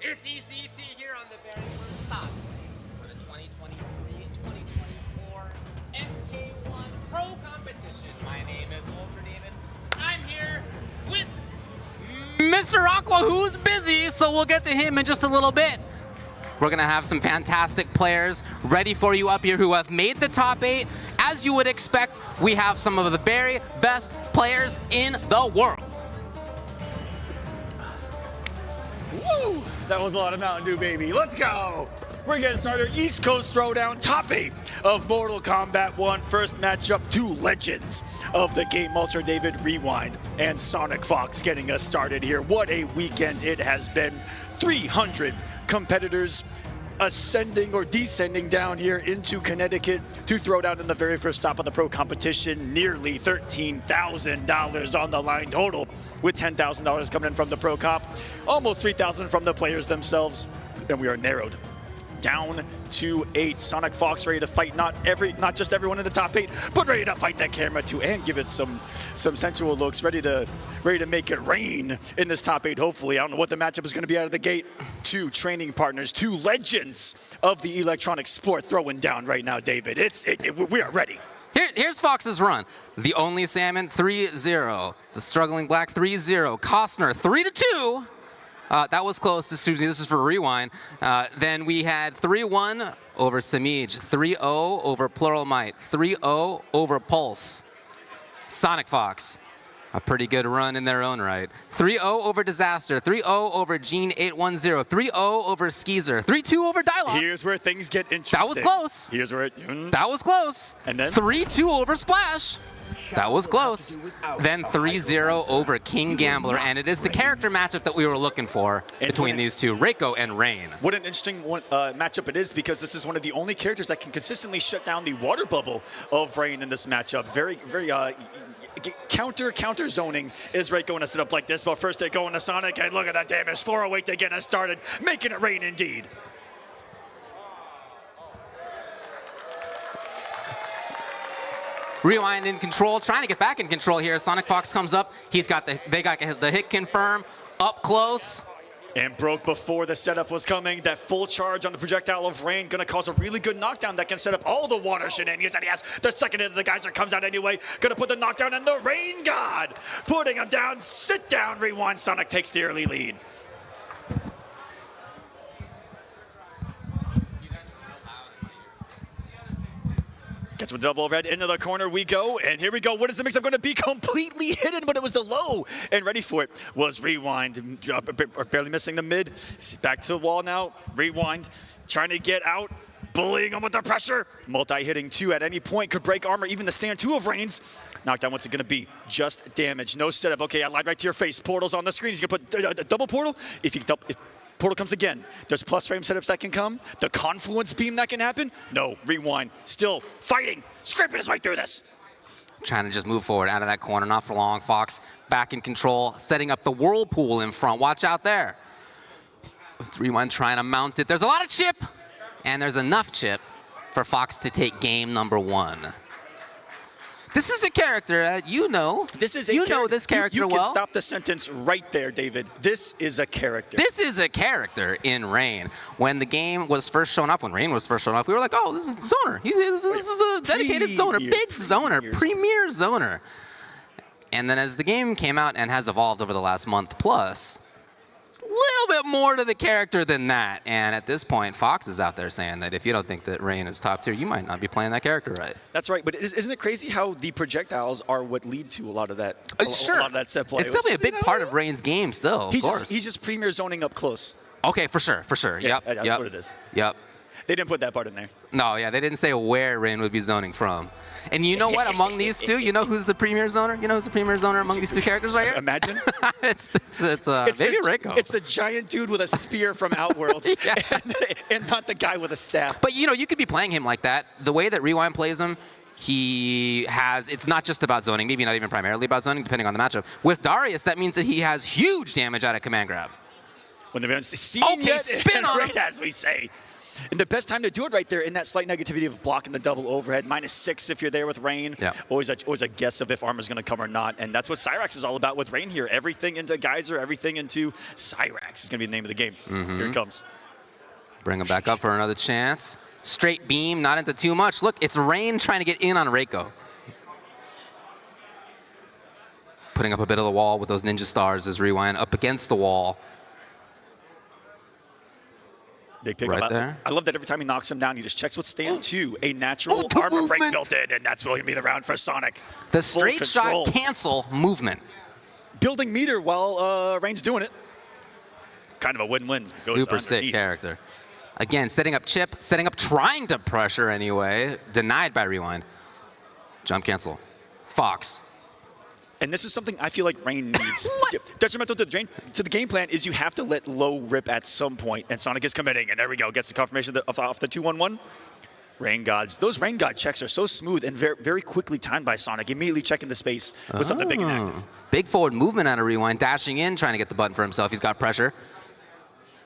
It's ECT here on the very first stop for the 2023-2024 MK1 Pro Competition. My name is Ultra David. I'm here with Mr. Aqua, who's busy, so we'll get to him in just a little bit. We're gonna have some fantastic players ready for you up here who have made the top 8. As you would expect, we have some of the very best players in the world. Woo! That was a lot of Mountain Dew, baby. Let's go! We're getting started. East Coast Throwdown, top 8 of Mortal Kombat 1. First matchup, two legends of the game, Ultra David Rewind and Sonic Fox getting us started here. What a weekend it has been. 300 competitors ascending or descending down here into Connecticut to throw down in the very first stop of the pro competition. Nearly $13,000 on the line total, with $10,000 coming in from the pro comp, almost $3,000 from the players themselves, and we are narrowed down to 8. Sonic Fox ready to fight not just everyone in the top 8, but ready to fight that camera too and give it some sensual looks, ready to make it rain in this top 8 hopefully. I don't know what the matchup is going to be out of the gate. Two training partners, two legends of the electronic sport throwing down right now, David. We are ready. Here's Fox's run. The Only Salmon 3-0. The Struggling Black 3-0. Costner 3-2. That was close. This is for Rewind. Then we had 3-1 over Samij, 3-0 over Plural Might, 3-0 over Pulse. Sonic Fox, a pretty good run in their own right. 3-0 over Disaster, 3-0 over Gene 810, 3-0 over Skeezer, 3-2 over Dialogue. Here's where things get interesting. That was close. Here's where that was close. And then 3-2 over Splash. That was close. Then 3-0 over King Gambler, and it is the character matchup that we were looking for between these two, Reiko and Rain. What an interesting matchup it is, because this is one of the only characters that can consistently shut down the water bubble of Rain in this matchup. Very counter zoning is Reiko in a setup like this. But first they go into Sonic, and look at that damage. 408 to get us started, making it rain indeed. Rewind in control, trying to get back in control here. Sonic Fox comes up. They got the hit confirm, up close. And broke before the setup was coming. That full charge on the projectile of Rain gonna cause a really good knockdown that can set up all the water shenanigans. And he has the second hit of the geyser comes out anyway. Gonna put the knockdown in the Rain God. Putting him down, sit down, Rewind. Sonic takes the early lead. Gets with double red into the corner we go, and here we go. What is the mix-up going to be? Completely hidden, but it was the low, and ready for it was Rewind. Barely missing the mid. Back to the wall now. Rewind trying to get out, bullying him with the pressure. Multi-hitting 2 at any point could break armor. Even the stand 2 of Rain's. Knockdown, what's it going to be? Just damage, no setup. Okay, I lied right to your face. Portal's on the screen. He's going to put a double portal. If Portal comes again, there's plus frame setups that can come. The confluence beam that can happen. No, Rewind still fighting, scraping his way through this. Trying to just move forward out of that corner, not for long. Fox back in control, setting up the whirlpool in front. Watch out there. Rewind trying to mount it. There's a lot of chip, and there's enough chip for Fox to take game number 1. This is a character that you know. This is you know this character well. You can stop the sentence right there, David. This is a character. This is a character in Rain. When the game was first shown off, when Rain was first shown off, we were like, oh, this is Zoner. This is a dedicated Zoner, big Zoner, premier Zoner. And then as the game came out and has evolved over the last month plus, there's a little bit more to the character than that. And at this point, Fox is out there saying that if you don't think that Rain is top tier, you might not be playing that character right. That's right, but isn't it crazy how the projectiles are what lead to a lot of that? Sure. A lot of that set play. It's definitely a big part of Rain's game still, of course. He's just premier zoning up close. Okay, for sure. Yeah, Yep. that's what it is. Yep. They didn't put that part in there. No, yeah, they didn't say where Rain would be zoning from. And you know what? Among these two, you know who's the premier zoner? You know who's the premier zoner among these two characters right here? Imagine. it's maybe Reiko. It's the giant dude with a spear from Outworld, and not the guy with a staff. But you know, you could be playing him like that. The way that Rewind plays him, it's not just about zoning, maybe not even primarily about zoning, depending on the matchup. With Darius, that means that he has huge damage out of command grab. When the man's seen yet, spin on right him. as we say. And the best time to do it right there in that slight negativity of blocking the double overhead. -6 if you're there with Rain. Yeah. Always a guess of if armor's going to come or not. And that's what Cyrax is all about with Rain here. Everything into Geyser, everything into Cyrax is going to be the name of the game. Here it comes. Bring him back up for another chance. Straight beam, not into too much. Look, it's Rain trying to get in on Reiko. Putting up a bit of the wall with those ninja stars as Rewind up against the wall. Big pick right up. there. I love that every time he knocks him down, he just checks what stand 2. A natural armor break built in, and that's going to be the round for Sonic. The straight shot cancel movement. Building meter while Rain's doing it. Kind of a win-win. Super sick character. Again, setting up chip, setting up, trying to pressure anyway. Denied by Rewind. Jump cancel. Fox. And this is something I feel like Rain needs. Detrimental to the game plan is you have to let low rip at some point, and Sonic is committing, and there we go. Gets the confirmation off the 2-1-1. Rain Gods. Those Rain God checks are so smooth and very, very quickly timed by Sonic. Immediately checking the space with something big and active. Big forward movement out of Rewind, dashing in, trying to get the button for himself. He's got pressure.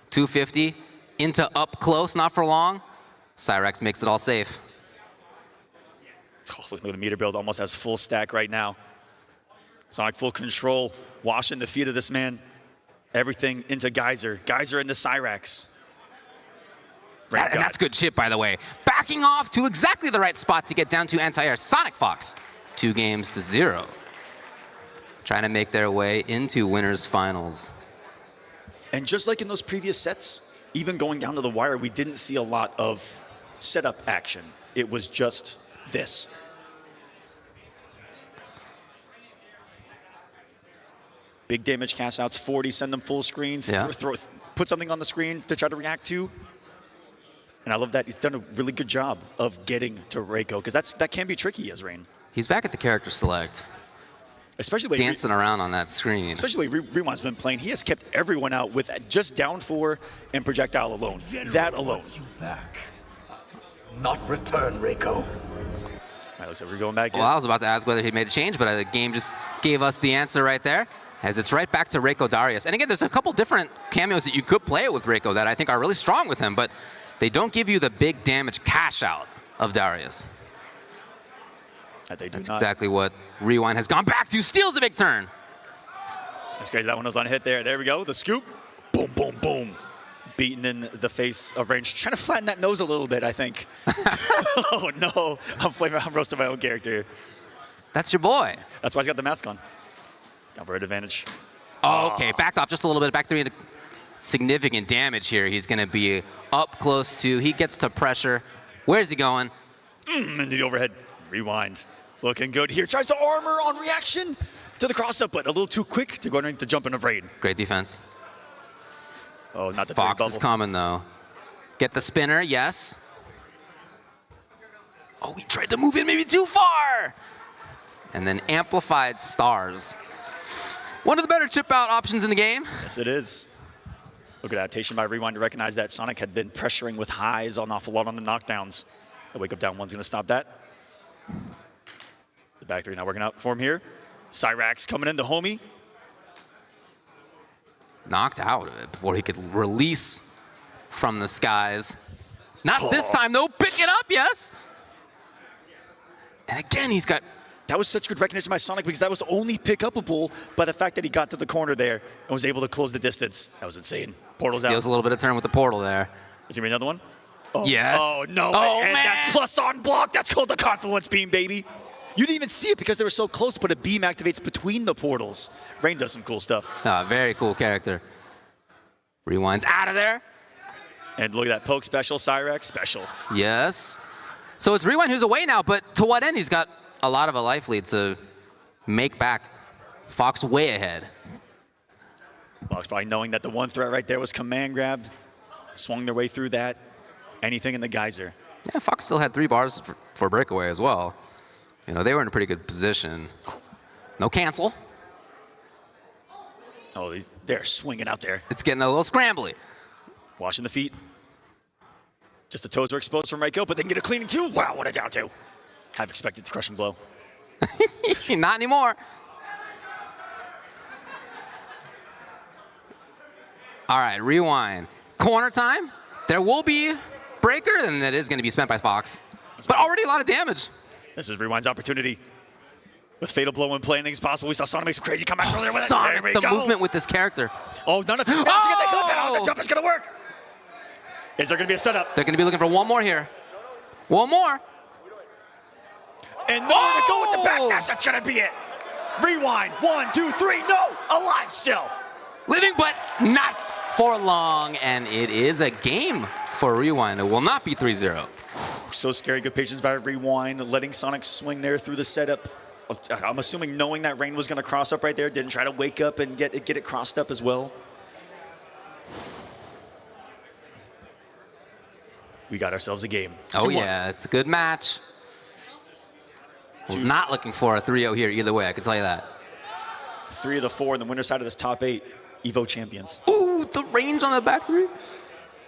250 into up close, not for long. Cyrax makes it all safe. Oh, look at the meter build, almost has full stack right now. Sonic full control, washing the feet of this man. Everything into Geyser. Geyser into Cyrax. And that's good chip, by the way. Backing off to exactly the right spot to get down to anti-air. Sonic Fox, 2-0. Trying to make their way into winners finals. And just like in those previous sets, even going down to the wire, we didn't see a lot of setup action. It was just this. Big damage cast outs, 40, send them full screen, put something on the screen to try to react to. And I love that he's done a really good job of getting to Reiko, because that can be tricky as Rain. He's back at the character select. Especially dancing around on that screen. Especially the way Rewind's been playing. He has kept everyone out with just down 4 and projectile alone. That alone. You back. Not return, Reiko. All right, looks like we're going back in. Well, I was about to ask whether he made a change, but the game just gave us the answer right there. As it's right back to Reiko Darius. And again, there's a couple different cameos that you could play with Reiko that I think are really strong with him, but they don't give you the big damage cash out of Darius. That's exactly what Rewind has gone back to. Steals a big turn. That's crazy. That one was on a hit there. There we go. The scoop. Boom, boom, boom. Beaten in the face of Range. Trying to flatten that nose a little bit, I think. Oh, no. I'm roasting my own character here. That's your boy. That's why he's got the mask on. Down for advantage. Oh, okay, backed off just a little bit. Back 3 into significant damage here. He's going to be up close to. He gets to pressure. Where's he going? Into the overhead. Rewind. Looking good here. Tries to armor on reaction to the cross-up, but a little too quick to go underneath the jump in of Raid. Great defense. Oh, not the Fox is coming, though. Get the spinner, yes. Oh, he tried to move in maybe too far. And then amplified stars. One of the better chip out options in the game. Yes, it is. Look at adaptation by Rewind to recognize that Sonic had been pressuring with highs an awful lot on the knockdowns. The wake up down one's going to stop that. The back 3 not working out for him here. Cyrax coming in, the homie. Knocked out before he could release from the skies. Not this time, though. Pick it up, yes. And again, he's got... That was such good recognition by Sonic because that was the only pick-upable by the fact that he got to the corner there and was able to close the distance. That was insane. Portal's out. Steals a little bit of turn with the portal there. Is there another one? Oh, yes. Oh, no. Oh, and man. that's plus on block. That's called the Confluence Beam, baby. You didn't even see it because they were so close, but a beam activates between the portals. Rain does some cool stuff. Very cool character. Rewinds out of there. And look at that poke special, Cyrax special. Yes. So it's Rewind who's away now, but to what end? He's got a lot of a life lead to make back. Fox way ahead. Fox probably knowing that the one threat right there was command grab. Swung their way through that. Anything in the Geyser. Yeah, Fox still had 3 bars for breakaway as well. You know, they were in a pretty good position. No cancel. Oh, they're swinging out there. It's getting a little scrambly. Washing the feet. Just the toes are exposed from Reiko, but they can get a cleaning too. Wow, what a down 2. Have expected the crushing blow. Not anymore. All right, Rewind. Corner time. There will be breaker, then it is going to be spent by Fox. But already a lot of damage. This is Rewind's opportunity. With Fatal Blow in play, anything's possible. We saw Sonic make some crazy comebacks earlier with it. Sonic, There we the go. movement with this character. Oh, none of you managed to get that clip in. Oh, the jump is going to work. Is there going to be a setup? They're going to be looking for one more here. One more. And nowhere to go with the backdash. That's going to be it. Rewind. 1, 2, 3. No. Alive still. Living, but not for long. And it is a game for Rewind. It will not be 3-0. So scary. Good patience by Rewind. Letting Sonic swing there through the setup. I'm assuming knowing that Rain was going to cross up right there. Didn't try to wake up and get it crossed up as well. We got ourselves a game. Oh, yeah. It's a good match. Was not looking for a 3-0 here either way, I can tell you that. 3 of the 4 in the winner's side of this top 8 Evo champions. Ooh, the range on the back 3.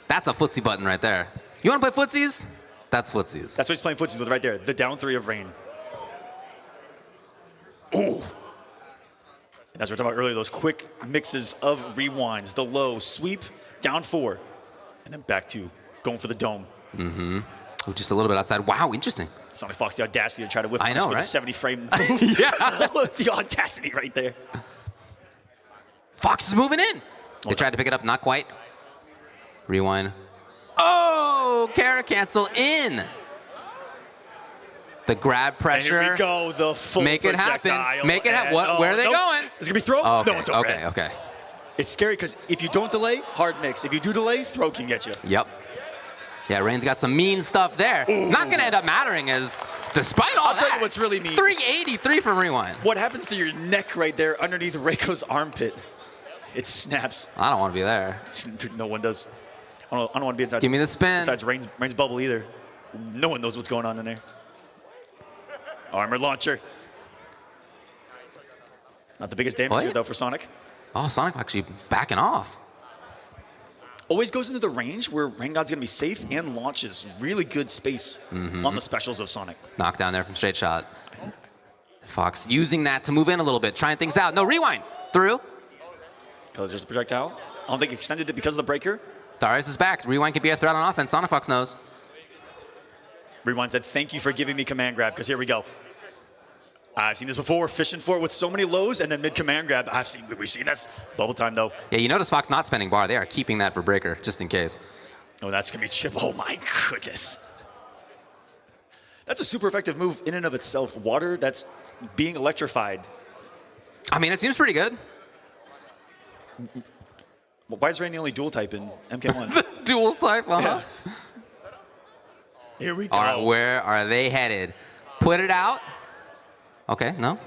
That's a footsie button right there. You want to play footsies? That's footsies. That's what he's playing footsies with right there. The down 3 of Rain. Ooh. And as we were talking about earlier, those quick mixes of rewinds. The low, sweep, down 4. And then back 2, going for the dome. Mm-hmm. Ooh, just a little bit outside. Wow, interesting. Sonic Fox, the audacity to try to whip I know, with right? a 70 frame. Yeah. The audacity right there. Fox is moving in. They tried to pick it up, not quite. Rewind. Oh, Kara cancel in. The grab pressure. And here we go, the full Make it happen. projectile. Make it happen. And, Where are they going? Is it going to be throw? Oh, okay, No, it's over. okay, okay. It's scary because if you don't delay, hard mix. If you do delay, throw can get you. Yep. Yeah, Rain's got some mean stuff there. Ooh. Not going to end up mattering as, despite all I'll that. tell you what's really mean. 383 from Rewind. What happens to your neck right there underneath Reiko's armpit? It snaps. I don't want to be there. No one does. I don't want to be inside. Give me the spin. Besides Rain's bubble either. No one knows what's going on in there. Armor launcher. Not the biggest damage here though for Sonic. Oh, Sonic actually backing off. Always goes into the range where Rain God's gonna be safe and launches really good space on the specials of Sonic. Knockdown there from straight shot. Fox using that to move in a little bit, trying things out. No, Rewind. Through. Because there's a projectile. I don't think extended it because of the breaker. Darius is back. Rewind could be a threat on offense. Sonic Fox knows. Rewind said, thank you for giving me command grab, because here we go. I've seen this before, fishing for it with so many lows, and then mid command grab. We've seen this. Bubble time though. Yeah, you notice Fox not spending bar. They are keeping that for breaker, just in case. Oh, that's gonna be chip. Oh my goodness. That's a super effective move in and of itself. Water that's being electrified. I mean, it seems pretty good. Why is Rain the only dual type in MK1? Dual type, Yeah. Here we go. All right, where are they headed? Put it out. Okay, no.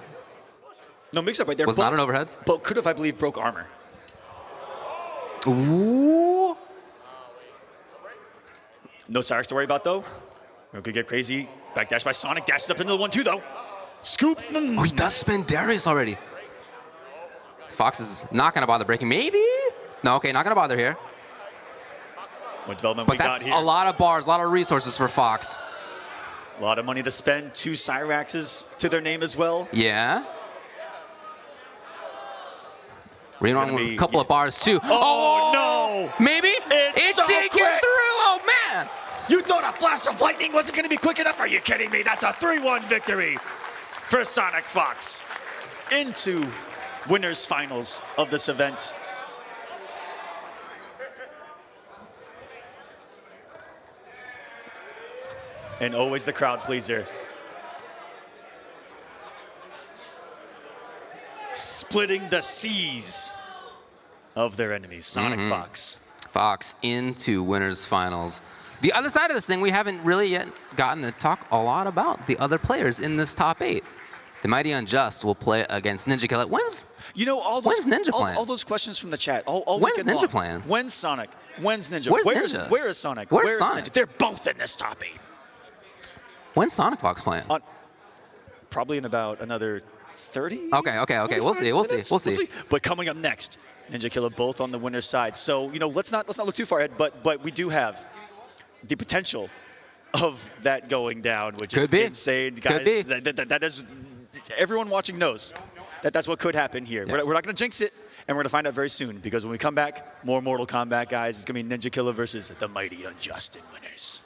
No mix-up right there. Was not an overhead. But could have, I believe, broke armor. Ooh. No Cyrix to worry about, though. We could get crazy. Backdash by Sonic. Dashes up into the 1-2, though. Scoop. Oh, he does spin Darius already. Fox is not going to bother breaking. Maybe? No, okay, not going to bother here. What development But we that's got here. a lot of bars, a lot of resources for Fox. A lot of money to spend. 2 Cyraxes to their name as well. Yeah. Rewind with a couple of bars, too. Oh, no. Maybe? It's It so did quick. get through. Oh, man. You thought a flash of lightning wasn't going to be quick enough? Are you kidding me? That's a 3-1 victory for Sonic Fox into winners finals of this event. And always the crowd pleaser. Splitting the seas of their enemies, Sonic Fox. Fox into winners finals. The other side of this thing, we haven't really yet gotten to talk a lot about the other players in this top 8. The Mighty Unjust will play against Ninja Killer. When's You know, all those, When's Ninja playing? all those questions from the chat. All When's weekend Ninja long. playing? When's Sonic? When's Ninja? Where's Ninja? Where is Sonic? Where's Where is Sonic? Ninja? They're both in this top 8. When's Sonic Fox playing? Probably in about another 30. Okay. We'll see. 45 We'll see. But coming up next, Ninja Killer both on the winner's side. So you know, let's not look too far ahead. But we do have the potential of that going down, which Could is be. insane, guys. Could be. That is, everyone watching knows that's what could happen here. Yeah. We're not going to jinx it, and we're going to find out very soon, because when we come back, more Mortal Kombat, guys. It's going to be Ninja Killer versus the Mighty Unjusted winners.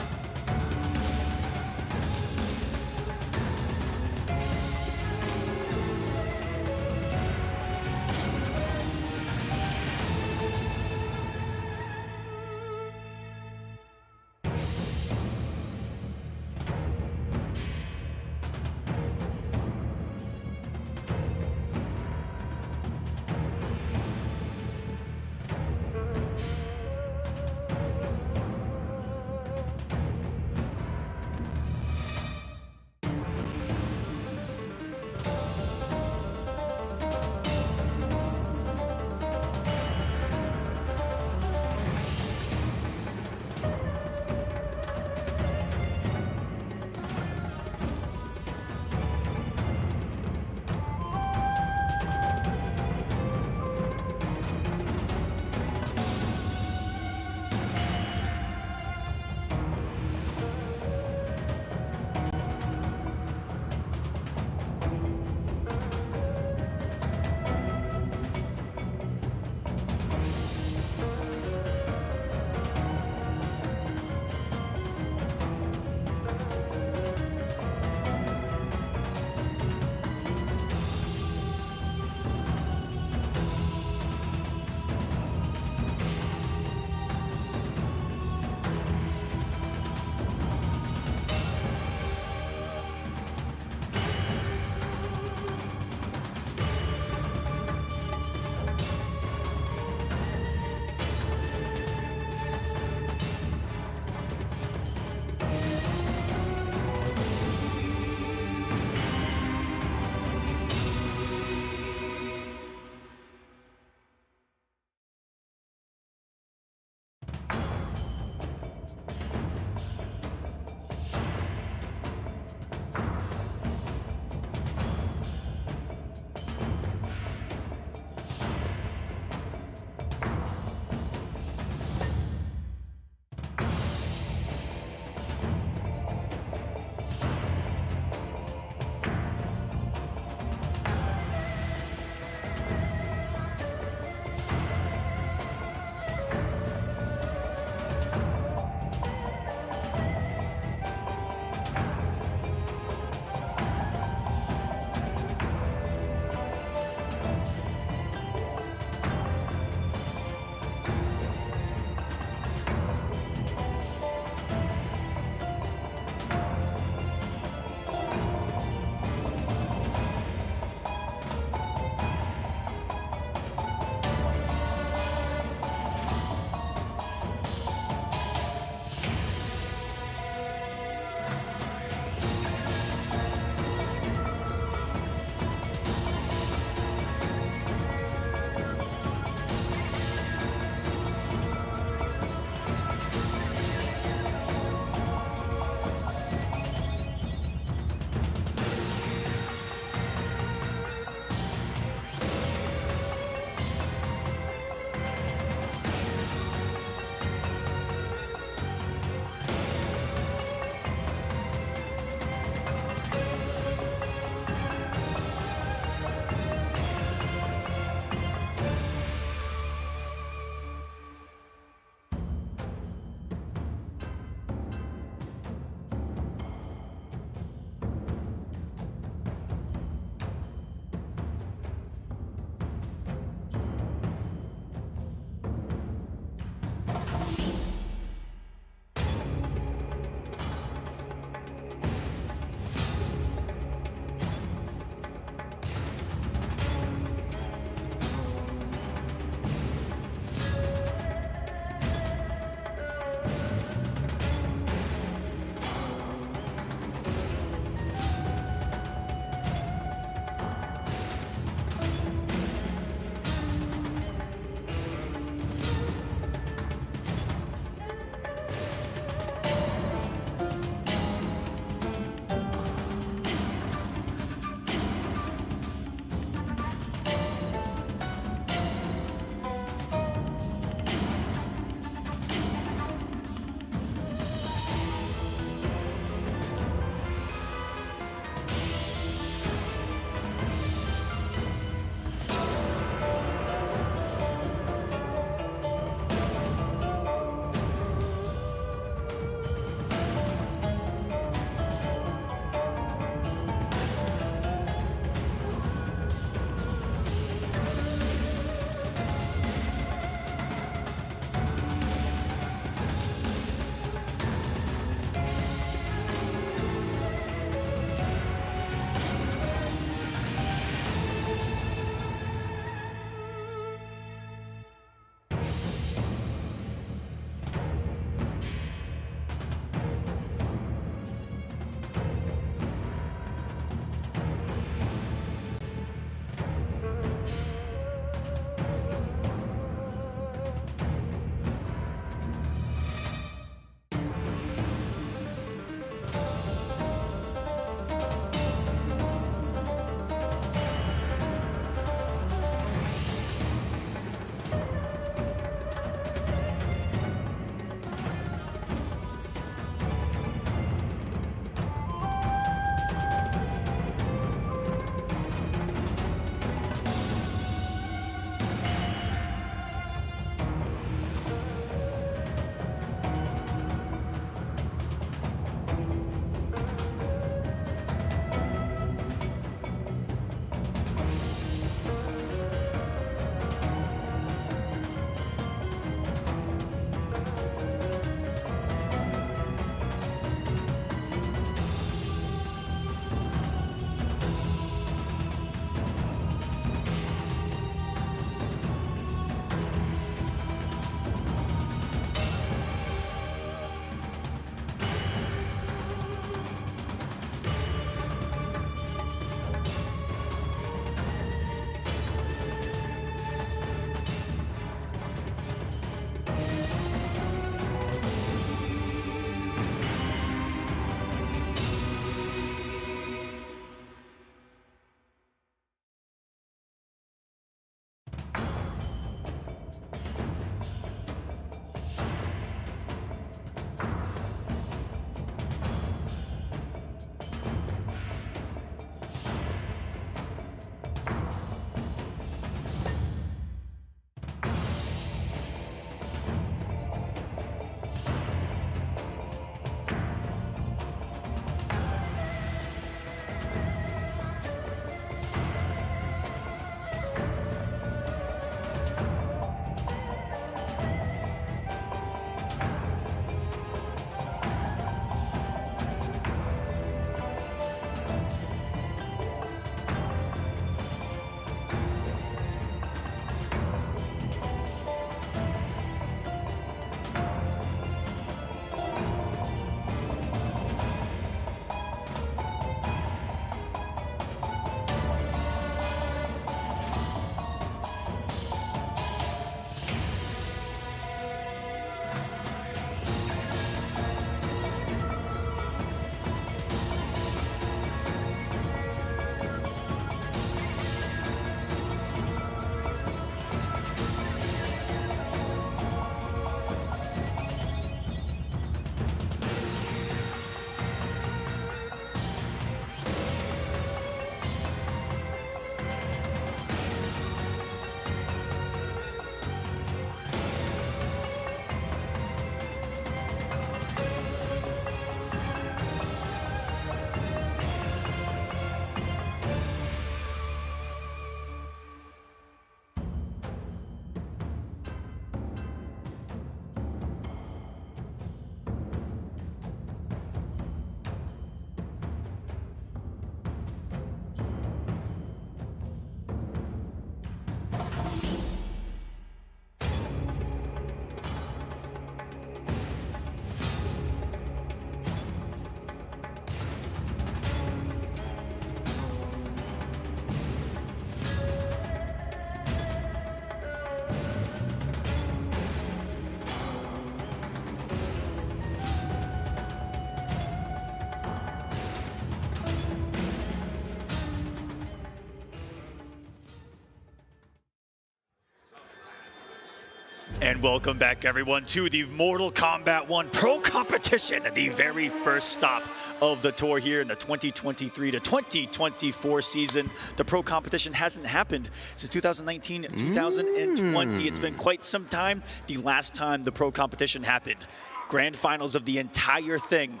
And welcome back, everyone, to the Mortal Kombat 1 Pro Competition, the very first stop of the tour here in the 2023 to 2024 season. The Pro Competition hasn't happened since 2019, 2020. It's been quite some time. The last time the Pro Competition happened, grand finals of the entire thing,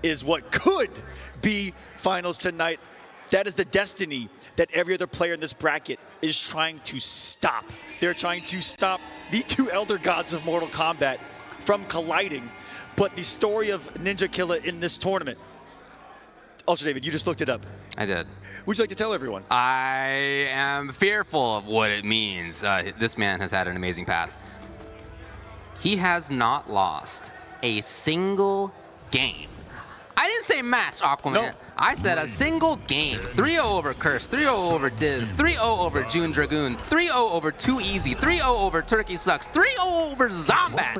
is what could be finals tonight. That is the destiny that every other player in this bracket is trying to stop. They're trying to stop the two elder gods of Mortal Kombat from colliding. But the story of Ninja Killa in this tournament, Ultra David, you just looked it up. I did. Would you like to tell everyone? I am fearful of what it means. This man has had an amazing path. He has not lost a single game. I didn't say match, Aquaman. No. I said a single game. 3-0 over Curse, 3-0 over Diz, 3-0 over June Dragoon, 3-0 over Too Easy, 3-0 over Turkey Sucks, 3-0 over Zombat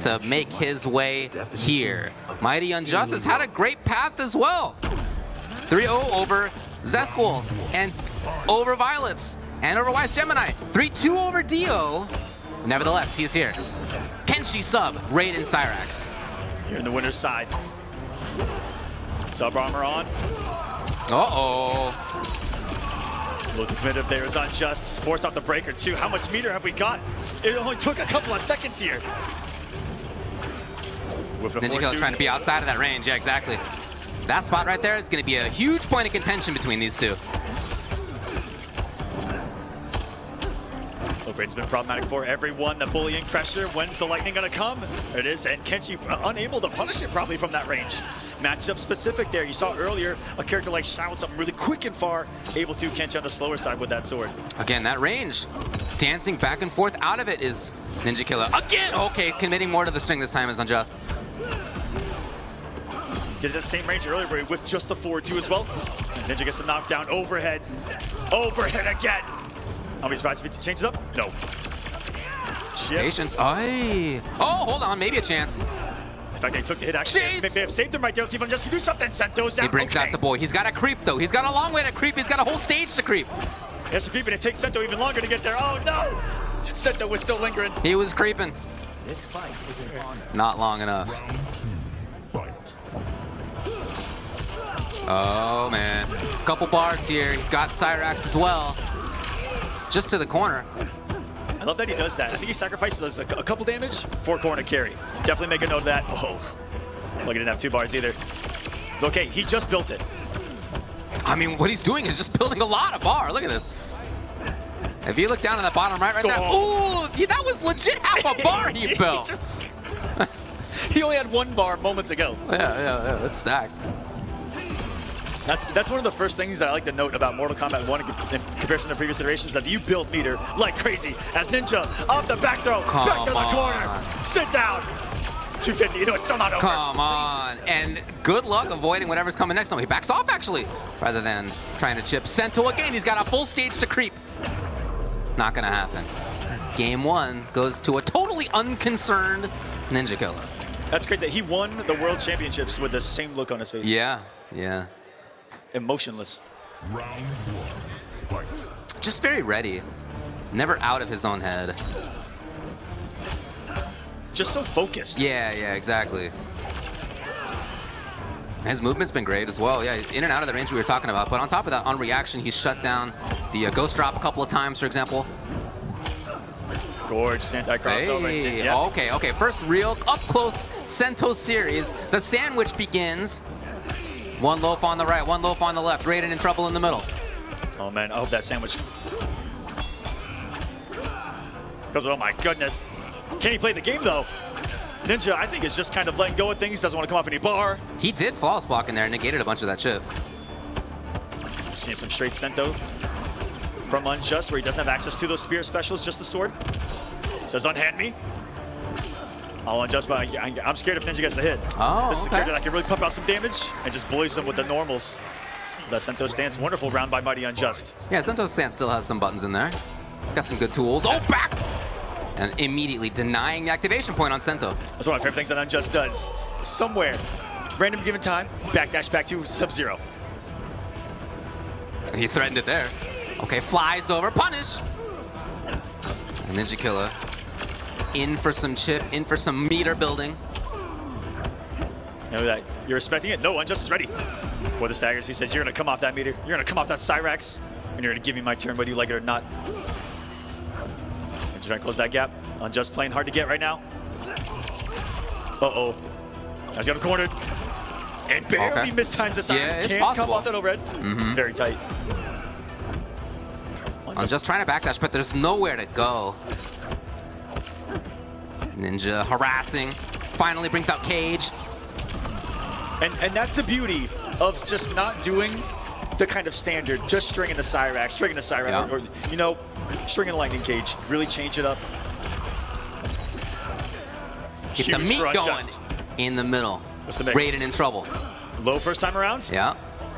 to make his way here. Mighty Unjust has had a great path as well. 3-0 over Zesquil and over Violets and over Wise Gemini. 3-2 over Dio. Nevertheless, he's here. Kenshi sub, Raiden Cyrax. Here in the winner's side. Sub armor on. Uh-oh. Look committed there is Unjust. Forced off the breaker too. How much meter have we got? It only took a couple of seconds here. Ninja Killa trying to be outside of that range. Yeah, exactly. That spot right there is going to be a huge point of contention between these two. Raiden's been problematic for everyone. The bullying pressure. When's the lightning going to come? There it is. And Kenshi unable to punish it probably from that range. Matchup specific there. You saw earlier a character like Shao with something really quick and far, able to Kenshi on the slower side with that sword. Again, that range. Dancing back and forth out of it is Ninja Killa. Again! Okay, committing more to the string this time is Unjust. Did it at the same range earlier where he whipped just the forward too as well. And Ninja gets the knockdown overhead. Overhead again. I'll be surprised if he changes up. No. Patience. Aye. Oh, hold on. Maybe a chance. In fact, they took the hit actually. They have saved him right there. Let's see if Unjust can do something. Sento's out. He brings out the boy. He's got to creep, though. He's got a long way to creep. He's got a whole stage to creep. Yes, creeping. It takes Sento even longer to get there. Oh, no. Sento was still lingering. He was creeping. This fight is an honor. Not long enough. Oh, man. Couple bars here. He's got Cyrax as well. Just to the corner. I love that he does that. I think he sacrifices a couple damage for corner carry. Definitely make a note of that. Oh, look, he didn't have 2 bars either. It's okay, he just built it. I mean, what he's doing is just building a lot of bar. Look at this. If you look down in the bottom right there, ooh, that was legit half a bar he built. He only had 1 bar moments ago. Yeah, that's stacked. That's one of the first things that I like to note about Mortal Kombat 1 in comparison to previous iterations, that you build meter like crazy. As Ninja off the back throw, back to the corner, sit down. 250, you know it's still not over. Come on, and good luck avoiding whatever's coming next. No, he backs off actually, rather than trying to chip. Sento again, he's got a full stage to creep. Not gonna happen. Game 1 goes to a totally unconcerned Ninja Killa. That's great that he won the World Championships with the same look on his face. Yeah. Emotionless. Round 1, fight. Just very ready. Never out of his own head. Just so focused. Yeah, exactly. His movement's been great as well. Yeah, he's in and out of the range we were talking about. But on top of that, on reaction, he's shut down the ghost drop a couple of times, for example. Gorgeous anti-crossover. Hey, yeah. Okay. First real up-close Sento series. The sandwich begins. 1 loaf on the right, 1 loaf on the left. Raiden in trouble in the middle. Oh man, I hope that sandwich goes. Oh my goodness. Can he play the game though? Ninja, I think, is just kind of letting go of things. Doesn't want to come off any bar. He did flawless block in there and negated a bunch of that chip. Seeing some straight Sento from Unjust, where he doesn't have access to those spear specials, just the sword. Says unhand me. All Unjust, but I'm scared if Ninja gets the hit. Oh, this is a character that can really pump out some damage and just bullies them with the normals. The Sento stance, wonderful round by Mighty Unjust. Yeah, Sento's stance still has some buttons in there. Got some good tools. Oh, back! And immediately denying the activation point on Sento. That's one of my favorite things that Unjust does. Somewhere, random given time, backdash back to Sub-Zero. He threatened it there. Okay, flies over, punish! And Ninja Killa in for some chip, in for some meter building. Know that you're expecting it. No, Unjust is ready for the staggers. He says, you're going to come off that meter. You're going to come off that Cyrax, and you're going to give me my turn, whether you like it or not. And try to close that gap. Unjust playing hard to get right now. Uh-oh. He's got him cornered. And barely mistimes the Cyrax. Yeah, Can't come off that overhead. Very tight. I'm just trying to backdash, but there's nowhere to go. Ninja harassing. Finally brings out Cage. And that's the beauty of just not doing the kind of standard, just stringing the Cyrax, Yeah. or, you know, stringing a Lightning Cage. Really change it up. Get Huge the meat for going Unjust. in the middle. What's the mix? Raiden in trouble. Low first time around. Yeah.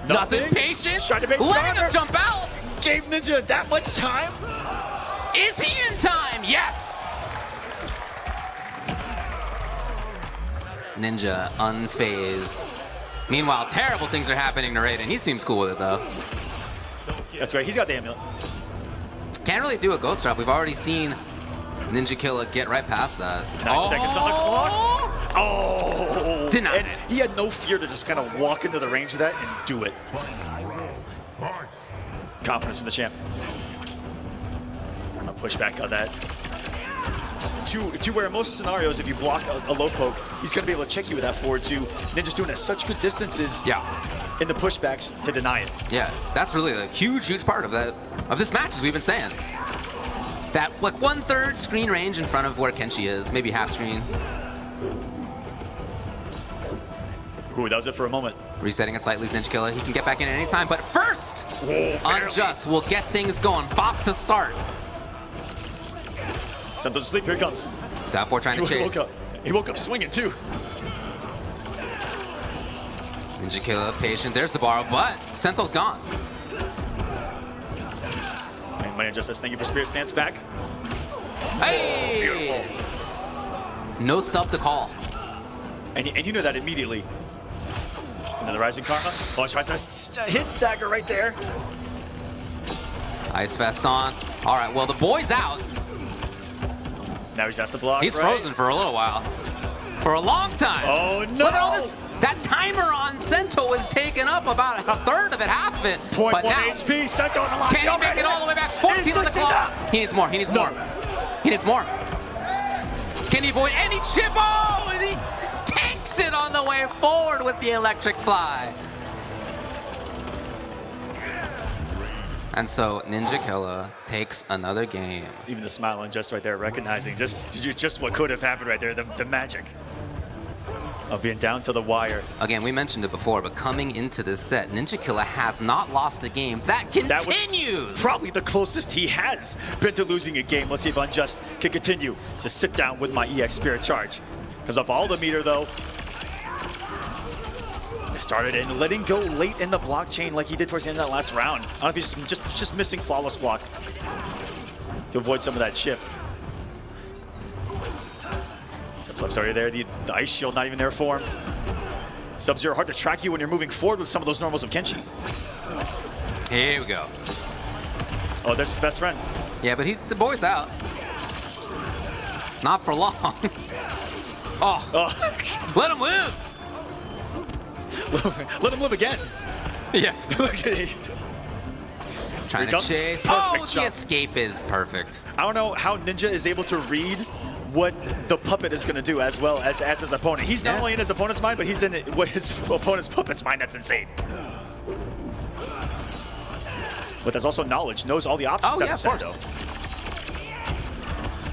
Nothing. Patience. Tried to make Letting him Donner. jump out. Gave Ninja that much time. Is he in time? Yes. Ninja unfazed. Meanwhile, terrible things are happening to Raiden. He seems cool with it though. That's right. He's got the amulet. Can't really do a ghost drop. We've already seen Ninja Killa get right past that. 9 seconds on the clock. Oh! Denied And it. he had no fear to just kind of walk into the range of that and do it. Confidence from the champ. I'm gonna push back on that. To where in most scenarios, if you block a low poke, he's gonna be able to check you with that forward two. Ninja's doing at such good distances in the pushbacks to deny it. Yeah, that's really a huge part of this match, as we've been saying. That like 1/3 screen range in front of where Kenshi is, maybe half screen. Ooh, that was it for a moment. Resetting it slightly, Ninja Killa. He can get back in at any time, but first, Whoa, Unjust will get things going. Bop to start. Sento's asleep, here he comes. Down4 trying to chase. He woke up swinging too. Ninja Killa patient. There's the borrow, but Sento's gone. And Money just says thank you for Spirit Stance back. Hey! Beautiful. No sub to call. And you know that immediately. And then the Rising Karma. Oh, tries to hit stagger right there. Ice Fest on. All right, well, the boy's out. Now he has to block. He's right? frozen for a little while. For a long time. Oh, no! Look at all this. That timer on Sento is taking up about a third of it, half of it. 0.1 but now, HP. Sento's alive. can he make it all the way back? 14 on the clock. He needs more. He needs more. He needs more. Can he avoid any chip? Oh, and he tanks it on the way forward with the electric fly. And so Ninja Killa takes another game. Even the smile on just right there, recognizing just what could have happened right there, the magic of being down to the wire. Again, we mentioned it before, but coming into this set, Ninja Killa has not lost a game. That continues! Probably the closest he has been to losing a game. Let's see if Unjust can continue to sit down with my EX Spirit Charge. Because of all the meter, though, he started in letting go late in the blockchain like he did towards the end of that last round. I don't know if he's just missing Flawless Block to avoid some of that chip. Sub-Sub's already there. The Ice Shield not even there for him. Sub-Zero hard to track you when you're moving forward with some of those normals of Kenshi. Here we go. Oh, there's his best friend. Yeah, but the boy's out. Not for long. Oh. Let him live! Let him live again. Yeah. Okay. Trying to comes. chase. Perfect The jump. escape is perfect. I don't know how Ninja is able to read what the puppet is going to do as well as his opponent. He's not only in his opponent's mind, but he's in what his opponent's puppet's mind. That's insane. But there's also knowledge, knows all the options. Oh, yeah, of course.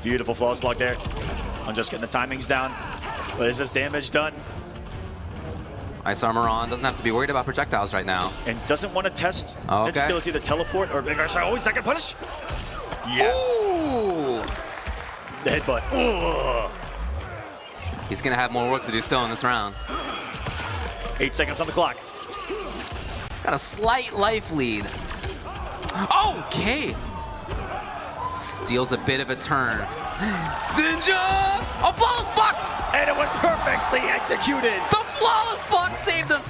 Beautiful flawless block there. I'm just getting the timings down. But is this damage done? Ice armor on. Doesn't have to be worried about projectiles right now. And doesn't want to test. Oh, okay. Let's either teleport or always second punish. Yes. Ooh! The headbutt. Ooh. He's going to have more work to do still in this round. 8 seconds on the clock. Got a slight life lead. Okay. Steals a bit of a turn. Ninja! A flawless block! And it was perfectly executed. The flawless block saved us.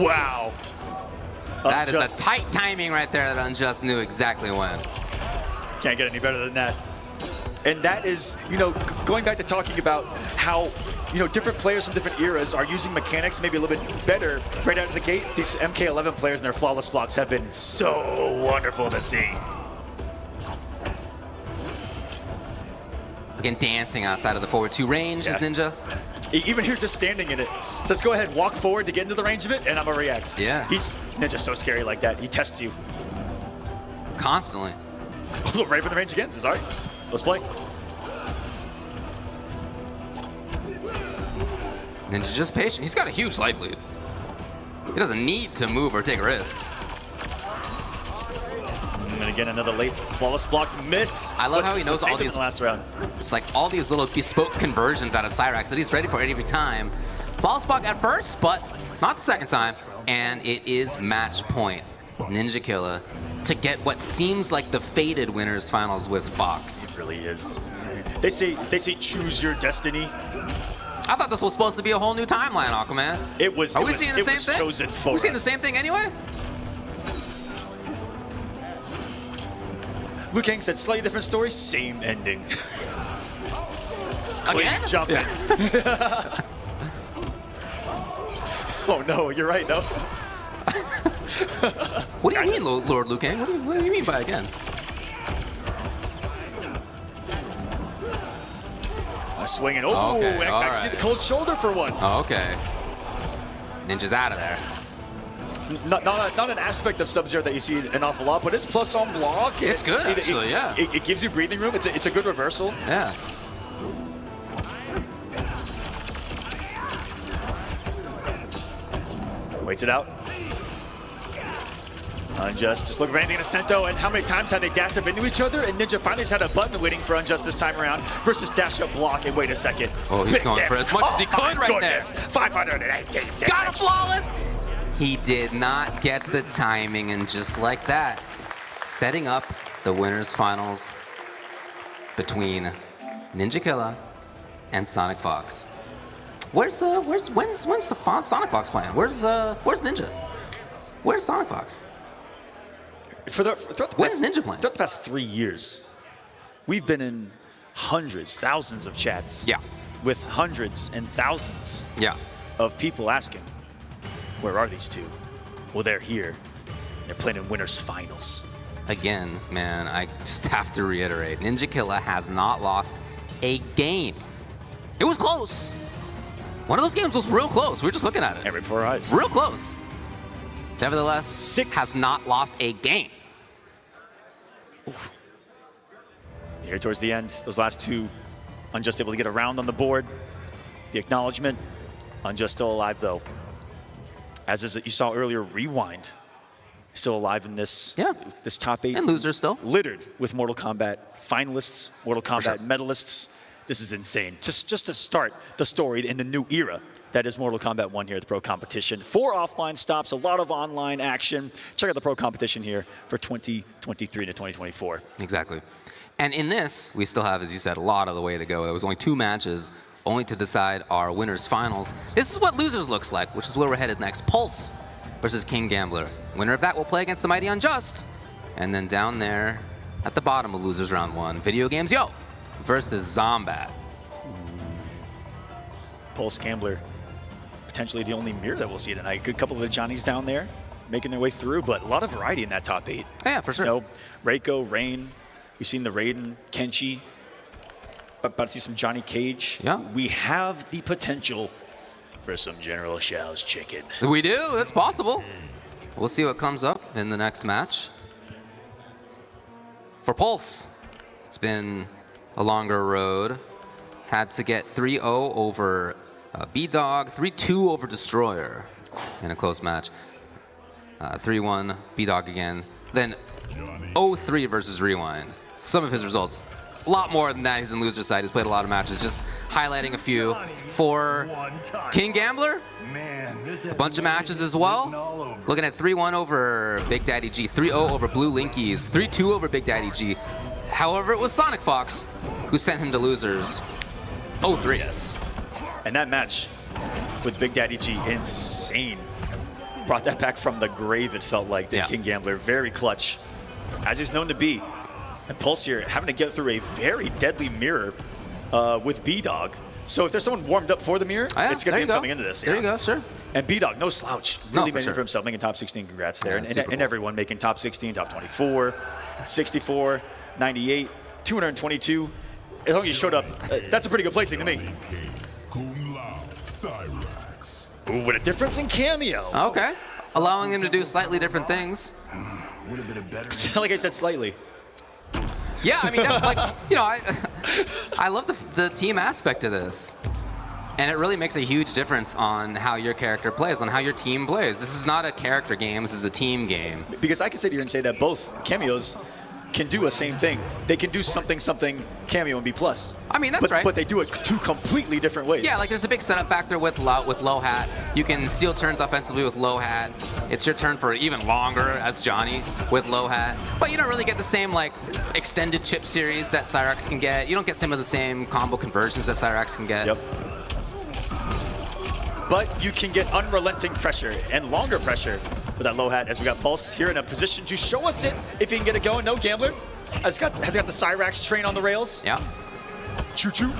Wow. That is a tight timing right there that Unjust knew exactly when. Can't get any better than that. And that is, you know, going back to talking about how, you know, different players from different eras are using mechanics maybe a little bit better right out of the gate. These MK11 players and their flawless blocks have been so wonderful to see. Again, dancing outside of the forward 2 range is Ninja. Even here, just standing in it. So let's go ahead, walk forward to get into the range of it, and I'm gonna react. Yeah. He's Ninja's so scary like that. He tests you. Constantly. Right for the range again. Says, all right, let's play. Ninja's just patient. He's got a huge life lead. He doesn't need to move or take risks. And again, another late flawless blocked miss. I love how he knows all these in the last round. It's like all these little bespoke conversions out of Cyrax that he's ready for every time. Flawless block at first, but not the second time. And it is match point. Ninja Killer to get what seems like the fated winners finals with Fox. It really is. They say choose your destiny. I thought this was supposed to be a whole new timeline, Aquaman. It was. Are we seeing the same thing? Chosen for we seeing the us. same thing anyway? Liu Kang said slightly different story, same ending. Again? Jump in. Oh no, you're right, no. What do you mean, Lord Liu Kang? What do you mean by again? Swinging. Oh, Okay, and I all got to see right. the cold shoulder for once. Oh, okay. Ninja's out of there. Not an aspect of Sub-Zero that you see an awful lot, but it's plus on block. It's good, actually, yeah. It gives you breathing room. It's a good reversal. Yeah. Waits it out. Unjust, just look at Randy and Ascento, and how many times have they dashed up into each other? And Ninja finally just had a button waiting for Unjust this time around versus dash up block, and wait a second. Oh, he's going for as much as he could right there. 518. Got a flawless! He did not get the timing, and just like that, setting up the winners finals between Ninja Killer and Sonic Fox. When's Sonic Fox playing? Where's Ninja? Where's Sonic Fox? When's Ninja playing? Throughout the past 3 years, we've been in hundreds, thousands of chats. Yeah. With hundreds and thousands Yeah. of people asking, where are these two? Well, they're here. They're playing in winners finals. Again, man, I just have to reiterate, Ninja Killer has not lost a game. It was close. One of those games was real close. We were just looking at it. And right before our eyes. Real close. Nevertheless, has not lost a game. Here towards the end, those last two, Unjust able to get a round on the board. The acknowledgement, Unjust still alive though. As is you saw earlier, Rewind still alive in this, this top 8. And loser still. Littered with Mortal Kombat finalists, Mortal Kombat medalists. This is insane. Just to start the story in the new era that is Mortal Kombat 1 here at the Pro Competition. 4 offline stops, a lot of online action. Check out the Pro Competition here for 2023 to 2024. Exactly. And in this, we still have, as you said, a lot of the way to go. There was only 2 matches, only to decide our winners finals. This is what losers looks like, which is where we're headed next. Pulse versus King Gambler. Winner of that will play against the Mighty Unjust. And then down there at the bottom of losers round 1, Video Games Yo versus Zombat. Pulse Gambler, potentially the only mirror that we'll see tonight. Good couple of the Johnnies down there making their way through, but a lot of variety in that top 8. Yeah, for sure. You know, Reiko, Rain, we've seen the Raiden, Kenshi, about to see some Johnny Cage. Yeah. We have the potential for some General Shao's chicken. We do, it's possible. We'll see what comes up in the next match. For Pulse, it's been a longer road. Had to get 3-0 over B-Dog, 3-2 over Destroyer in a close match. 3-1 B-Dog again. Then 0-3 versus Rewind. Some of his results, a lot more than that. He's in loser side. He's played a lot of matches. Just highlighting a few. For King Gambler, a bunch of matches as well. Looking at 3-1 over Big Daddy G, 3-0 over Blue Linkies, 3-2 over Big Daddy G. However, it was Sonic Fox who sent him to losers. 0-3. Yes. And that match with Big Daddy G, insane. Brought that back from the grave, it felt like, the King Gambler. Very clutch, as he's known to be. And Pulse here having to get through a very deadly mirror with B-Dog. So if there's someone warmed up for the mirror, it's going to be him coming into this. There you go, sure. And B-Dog, no slouch. Really made it for himself, making top 16. Congrats there. Yeah, and everyone making top 16, top 24, 64, 98, 222. As long as you showed up, that's a pretty good placing to me. Ooh, with a difference in cameo. Okay. Allowing him to do slightly different things. Like I said, slightly. Yeah, I mean, like, you know, I love the team aspect of this. And it really makes a huge difference on how your character plays, on how your team plays. This is not a character game, this is a team game. Because I can sit here and say that both cameos can do a same thing. They can do something cameo and B+. I mean, that's right. But they do it two completely different ways. Yeah, like there's a big setup factor with low hat. You can steal turns offensively with low hat. It's your turn for even longer as Johnny with low hat. But you don't really get the same like extended chip series that Cyrax can get. You don't get some of the same combo conversions that Cyrax can get. Yep. But you can get unrelenting pressure and longer pressure with that low hat, as we got Pulse here in a position to show us it if he can get it going. No Gambler has got the Cyrax train on the rails. Yeah. Choo-choo.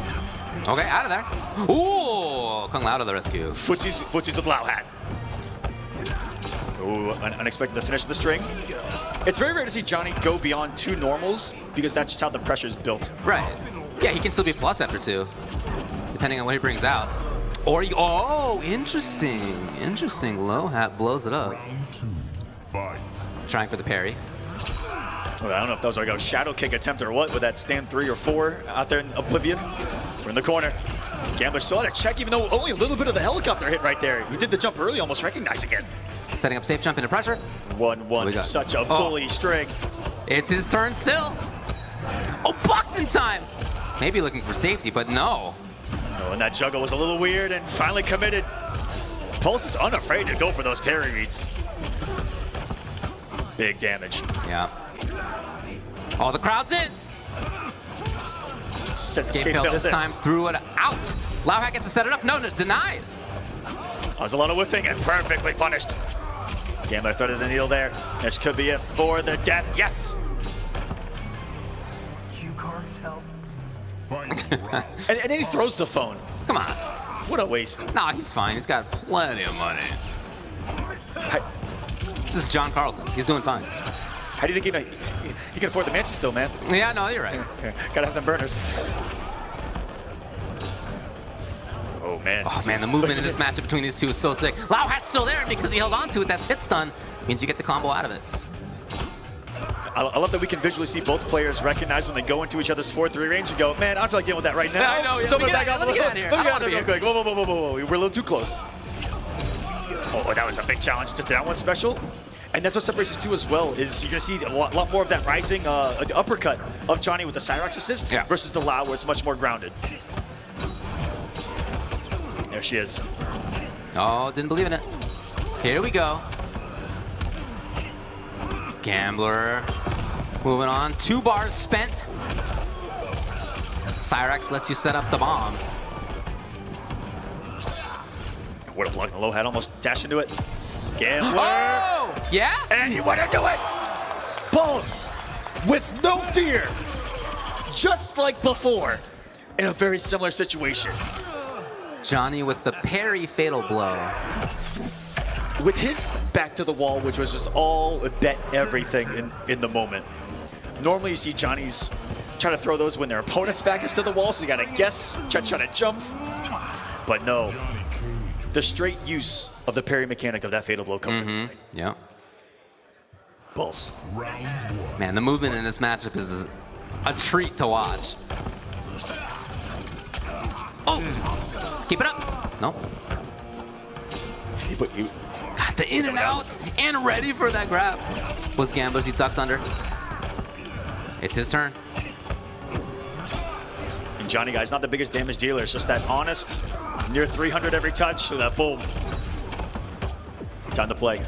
Okay, out of there. Ooh, Kung Lao to the rescue. Footsies with Lao hat. Ooh, unexpected to finish the string. It's very rare to see Johnny go beyond 2 normals because that's just how the pressure is built. Right. Yeah, he can still be plus after 2, depending on what he brings out. Or you, oh, interesting. Interesting. Low hat blows it up. Trying for the parry. Well, I don't know if that was like a shadow kick attempt or what with that stand 3 or 4 out there in Oblivion. We're in the corner. Gambler still had a check, even though only a little bit of the helicopter hit right there. He did the jump early, almost recognizing it. Setting up safe jump into pressure. 1-1. Such a bully string. It's his turn still. Oh, blocked in time. Maybe looking for safety, but no. Oh, and that juggle was a little weird and finally committed. Pulse is unafraid to go for those parry reads. Big damage. Yeah. Oh, the crowd's in. Escape failed this time, threw it out. Lao hat gets to set it up. No, denied. That was a lot of whiffing and perfectly punished. Gambler threaded the needle there. This could be it for the death. Yes. Cue cards help. and then he throws the phone. Come on. What a waste. Nah, he's fine. He's got plenty of money. This is John Carlton. He's doing fine. How do you think he can afford the mansion still, man? Yeah, no, you're right. Gotta have them burners. Oh, man. Oh, man, the movement in this matchup between these two is so sick. Lao hat's still there because he held on to it. That's hit stun. Means you get the combo out of it. I love that we can visually see both players recognize when they go into each other's 4-3 range and go, man, I don't feel like dealing with that right now. Yeah, I know. Yeah, So let me get out of here. I don't want to be real quick. Whoa. We're a little too close. Oh, that was a big challenge to that one special. And that's what separates these two as well, is you're going to see a lot more of that rising uppercut of Johnny with the Cyrax assist versus the Lao, where it's much more grounded. There she is. Oh, didn't believe in it. Here we go. Gambler. Moving on. 2 bars spent. Cyrax lets you set up the bomb. What a block. The low hat almost dashed into it. Gambler. Oh! Yeah? And he went into it. Pulse with no fear. Just like before. In a very similar situation. Johnny with the parry fatal blow. With his back to the wall, which was just all bet everything in the moment. Normally you see Johnny's try to throw those when their opponent's back is to the wall, so you gotta guess, try to jump. But no, the straight use of the parry mechanic of that fatal blow coming. Yeah. Pulse. Man, the movement in this matchup is a treat to watch. Oh! Keep it up. No. Got the in and out and ready for that grab. Was Gambler's, he ducked under. It's his turn. And Johnny, guys, not the biggest damage dealer. It's just that honest, near 300 every touch, so that boom. Time to play.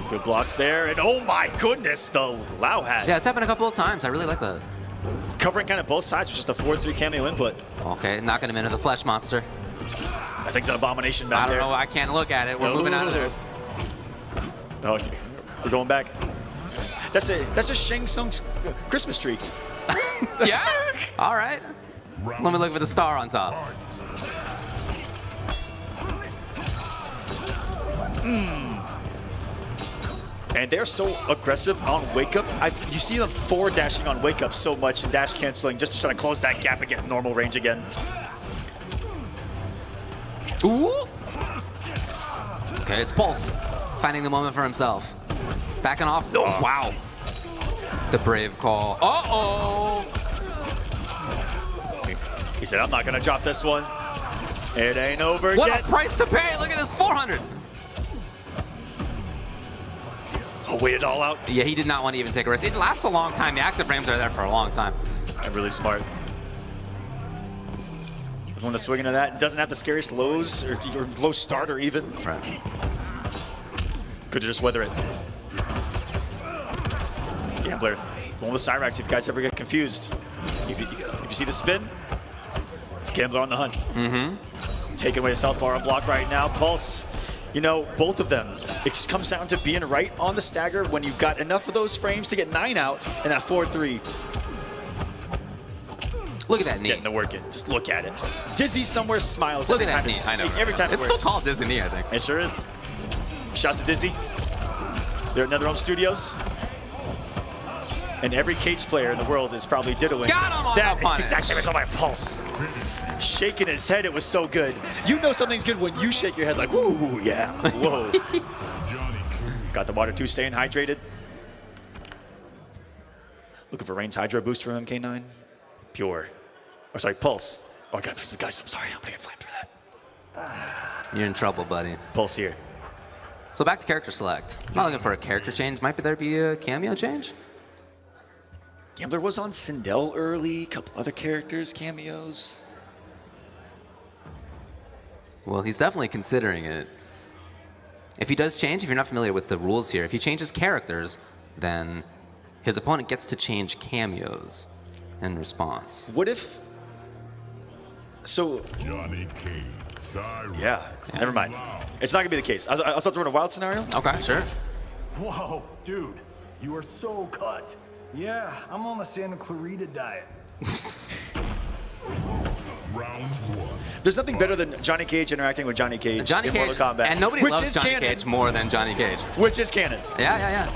Good blocks there, and oh my goodness, the Lao hat. Yeah, it's happened a couple of times. I really like that. Covering kind of both sides with just a 4-3 cameo input. Okay, knocking him into the flesh monster. That thing's an abomination back there. I don't know, I can't look at it. We're moving out of there. Oh, we're going back. That's a Shang Tsung's Christmas tree. Yeah? All right. Let me look for the star on top. And they're so aggressive on wake up. You see them forward dashing on wake up so much and dash canceling just to try to close that gap and get normal range again. Ooh. Okay, it's Pulse finding the moment for himself. Backing off. Oh, wow. The brave call. Uh-oh. He said, I'm not going to drop this one. It ain't over What yet. a price to pay. Look at this, 400. Oh, wait it all out. Yeah, he did not want to even take a risk. It lasts a long time. The active frames are there for a long time. And really smart. Want to swing into that. Doesn't have the scariest lows or low start or even. Right. Could just weather it. Gambler, one with Cyrax if you guys ever get confused. If you see the spin, it's Gambler on the hunt. Taking away a south bar on block right now. Pulse, you know, both of them, it just comes down to being right on the stagger when you've got enough of those frames to get 9 out and that 4-3. Look at that knee. Getting the work in. Just look at it. Dizzy somewhere smiles. Look at that knee. I know. Every time It's still called Dizzy knee, I think. It sure is. Shouts to Dizzy. They're at NetherRealm Studios. And every Cage player in the world is probably diddling Got him on that the punish. exact same by Pulse. Shaking his head, it was so good. You know something's good when you shake your head like, woo, yeah, whoa. Got the water too, staying hydrated. Looking for Rain's Hydro boost from MK9. Pure. Or sorry, Pulse. Oh, I got missed. Guys, I'm sorry. I'm gonna get flamed for that. You're in trouble, buddy. Pulse here. So back to character select. I'm not looking for a character change. Might there be a cameo change? Gambler was on Sindel early. A couple other characters, cameos. Well, he's definitely considering it. If he does change, if you're not familiar with the rules here, if he changes characters, then his opponent gets to change cameos in response. What if... So... Johnny Cage, Cyrax, Yeah, never mind. It's not going to be the case. I thought they were in a wild scenario. Okay, sure. Whoa, dude, you are so cut. Yeah, I'm on the Santa Clarita diet. Round 1. There's nothing better than Johnny Cage interacting with Johnny Cage Johnny in Cage, Mortal Kombat. and nobody which loves is Johnny canon, Cage more than Johnny Cage. Which is canon. Yeah.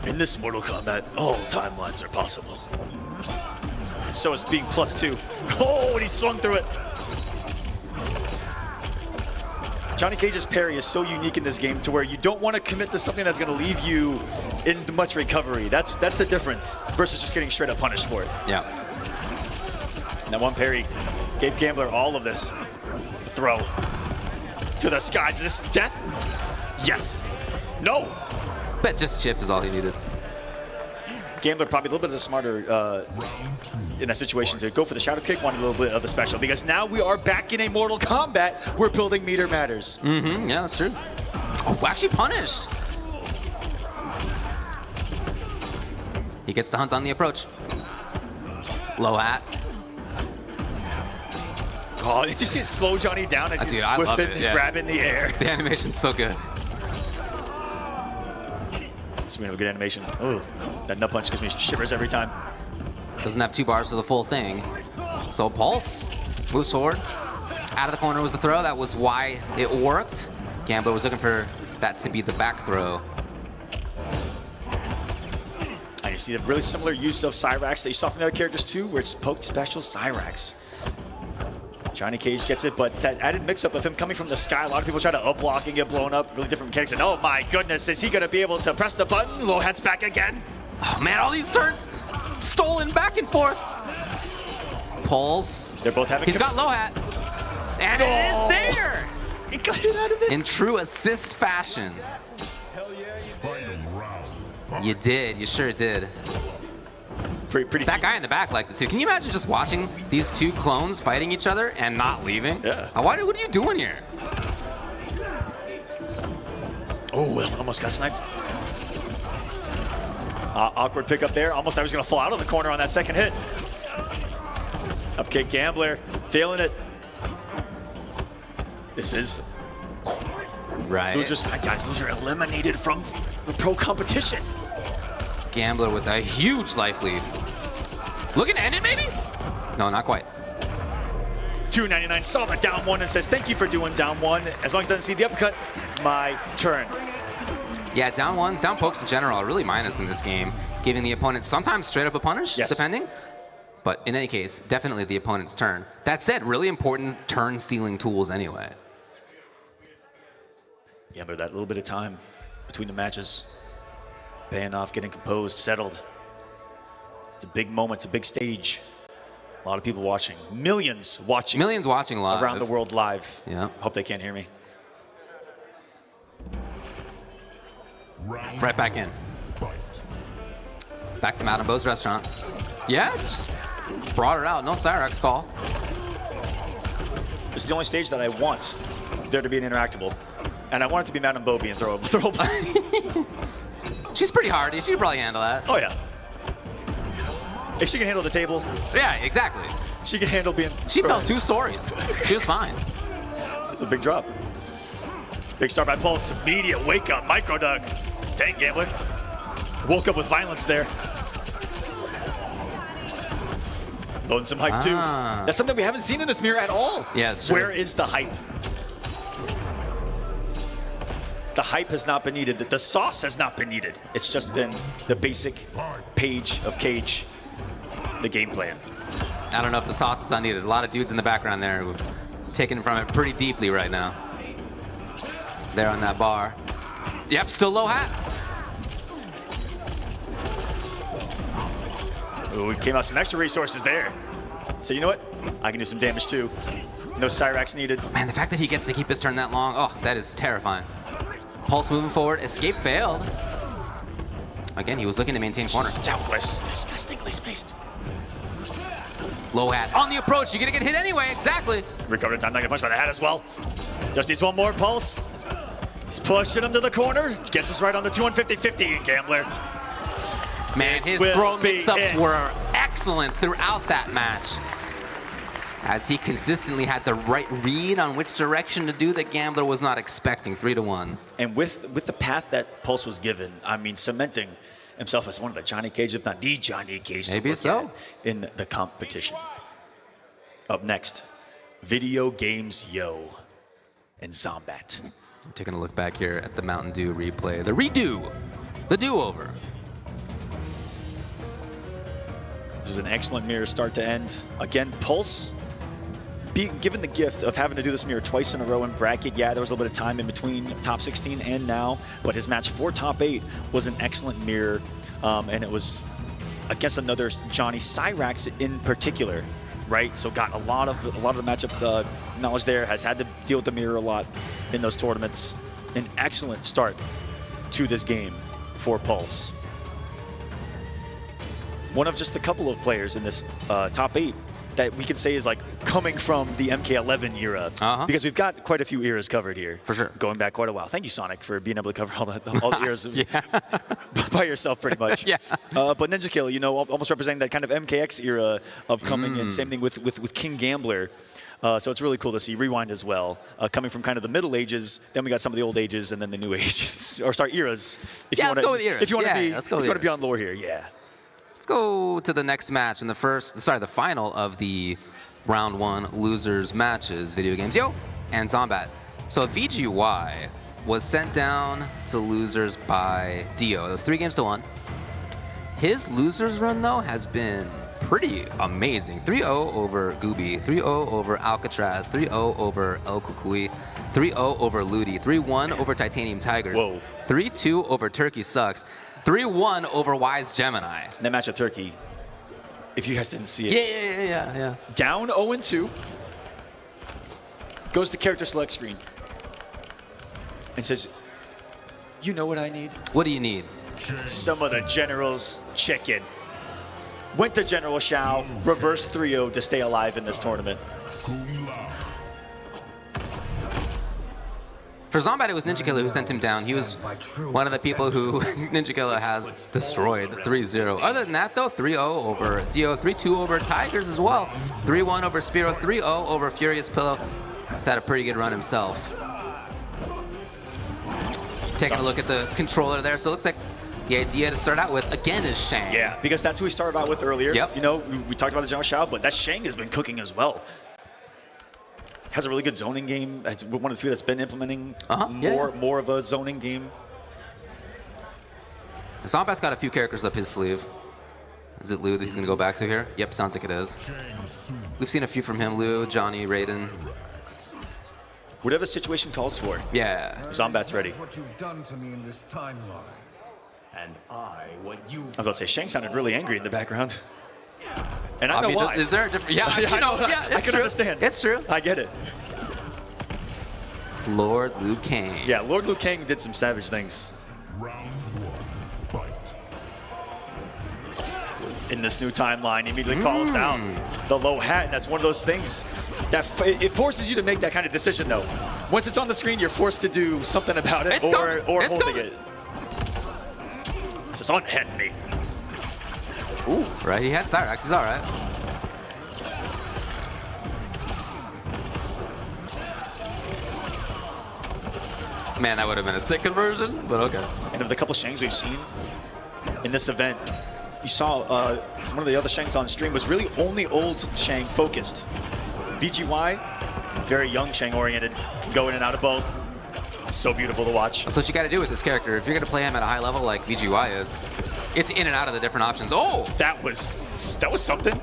In this Mortal Kombat, all timelines are possible. So is being +2. Oh, and he swung through it. Johnny Cage's parry is so unique in this game to where you don't want to commit to something that's going to leave you in much recovery. That's the difference versus just getting straight up punished for it. Yeah. And that one parry gave Gambler all of this. Throw to the skies. Is this death? Yes. No. Bet just chip is all he needed. Gambler probably a little bit of the smarter in that situation to go for the shadow kick, wanted a little bit of the special, because now we are back in a Mortal Kombat. We're building meter matters. Yeah, that's true. Oh, actually punished. He gets to hunt on the approach. Low hat. Oh, did you see it slow Johnny down as he's Dude, I love it, yeah. grab in the air? The animation's so good. Speaking of a good animation, oh, that nut punch gives me shivers every time. Doesn't have 2 bars for the full thing. So Pulse moves forward. Out of the corner was the throw. That was why it worked. Gambler was looking for that to be the back throw. And you see a really similar use of Cyrax that you saw from the other characters too, where it's poked special Cyrax. Johnny Cage gets it, but that added mix-up of him coming from the sky, a lot of people try to up-block and get blown up, really different mechanics, and oh my goodness, is he gonna be able to press the button? Low hat's back again. Oh man, all these turns stolen back and forth. Pulse. They're both having... He's got low hat. And it is there! He got it out of it. In true assist fashion. Final round. You did, you sure did. Pretty That guy in the back liked it too. Can you imagine just watching these 2 clones fighting each other and not leaving? Yeah. What are you doing here? Oh, almost got sniped. Awkward pickup there. Almost I was gonna fall out of the corner on that second hit. Up kick Gambler, feeling it. This is Right. Guys, those are eliminated from the pro competition. Gambler with a huge life lead. Looking to end it, maybe? No, not quite. 299 saw the down one and says, thank you for doing down one. As long as it doesn't see the uppercut, my turn. Yeah, down ones, down pokes in general are really minus in this game, giving the opponent sometimes straight up a punish, Yes. depending. But in any case, definitely the opponent's turn. That said, really important turn stealing tools anyway. Yeah, but that little bit of time between the matches, paying off, getting composed, settled. It's a big moment, it's a big stage. A lot of people watching, millions watching. Millions watching live. Around the world live. Yeah. Hope they can't hear me. Right back in. Back to Madame Beau's restaurant. Yeah, just brought her out. No Cyrax call. This is the only stage that I want there to be an interactable. And I want it to be Madame Beau being throw. She's pretty hardy. She could probably handle that. Oh, yeah. If she can handle the table, Yeah, exactly. she can handle being She thrown. fell 2 stories. She was fine. It's a big drop. Big start by Pulse. Immediate wake up. Micro dunk. Dang, Gambler. Woke up with violence there. Loading some hype, too. That's something we haven't seen in this mirror at all. Yeah, it's true. Where is the hype? The hype has not been needed. The sauce has not been needed. It's just been the basic page of Cage, the game plan. I don't know if the sauce is unneeded. A lot of dudes in the background there who have taken from it pretty deeply right now. There on that bar. Yep, still low hat. Ooh, we came out some extra resources there. So you know what? I can do some damage too. No Cyrax needed. Man, the fact that he gets to keep his turn that long, oh, that is terrifying. Pulse moving forward. Escape failed. Again, he was looking to maintain corner. Doubtless, disgustingly spaced. Low hat on the approach. You're gonna get hit anyway. Exactly. Recovered in time, not getting punched by the hat as well. Just needs one more Pulse. He's pushing him to the corner. Gets us right on the 250-50, Gambler. Man, his throw mix-ups were excellent throughout that match, as he consistently had the right read on which direction to do that Gambler was not expecting. 3-1. And with the path that Pulse was given, I mean, cementing himself as one of the Johnny Cage, if not the Johnny Cage, Maybe to look so. at in the competition. Up next, Video Games Yo and Zombat. Taking a look back here at the Mountain Dew replay. The redo. The do-over. This was an excellent mirror start to end. Again, Pulse being given the gift of having to do this mirror twice in a row in bracket. Yeah, there was a little bit of time in between top 16 and now, but his match for top 8 was an excellent mirror, and it was against another Johnny Cyrax in particular, right? So got a lot of the matchup knowledge there. Has had to deal with the mirror a lot in those tournaments. An excellent start to this game for Pulse. One of just a couple of players in this top 8 that we can say is like coming from the MK11 era, because we've got quite a few eras covered here. For sure. Going back quite a while. Thank you, Sonic, for being able to cover all the eras by yourself pretty much. Yeah. But Ninja Kill, you know, almost representing that kind of MKX era of coming in. Same thing with King Gambler. So it's really cool to see Rewind as well, coming from kind of the Middle Ages. Then we got some of the old ages, and then the new ages, or sorry, eras. Let's go with eras. If you want to Yeah, let's go with be eras. on lore here, yeah. Let's go to the next match in the final of the round 1 losers matches, Video Games Yo and Zombat. So VGY was sent down to losers by Dio. It was 3-1. His losers run though has been pretty amazing. 3-0 over Gooby, 3-0 over Alcatraz, 3-0 over El Kukui, 3-0 over Ludi, 3-1 over Titanium Tigers, 3-2 over Turkey Sucks, 3-1 over Wise Gemini. That match at Turkey, if you guys didn't see it. Yeah. Down 0-2. Goes to character select screen. And says, you know what I need? What do you need? Some of the General's chicken. Went to General Shao, reverse 3-0 to stay alive in this tournament. For Zombat, it was Ninja Killer who sent him down. He was one of the people who Ninja Killer has destroyed 3-0. Other than that, though, 3-0 over Dio, 3-2 over Tigers as well, 3-1 over Spiro, 3-0 over Furious Pillow. He's had a pretty good run himself. Taking a look at the controller there, so it looks like the idea to start out with, again, is Shang. Yeah, because that's who we started out with earlier. Yep. You know, we talked about the general Shao, but that Shang has been cooking as well. Has a really good zoning game. It's one of the few that's been implementing more of a zoning game. Zombat's got a few characters up his sleeve. Is it Liu that he's going to go back to here? Yep, sounds like it is. We've seen a few from him, Liu, Johnny, Raiden. Whatever the situation calls for. Yeah. Zombat's ready. What you've done to me in this timeline. And what you I was about to say, Shang sounded really angry in the background. And I know mean, why. Is there a different... Yeah, I know. it's I can true. understand. It's true. I get it. Lord Liu Kang. Yeah, Lord Liu Kang did some savage things. Round 1, fight. In this new timeline, he immediately calls down the low hat, and that's one of those things that it forces you to make that kind of decision, though. Once it's on the screen, you're forced to do something about it, or holding it. It's on head me. Ooh, right, he had Cyrax, he's all right. Man, that would have been a sick conversion, but okay. And of the couple Shangs we've seen in this event, you saw one of the other Shangs on stream was really only old Shang focused. VGY, very young Shang oriented, can go in and out of both. So beautiful to watch. That's what you got to do with this character. If you're going to play him at a high level like VGY is, it's in and out of the different options. Oh! That was something.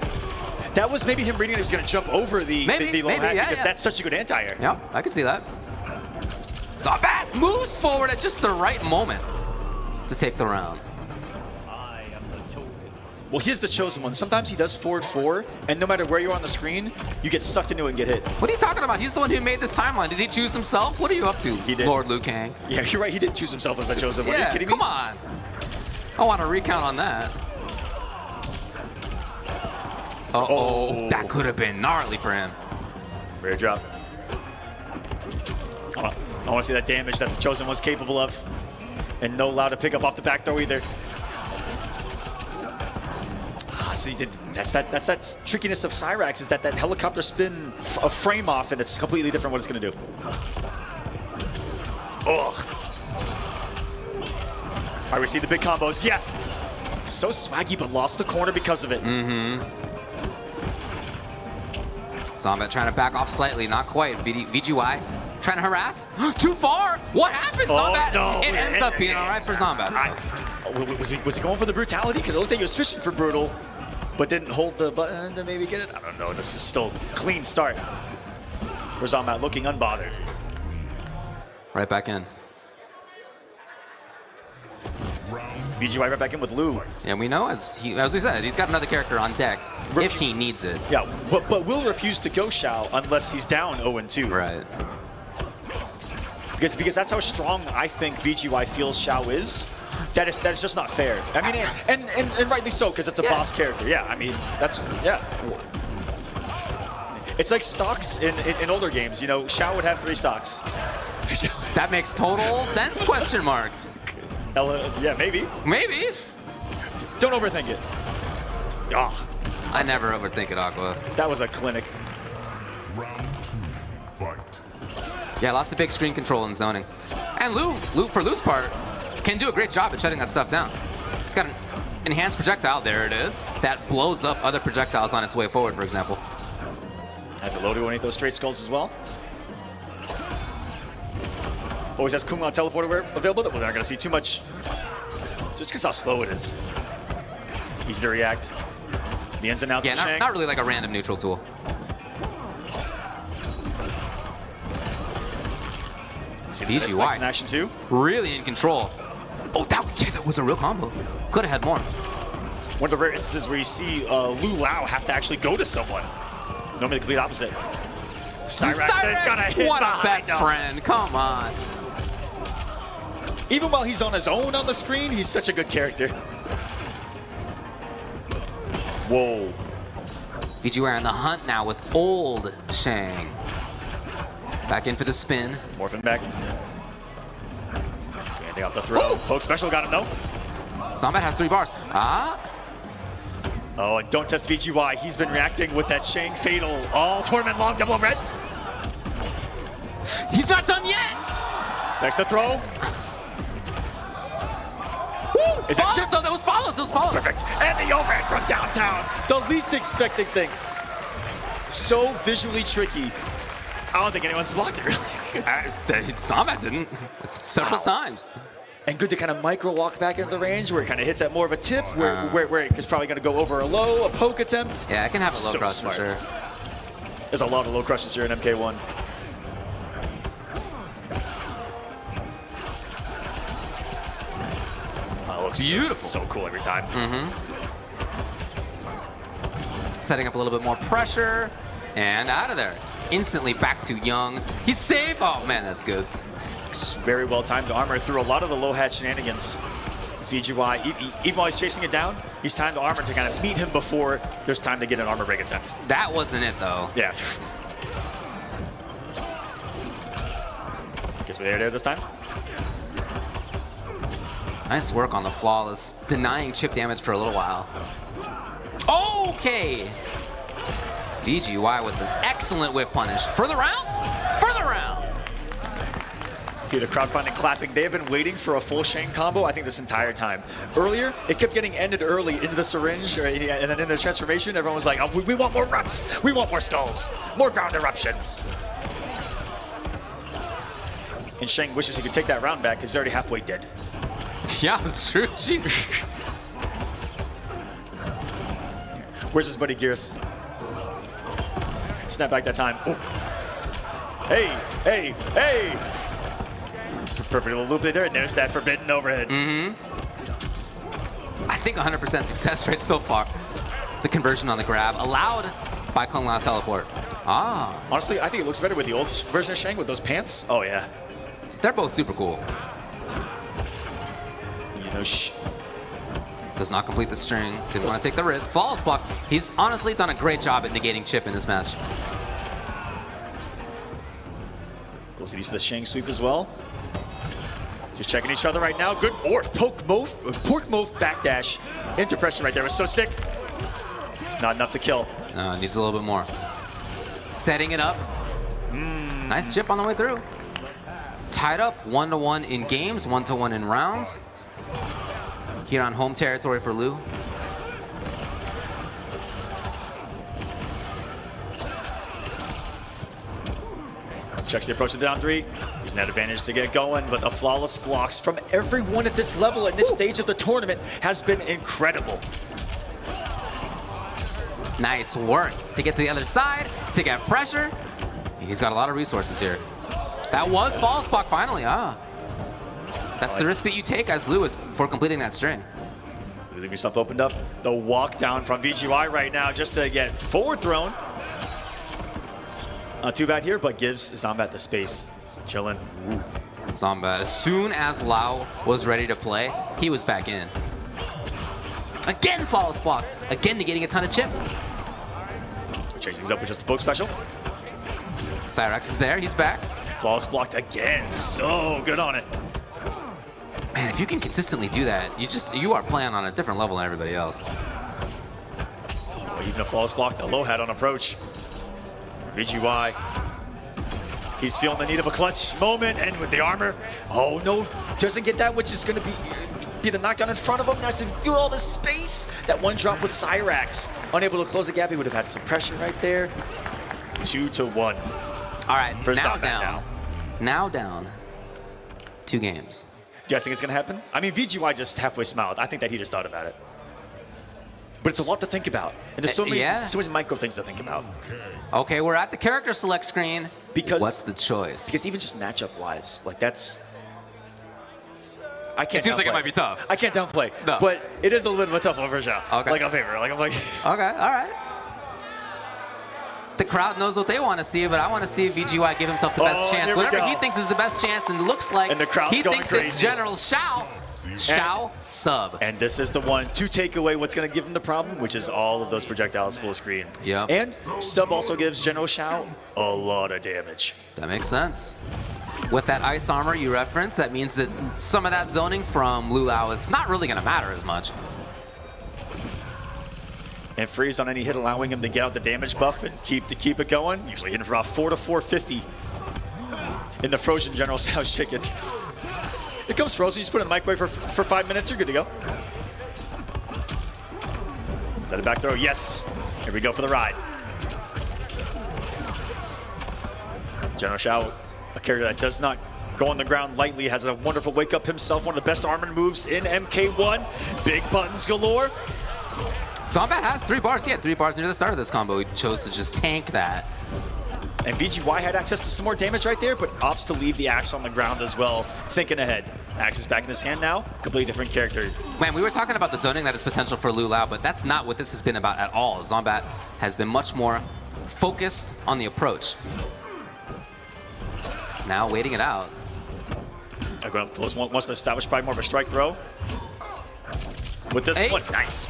That was maybe him reading that he was going to jump over the low hat because that's such a good anti-air. Yeah, I can see that. Zombat moves forward at just the right moment to take the round. Well, he's the chosen one. Sometimes he does forward 4, and no matter where you are on the screen, you get sucked into it and get hit. What are you talking about? He's the one who made this timeline. Did he choose himself? What are you up to, He did. Lord Liu Kang? Yeah, you're right. He did choose himself as the chosen one. Are you kidding me? Come on. I want a recount on that. Uh-oh. That could have been gnarly for him. Rare drop. I want to see that damage that the chosen was capable of. And no allowed to pick up off the back throw either. See, that's that trickiness of Cyrax, is that helicopter spin a frame off, and it's completely different what it's going to do. Ugh. All right, we see the big combos. Yes! So swaggy, but lost the corner because of it. Zombat trying to back off slightly, not quite. VGY trying to harass. Too far! What happened, Zombat? No. It ends up being all right for Zombat. Was he going for the brutality? Because it looked like he was fishing for brutal, but didn't hold the button to maybe get it? I don't know. This is still a clean start for Zombat, looking unbothered. Right back in. VGY right back in with Liu. And we know, as we said, he's got another character on deck if he needs it. Yeah, but will refuse to go Shao unless he's down 0-2. Right. Because that's how strong I think VGY feels Shao is. That's just not fair. I mean, and rightly so, because it's a boss character. Yeah, I mean, yeah. It's like stocks in older games. You know, Shao would have 3 stocks. That makes total sense, question mark. Yeah, maybe. Maybe. Don't overthink it. Ah, I never overthink it, Aqua. that was a clinic. Round 2, fight. Yeah, lots of big screen control and zoning. And Liu, for Liu's part, can do a great job at shutting that stuff down. He's got an enhanced projectile, there it is, that blows up other projectiles on its way forward, for example. Had to load one of those straight skulls as well. Always has Kumla teleporter available, but we're not going to see too much, just because how slow it is. Easy to react. The ins and outs of Yeah, Shang. not really like a random neutral tool. See the spikes in action too. Really in control. Oh, that was a real combo. Could have had more. One of the rare instances where you see Liu Lao have to actually go to someone. Normally the complete opposite. Cyrax got a hit. What a best friend, come on. Even while he's on his own on the screen, he's such a good character. Whoa. VGY on the hunt now with old Shang. Back in for the spin. Morphin back. Standing off the throw. Poke special got him though. Zombat has 3 bars. Ah. Oh, and don't test VGY. He's been reacting with that Shang fatal. Oh, tournament long double red. He's not done yet. Next to throw. Is that chip? No, that was follows. That was follows. Perfect. And the overhead from downtown. The least expected thing. So visually tricky. I don't think anyone's blocked it, really. Kombat didn't. Several times. And good to kind of micro walk back into the range where it kind of hits at more of a tip, where it's probably going to go over a low, a poke attempt. Yeah, I can have a low So crush smart. for sure. There's a lot of low crushes here in MK1. Oh, it looks Beautiful. So cool every time. Setting up a little bit more pressure, and out of there. Instantly back to Young. He's safe. Oh man, that's good. It's very well timed armor through a lot of the low hat shenanigans. It's VGY, even while he's chasing it down, he's timed the armor to kind of meet him before there's time to get an armor break attempt. That wasn't it though. Yeah. Guess we're there this time. Nice work on the flawless, denying chip damage for a little while. Okay. VGY with an excellent whiff punish. For the round? For the round. Here, the crowdfunding clapping. They have been waiting for a full Shane combo, I think, this entire time. Earlier, it kept getting ended early into the syringe, and then in the transformation, everyone was like, oh, we want more reps. We want more skulls. More ground eruptions. And Shang wishes he could take that round back because he's already halfway dead. Yeah, it's true. Jeez. Where's his buddy Gears? Snap back that time. Oh. Hey, hey, hey! Perfect little loop there, and there's that forbidden overhead. I think 100% success rate so far. The conversion on the grab allowed by Kung Lao teleport. Ah. Honestly, I think it looks better with the old version of Shang with those pants. Oh, yeah. They're both super cool. You know, Does not complete the string. Didn't want to take the risk. Flawless block. He's honestly done a great job at negating chip in this match. Goes to the Shang sweep as well. Just checking each other right now. Good morph. Pork morph backdash into pressure right there. It was so sick. Not enough to kill. Needs a little bit more. Setting it up. Nice chip on the way through. Tied up 1-1 in games, 1-1 in rounds. Here on home territory for Lou. Checks the approach to the down three. Using that advantage to get going, but the flawless blocks from everyone at this level at this stage of the tournament has been incredible. Nice work to get to the other side, to get pressure. He's got a lot of resources here. That was flawless block finally. That's the risk that you take as Lou for completing that string. Leave yourself opened up. The walk down from VGY right now just to get forward thrown. Not too bad here, but gives Zombat the space. Chilling. Zombat, as soon as Lau was ready to play, he was back in. Again, flawless block. Again, negating a ton of chip. Changing things up with just a poke special. Cyrex is there, he's back. Flawless blocked again. So good on it. Man, if you can consistently do that, you are playing on a different level than everybody else. Oh, even a flawless block, the low hat on approach. VGY. He's feeling the need of a clutch moment, and with the armor, oh no, doesn't get that, which is going to be the knockdown in front of him. Has to do all this space. That one drop with Cyrax, unable to close the gap. He would have had some pressure right there. 2-1. All right, For now Zombat down. Now down. 2 games. Do you guys think it's going to happen? I mean, VGY just halfway smiled. I think that he just thought about it. But it's a lot to think about. And there's so many micro things to think about. Okay, we're at the character select screen. Because what's the choice? Because even just matchup-wise, like that's... I can't It seems like it downplay. might be tough. I can't downplay. No. But it is a little bit tough over Zhao. Okay. Like on paper. Like I'm like... Okay, all right. The crowd knows what they want to see, but I want to see VGY give himself the best chance. here we Whatever go. he thinks is the best chance, and looks like And the crowd's he going thinks crazy. it's General Shao. Shao sub. And this is the one to take away what's going to give him the problem, which is all of those projectiles full screen. Yep. And sub also gives General Shao a lot of damage. That makes sense. With that ice armor you referenced, that means that some of that zoning from Lu Lao is not really going to matter as much. And freeze on any hit, allowing him to get out the damage buff and keep it going. Usually hitting for about 4 to 450 in the frozen General Shao's chicken. It comes frozen, you just put it in the microwave for 5 minutes, you're good to go. Is that a back throw? Yes. Here we go for the ride. General Shao, a character that does not go on the ground lightly, has a wonderful wake up himself, one of the best armored moves in MK1. Big buttons galore. Zombat has 3 bars. He had 3 bars near the start of this combo. He chose to just tank that. And VGY had access to some more damage right there, but opts to leave the axe on the ground as well, thinking ahead. Axe is back in his hand now, completely different character. Man, we were talking about the zoning that is potential for Lu Lao, but that's not what this has been about at all. Zombat has been much more focused on the approach. Now waiting it out. Wants to establish probably more of a strike throw. With this one, nice.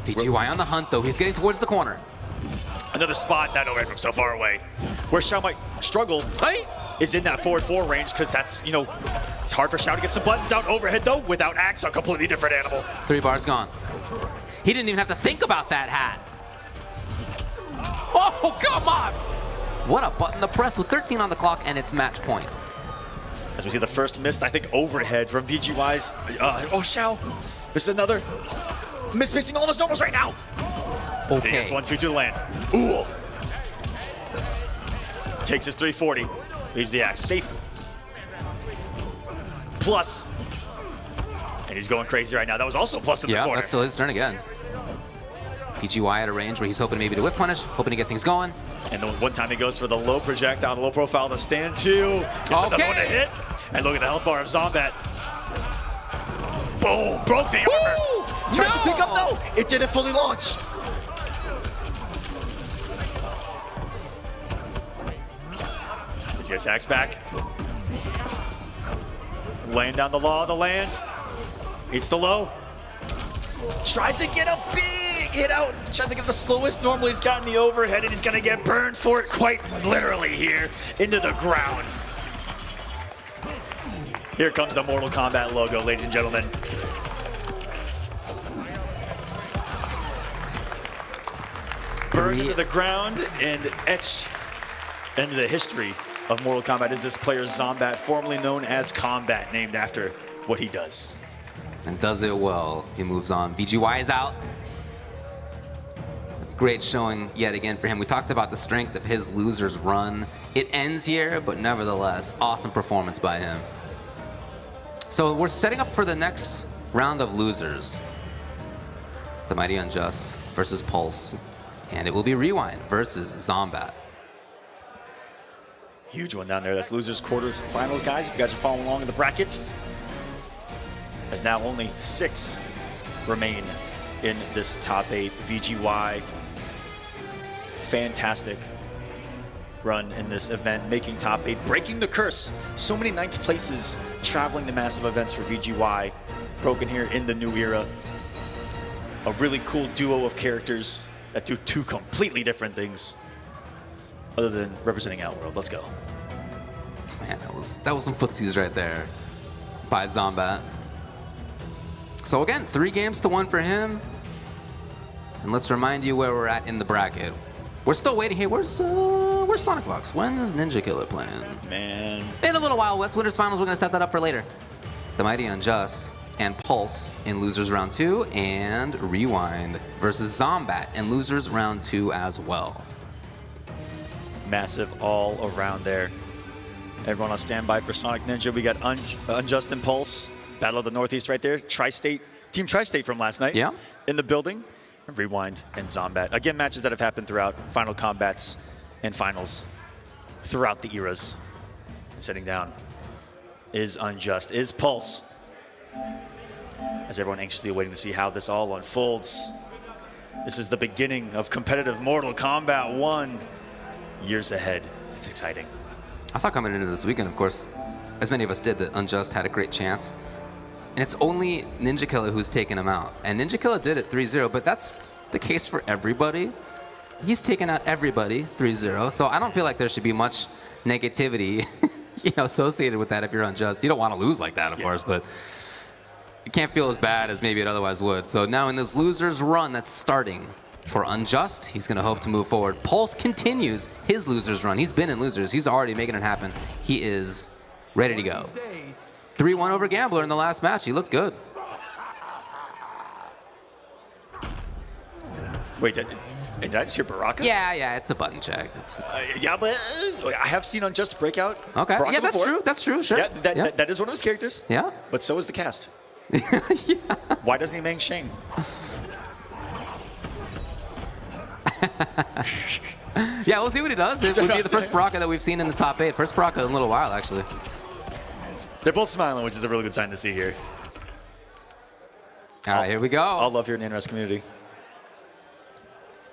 VGY on the hunt, though. He's getting towards the corner. Another spot, that overhead from so far away. Where Shao might struggle is in that forward 4 range, because that's, you know, it's hard for Shao to get some buttons out. Overhead, though, without axe, a completely different animal. 3 bars gone. He didn't even have to think about that hat. Oh, come on! What a button to press with 13 on the clock, and it's match point. As we see the first missed, I think, overhead from VGY's. Oh, Shao. This is another missing all his normals right now. Okay. Biggest 1-2 to land. Ooh. Takes his 340. Leaves the axe safe. Plus. And he's going crazy right now. That was also plus in the corner. Yeah, that's still his turn again. VGY at a range where he's hoping maybe to whip punish, hoping to get things going. And the one time he goes for the low projectile, the low profile to stand 2. Gets another one to hit. And look at the health bar of Zombat. Boom! Broke the armor. Tried to pick up though. It didn't fully launch. Gets axe back. Laying down the law of the land. It's the low. Tried to get a big hit out. Tried to get the slowest normal he's gotten the overhead, and he's gonna get burned for it quite literally here into the ground. Here comes the Mortal Kombat logo, ladies and gentlemen. Burned into the ground and etched into the history of Mortal Kombat is this player Zombat, formerly known as Kombat, named after what he does. And does it well. He moves on. VGY is out. Great showing yet again for him. We talked about the strength of his loser's run. It ends here, but nevertheless, awesome performance by him. So we're setting up for the next round of losers. The Mighty Unjust versus Pulse. And it will be Rewind versus Zombat. Huge one down there. That's losers quarters finals, guys. If you guys are following along in the bracket. As now only 6 remain in this top 8. VGY, fantastic run in this event, making top 8, breaking the curse. So many 9th places traveling to massive events for VGY, broken here in the new era. A really cool duo of characters that do 2 completely different things other than representing Outworld. Let's go. Man, that was some footsies right there by Zombat. So again, 3 games to 1 for him. And let's remind you where we're at in the bracket. We're still waiting. Hey, where's Sonic Fox? When is Ninja Killer playing? Man. In a little while. That's Winners Finals. We're going to set that up for later. The Mighty Unjust and Pulse in Losers Round 2, and Rewind versus Zombat in Losers Round 2 as well. Massive all around there. Everyone on standby for Sonic Ninja. We got Unjust and Pulse. Battle of the Northeast right there. Tri-State, Team Tri-State from last night. Yeah. In the building. Rewind and Zombat. Again, matches that have happened throughout Final Combats and Finals throughout the eras. Sitting down is Unjust, is Pulse. As everyone anxiously waiting to see how this all unfolds. This is the beginning of competitive Mortal Kombat 1. Years ahead. It's exciting. I thought coming into this weekend, of course, as many of us did, that Unjust had a great chance. And it's only Ninja Killer who's taken him out. And Ninja Killer did it 3-0, but that's the case for everybody. He's taken out everybody 3-0, so I don't feel like there should be much negativity associated with that if you're Unjust. You don't want to lose like that, of course, but it can't feel as bad as maybe it otherwise would. So now in this loser's run that's starting for Unjust, he's going to hope to move forward. Pulse continues his loser's run. He's been in losers. He's already making it happen. He is ready to go. 3-1 over Gambler in the last match. He looked good. Wait, did I just hear Baraka? Yeah, it's a button check. It's Yeah, but I have seen Unjust Breakout. okay. Baraka Yeah, that's before. true. That's true. Sure. Yeah, that is one of his characters. Yeah. But so is the cast. Yeah. Why doesn't he make Shane? Yeah, we'll see what he does. It would be the first Baraka that we've seen in the top 8. First Baraka in a little while, actually. They're both smiling, which is a really good sign to see here. All right, here we go. All love here in the NRS community.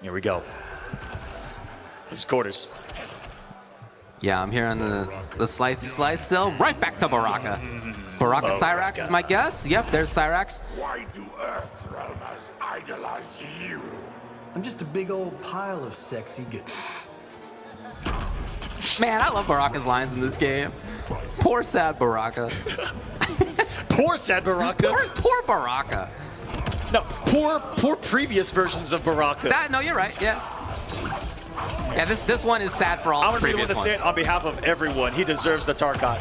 Here we go. This is quarters. Yeah, I'm here on the slicey slice still. Right back to Baraka. Baraka Cyrax is my guess. Yep, there's Cyrax. Why do Earthrealmers idolize you? I'm just a big old pile of sexy goodness. Man, I love Baraka's lines in this game. Poor sad Baraka. Poor sad Baraka. Poor Baraka. No, poor previous versions of Baraka. No, you're right. Yeah. Yeah, this one is sad for all I'm the going to be able previous to say ones. it on behalf of everyone. He deserves the Tarkat.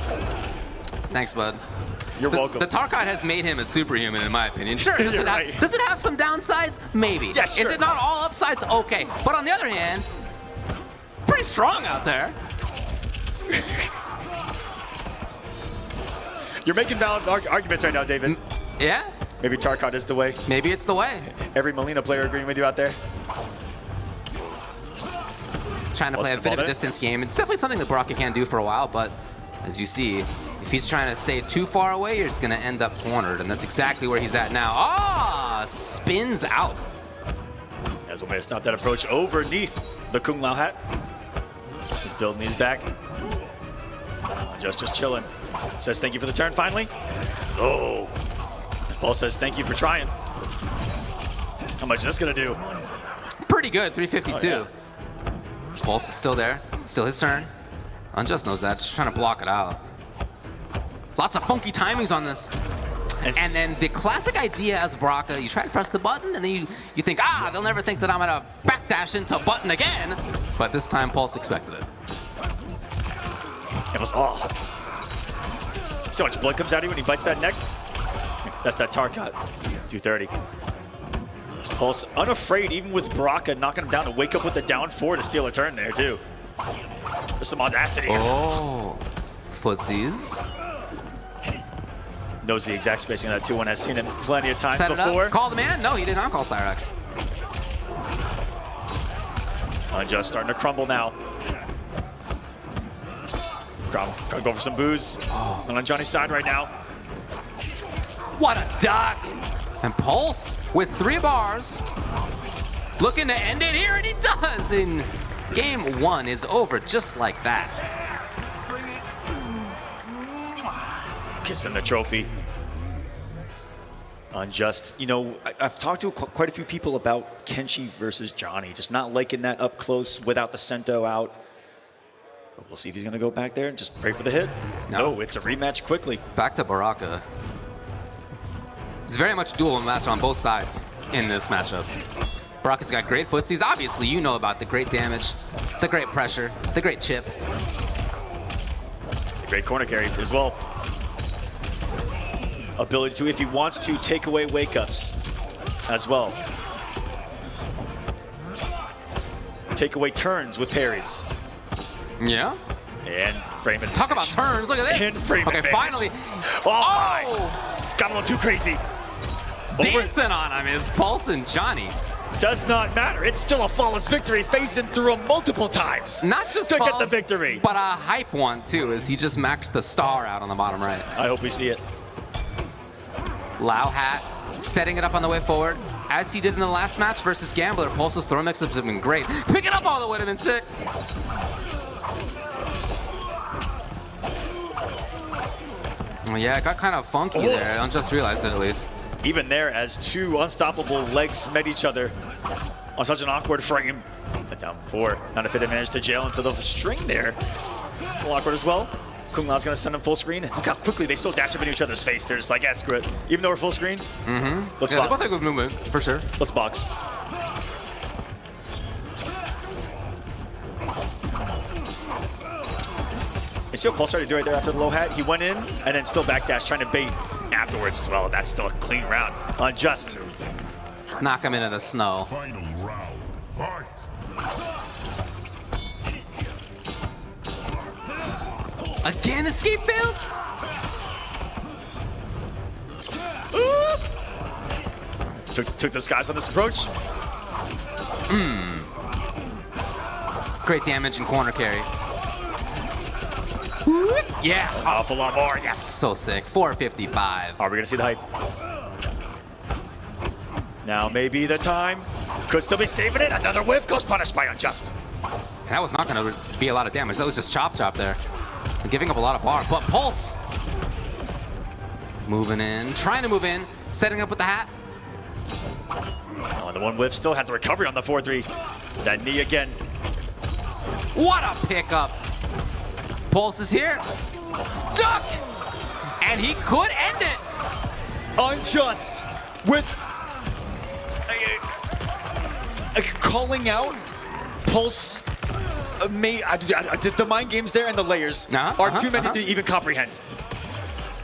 Thanks, bud. You're welcome. The Tarkat has made him a superhuman, in my opinion. Sure, does You're it right. does it have some downsides? Maybe. Yeah, sure. Is it not all upsides? Okay. But on the other hand, pretty strong out there. You're making valid arguments right now, David. Yeah, Maybe Tarkat is the way. maybe it's the way. Every Molina player agreeing with you out there. Trying to play a bit of a distance game. It's definitely something that Baraka can do for a while, but as you see, if he's trying to stay too far away, you're just going to end up cornered, and that's exactly where he's at now. Ah, spins out. As Omega stopped that approach underneath the Kung Lao hat. He's building these back. Just chilling. Says thank you for the turn finally. Oh. Paul says thank you for trying. How much is this gonna do? Pretty good, 352. Oh, yeah. Pulse is still there. Still his turn. Unjust knows that. Just trying to block it out. Lots of funky timings on this. And then the classic idea as Baraka, you try to press the button, and then you think, they'll never think that I'm gonna backdash into button again. But this time, Pulse expected it. It was so much blood comes out of you when he bites that neck. That's that Tarkat. 230. Pulse unafraid, even with Baraka knocking him down, to wake up with the down 4 to steal a turn there too. There's some audacity. Oh, footsies. Knows the exact spacing of that 2-1, has seen it plenty of times Set it before. up. Call the man? No, he did not call Cyrax. Unjust starting to crumble now. Gotta go for some booze. On Johnny's side right now. What a duck! And Pulse with 3 bars. Looking to end it here, and he does! And game 1 is over just like that. Kissing the trophy. Unjust. You know, I've talked to quite a few people about Kenshi versus Johnny, just not liking that up close without the Sento out. But we'll see if he's going to go back there and just pray for the hit. No, it's a rematch quickly. Back to Baraka. It's very much dual match on both sides in this matchup. Baraka's got great footsies. Obviously, you know about the great damage, the great pressure, the great chip. Great corner carry as well. Ability to, if he wants to, take away wake-ups as well. Take away turns with parries. Yeah. And frame advantage. Talk about turns. Look at this. And frame Okay, advantage. finally. Oh, my. Got a little too crazy. Dancing on him is Pulse and Johnny. Does not matter. It's still a flawless victory, phasing through him multiple times. Not just to get the flawless, victory. but a hype one too, as he just maxed the star out on the bottom right. I hope we see it. Lao hat, setting it up on the way forward. As he did in the last match versus Gambler, Pulse's throw mix-ups have been great. Pick it up all the way, would have been sick. Well, yeah, it got kind of funky there. I just realized it at least. Even there, as two unstoppable legs met each other on such an awkward frame. But down 4. Not if it managed to jail into the string there. A little awkward as well. Kung Lao's gonna send him full screen. Look how quickly they still dash up in each other's face. They're just like, yeah, screw it. Even though we're full screen, let's Yeah, box. both have good movement, for sure. Let's box. You see what Paul started to do right there after the low hat? He went in and then still backdash, trying to bait afterwards as well. That's still a clean round. Unjust. Knock him into the snow. Final round. Again, escape failed? Took the skies on this approach. Great damage and corner carry. Yeah. Awful lot more, yes. So sick. 455. Are we gonna see the hype? Now may be the time. Could still be saving it. Another whiff goes punished by Unjust. That was not going to be a lot of damage. That was just chop there. And giving up a lot of bar. But Pulse moving in, trying to move in, setting up with the hat. Oh, and the one whiff still has the recovery on the 4-3. That knee again. What a pickup. Pulse is here. Duck! And he could end it. Unjust with calling out Pulse. Did the mind games there and the layers are too many to even comprehend.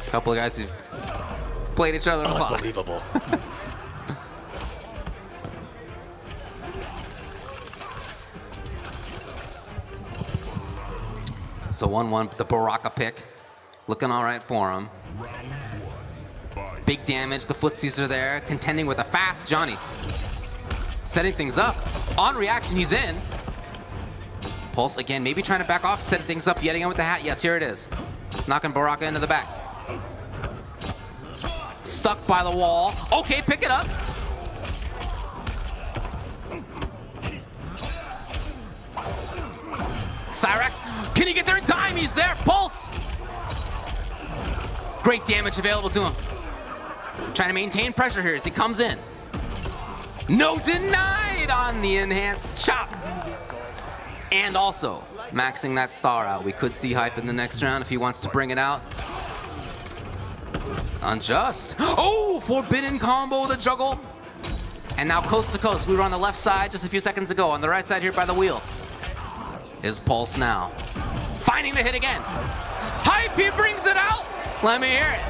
A couple of guys who played each other a lot. Unbelievable. So 1-1, the Baraka pick. Looking all right for him. Big damage, the footsies are there, contending with a fast Johnny. Setting things up. On reaction, he's in. Pulse again, maybe trying to back off, set things up yet again with the hat. Yes, here it is. Knocking Baraka into the back. Stuck by the wall. Okay, pick it up. Cyrax, can he get there in time? He's there, Pulse! Great damage available to him. Trying to maintain pressure here as he comes in. No denied on the enhanced chop. And also, maxing that star out. We could see hype in the next round if he wants to bring it out. Unjust. Oh, forbidden combo, the juggle. And now coast to coast. We were on the left side just a few seconds ago. On the right side here by the wheel is Pulse now. Finding the hit again. Hype, he brings it out. Let me hear it.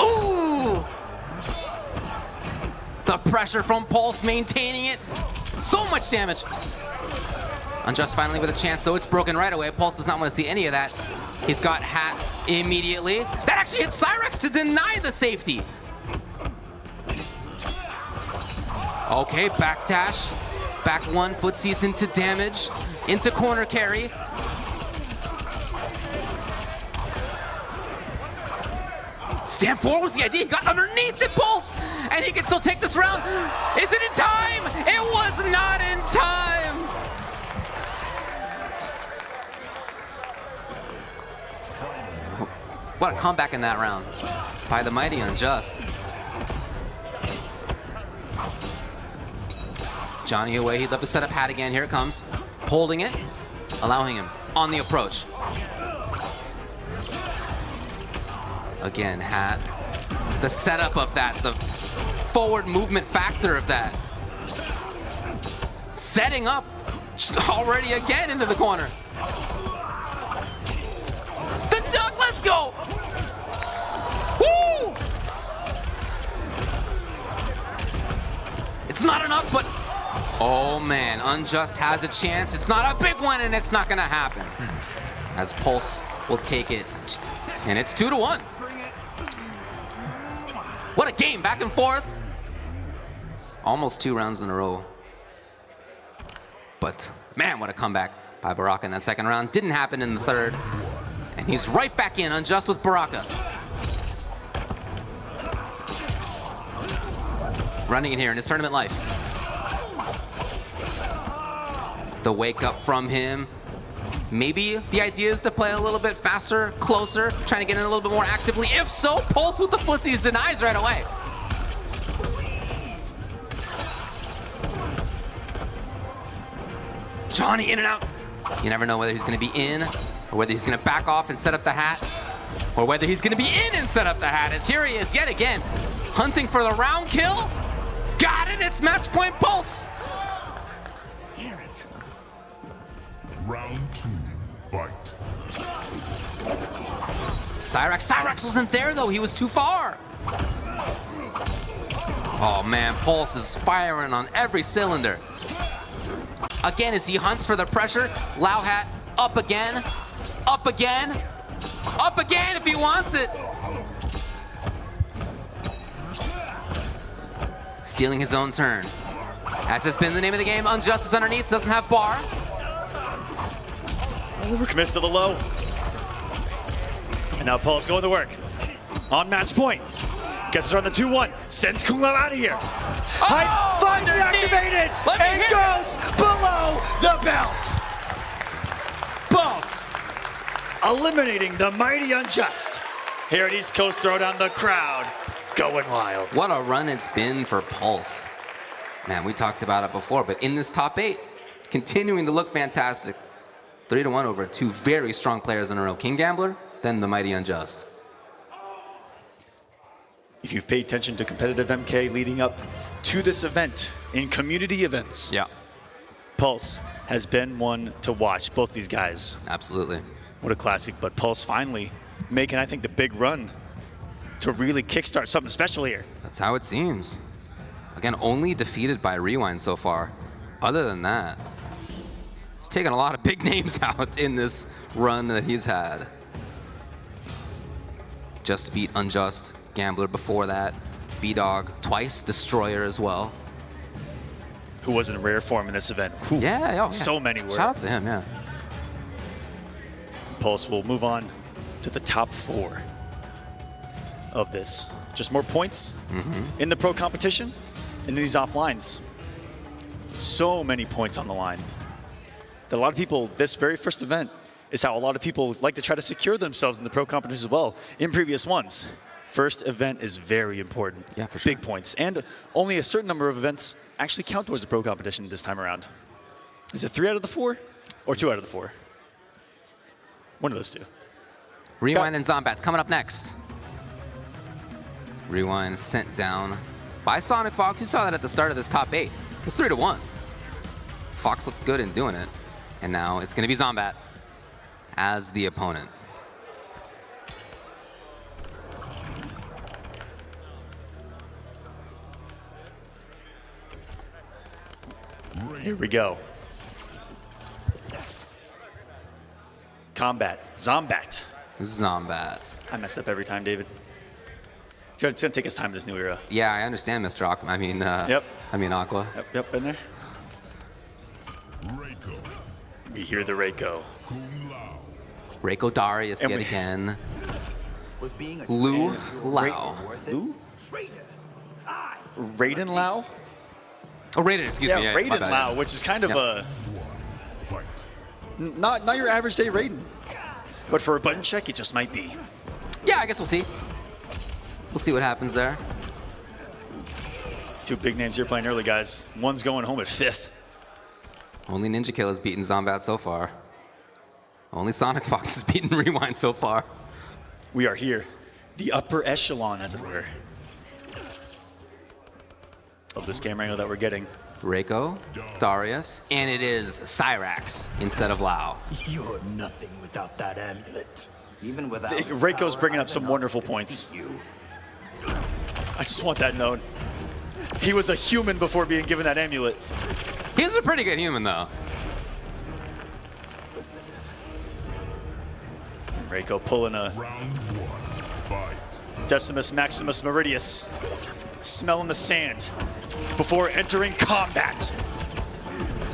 Ooh! The pressure from Pulse maintaining it. So much damage. Unjust finally with a chance, though it's broken right away. Pulse does not want to see any of that. He's got hat immediately. That actually hit Cyrax to deny the safety. Okay, back dash. Back one, footsies into damage. Into corner carry. Stand forward was the idea. He got underneath the Pulse, and he can still take this round. Is it in time? It was not in time. What a comeback in that round by the mighty Unjust. Johnny away. He'd love to set up hat again. Here it comes. Holding it, allowing him on the approach. Again, hat. The setup of that, the forward movement factor of that. Setting up already again into the corner. The duck, let's go! Woo! It's not enough, but oh man, Unjust has a chance. It's not a big one, and it's not gonna happen. As Pulse will take it, and it's 2-1. What a game, back and forth. Almost 2 rounds in a row. But man, what a comeback by Baraka in that second round. Didn't happen in the third. And he's right back in, Unjust with Baraka. Running in here in his tournament life. The wake up from him. Maybe the idea is to play a little bit faster, closer, trying to get in a little bit more actively. If so, Pulse with the footsies denies right away. Johnny in and out. You never know whether he's going to be in, or whether he's going to back off and set up the hat, or whether he's going to be in and set up the hat. As here he is yet again, hunting for the round kill. Got it, it's match point Pulse. Round 2, fight. Cyrax wasn't there though, he was too far. Oh man, Pulse is firing on every cylinder. Again, as he hunts for the pressure, Lao Hat up again, up again, up again if he wants it. Stealing his own turn. As has been the name of the game, Unjustice underneath, doesn't have bar. Commits to the low. And now Pulse going to work. On match point. Gets her on the 2-1. Sends Kung Lao out of here. High Thunder activated. And goes below the belt. Pulse eliminating the mighty Unjust. Here at East Coast Throwdown, the crowd going wild. What a run it's been for Pulse. Man, we talked about it before, but in this top 8, continuing to look fantastic. 3-1 over 2 very strong players in a row. King Gambler, then the mighty Unjust. If you've paid attention to competitive MK leading up to this event in community events, Yeah, Pulse has been one to watch, both these guys. absolutely. What a classic, but Pulse finally making, I think, the big run to really kickstart something special here. That's how it seems. Again, only defeated by Rewind so far. Other than that, he's taken a lot of big names out in this run that he's had. Just beat Unjust, Gambler before that, B-Dog twice, Destroyer as well. Who was in rare form in this event. Whew. Yeah. So many were. Shout outs to him, yeah. Pulse will move on to the top 4 of this. Just more points in the pro competition and in these offlines. So many points on the line. That a lot of people, this very first event is how a lot of people like to try to secure themselves in the pro competition as well in previous ones. First event is very important. Yeah, for sure. Big points. And only a certain number of events actually count towards the pro competition this time around. Is it 3 out of the 4 or 2 out of the 4? One of those 2. Rewind and Zombats coming up next. Rewind sent down by Sonic Fox. You saw that at the start of this top 8. It was 3-1. Fox looked good in doing it. And now it's going to be Zombat as the opponent. Here we go. Kombat, Zombat. Zombat. I messed up every time, David. It's gonna take us time in this new era. Yeah, I understand, Mr. Aqua. I mean, Aqua. Yep, been there. We hear the Reiko. Reiko Darius And yet we- again. Was being a Lu champion Lao. worth it? Lou? Traitor. I Raiden Lao? Oh, Raiden, excuse me. Yeah, my Raiden bad. Lao, which is kind of Yep. not your average day Raiden. But for a button check, it just might be. Yeah, I guess we'll see. We'll see what happens there. 2 big names here playing early, guys. One's going home at 5th. Only Ninja Kill has beaten Zombat so far. Only Sonic Fox has beaten Rewind so far. We are here. The upper echelon, as it were, of this game right now that we're getting. Reiko, Darius, and it is Cyrax instead of Lao. You're nothing without that amulet. even without Reiko's bringing up some wonderful points. you. I just want that known. He was a human before being given that amulet. He's a pretty good human, though. Reiko pulling a Decimus Maximus Meridius, smelling the sand before entering combat.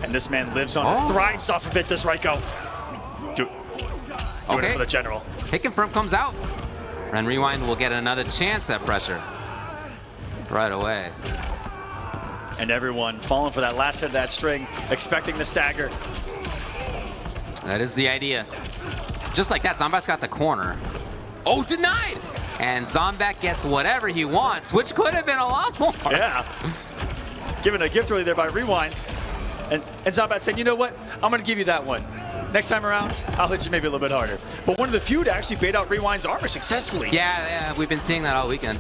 And this man lives on, thrives off of it, this Reiko. Doing it for the general. Hit confirm comes out. And Rewind will get another chance at pressure. Right away. And everyone falling for that last hit of that string, expecting the stagger. That is the idea. Just like that, Zombat's got the corner. Oh, denied! And Zombat gets whatever he wants, which could have been a lot more. Yeah. Given a gift early there by Rewind. And Zombat saying, you know what? I'm going to give you that one. Next time around, I'll hit you maybe a little bit harder. But one of the few to actually bait out Rewind's armor successfully. Yeah, we've been seeing that all weekend.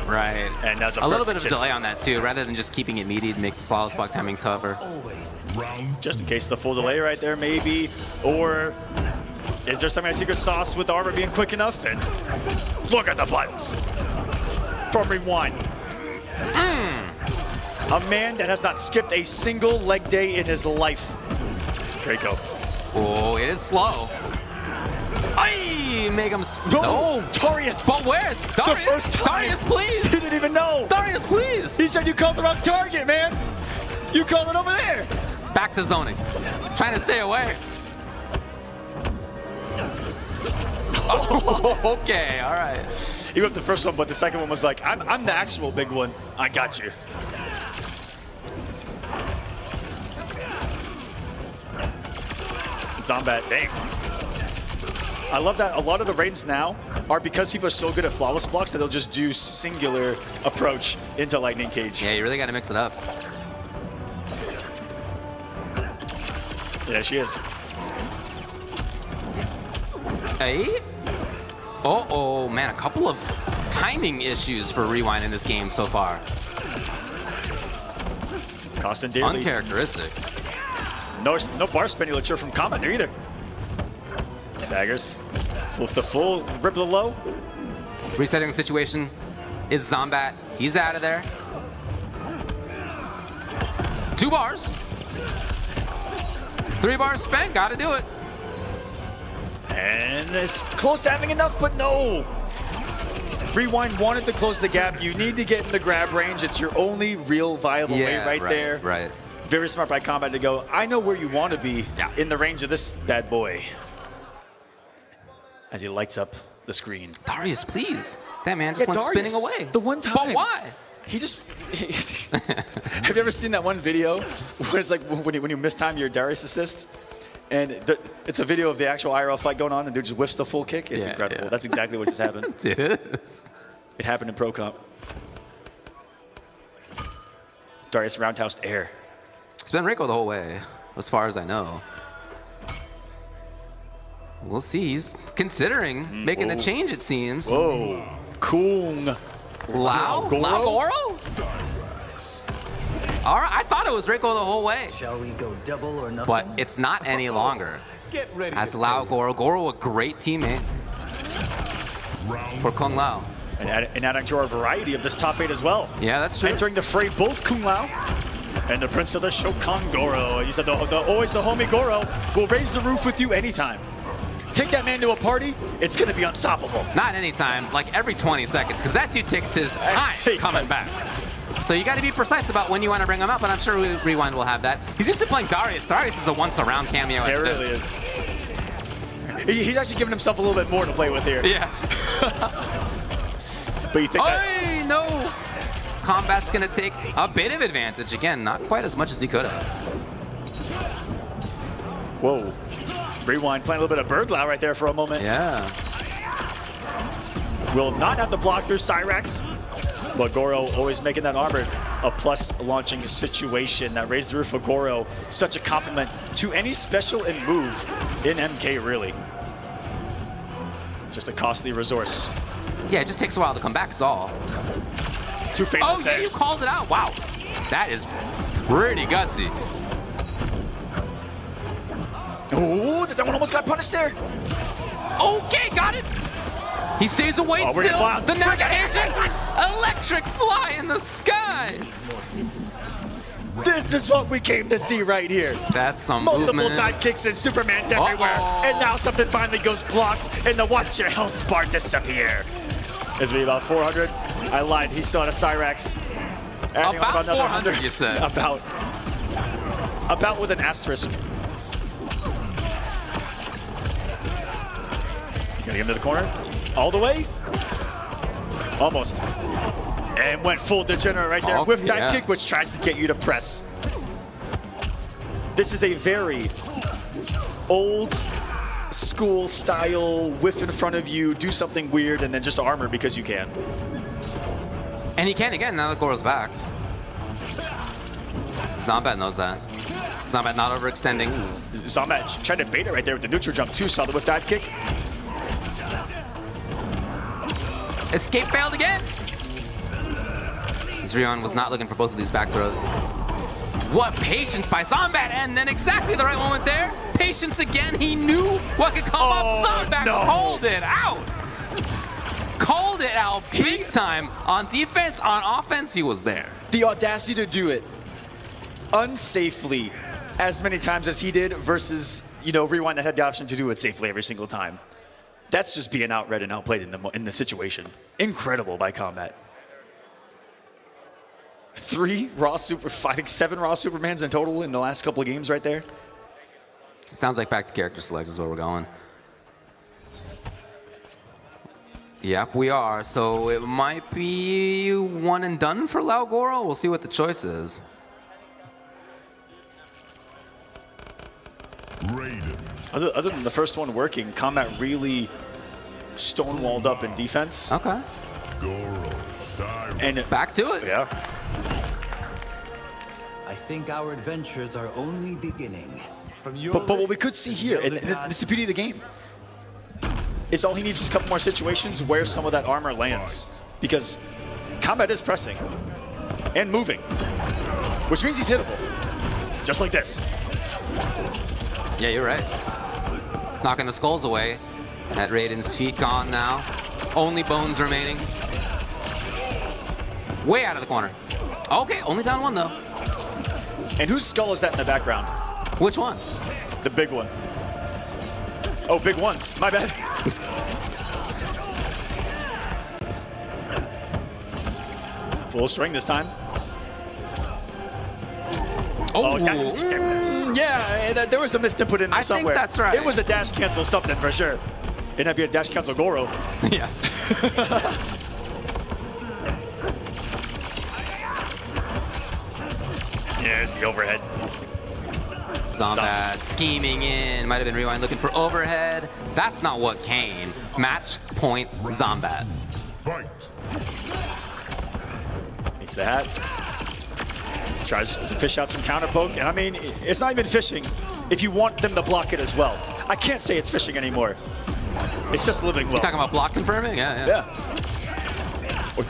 Right. And that's a little bit of a delay on that, too. Rather than just keeping it meaty to make the follow spot timing tougher. Just in case of the full delay right there, maybe. Or is there some kind of secret sauce with the armor being quick enough? And look at the buttons from Rewind. A man that has not skipped a single leg day in his life. Draco. Oh, it is slow. Ay, make him. No, Darius. But where? Darius, The first time. Darius, please. He didn't even know. Darius, please. He said you called the wrong target, man. You called it over there. Back to zoning. Trying to stay away. Oh, okay, all right. He whipped the first one, but the second one was like, I'm the actual big one. I got you. Zombat, dang. I love that a lot of the raids now are because people are so good at flawless blocks that they'll just do singular approach into Lightning Cage. Yeah, you really got to mix it up. Yeah, she is. Hey. Oh, man, a couple of timing issues for Rewind in this game so far. Costing dearly. Uncharacteristic. No bar spinulature from Kombat there either. Staggers. With the full rip of the low. Resetting the situation is Zombat. He's out of there. 2 bars. 3 bars spent. Got to do it. And it's close to having enough, but no. Rewind wanted to close the gap. You need to get in the grab range. It's your only real viable way right there. Right. Very smart by Kombat to go, I know where you want to be in the range of this bad boy. As he lights up the screen. Darius, please. That man just went Darius, spinning away. The one time. But why? He just. Have you ever seen that one video where it's like when you mistime your Darius assist? And it's a video of the actual IRL fight going on, and dude just whiffs the full kick. It's incredible. That's exactly what just happened. It is. It happened in Pro Comp. Darius roundhoused air. It's been Reiko the whole way, as far as I know. We'll see. He's considering making the change, it seems. Whoa. Kung. Lao? Goro? All right, I thought it was Reiko the whole way. Shall we go double or nothing? But it's not any longer. Get ready. As Lao Goro. Goro, a great teammate for Kung Lao. And adding to our variety of this top 8 as well. Yeah, that's true. Entering the fray, both Kung Lao and the Prince of the Shokan Goro. He said, always the homie Goro will raise the roof with you anytime. Take that man to a party, it's going to be unstoppable. Not anytime, like every 20 seconds, because that dude takes his time coming back. So you got to be precise about when you want to bring him up, but I'm sure Rewind will have that. He's used to playing Darius. Darius is a once-around cameo. Yeah, it really is. He's actually giving himself a little bit more to play with here. Yeah. But you think no! Kombat's going to take a bit of advantage. Again, not quite as much as he could have. Whoa. Rewind playing a little bit of Birdlow right there for a moment. Yeah. Will not have to block through Cyrax. But Goro always making that armor a plus launching situation. That raised the roof of Goro. Such a compliment to any special and move in MK, really. Just a costly resource. Yeah, it just takes a while to come back, is all. Too famous. Oh, yeah, you called it out. Wow. That is pretty gutsy. Ooh, that one almost got punished there. Okay, got it. He stays away still. The navigation. Electric fly in the sky. This is what we came to see right here. That's some Multiple movement. dive kicks and Superman's everywhere. And now something finally goes blocked and the watch your health bar disappear. Is we about 400? I lied, he still had a Cyrax. About 400, you said. About with an asterisk. He's gonna get into the corner. All the way? Almost. And went full degenerate right there with that kick, which tried to get you to press. This is a very old school style whiff in front of you, do something weird, and then just armor because you can. And he can again now that Goro's back. Zombat knows that. Zombat not overextending. Zombat tried to bait it right there with the neutral jump too. Saw the whiff dive kick. Escape failed again. Zrion was not looking for both of these back throws. What patience by Zombat, and then exactly the right moment there. Patience again, he knew what could come up. Zombat called it out. Called it out big time. On defense, on offense, he was there. The audacity to do it unsafely as many times as he did versus, you know, Rewind that had the option to do it safely every single time. That's just being outread and outplayed in the situation. Incredible by Kombat. 7 Raw Supermans in total in the last couple of games right there. Sounds like back to character select is where we're going. Yep, we are. So it might be one and done for Lao Goro. We'll see what the choice is. Other than the first one working, Kombat really stonewalled up in defense. Okay. And back to it. Yeah. I think our adventures are only beginning. But what we could see here, and this is the beauty of the game, is all he needs is a couple more situations where some of that armor lands. Because Kombat is pressing and moving, which means he's hittable. Just like this. Yeah, you're right. Knocking the skulls away. At Raiden's feet gone now. Only bones remaining. Way out of the corner. Okay, only down one though. And whose skull is that in the background? Which one? The big one. Oh, big ones. My bad. Full string this time. Oh, yeah, there was a missed input in there somewhere. I think that's right. It was a dash cancel something for sure. It'd have to be a dash cancel Goro. Yeah. There's the overhead. Zombat scheming in. Might have been Rewind looking for overhead. That's not what came. Match point Zombat. Makes the hat. Tries to fish out some counter poke. And I mean, it's not even fishing if you want them to block it as well. I can't say it's fishing anymore. It's just living well. You talking about block confirming? Yeah.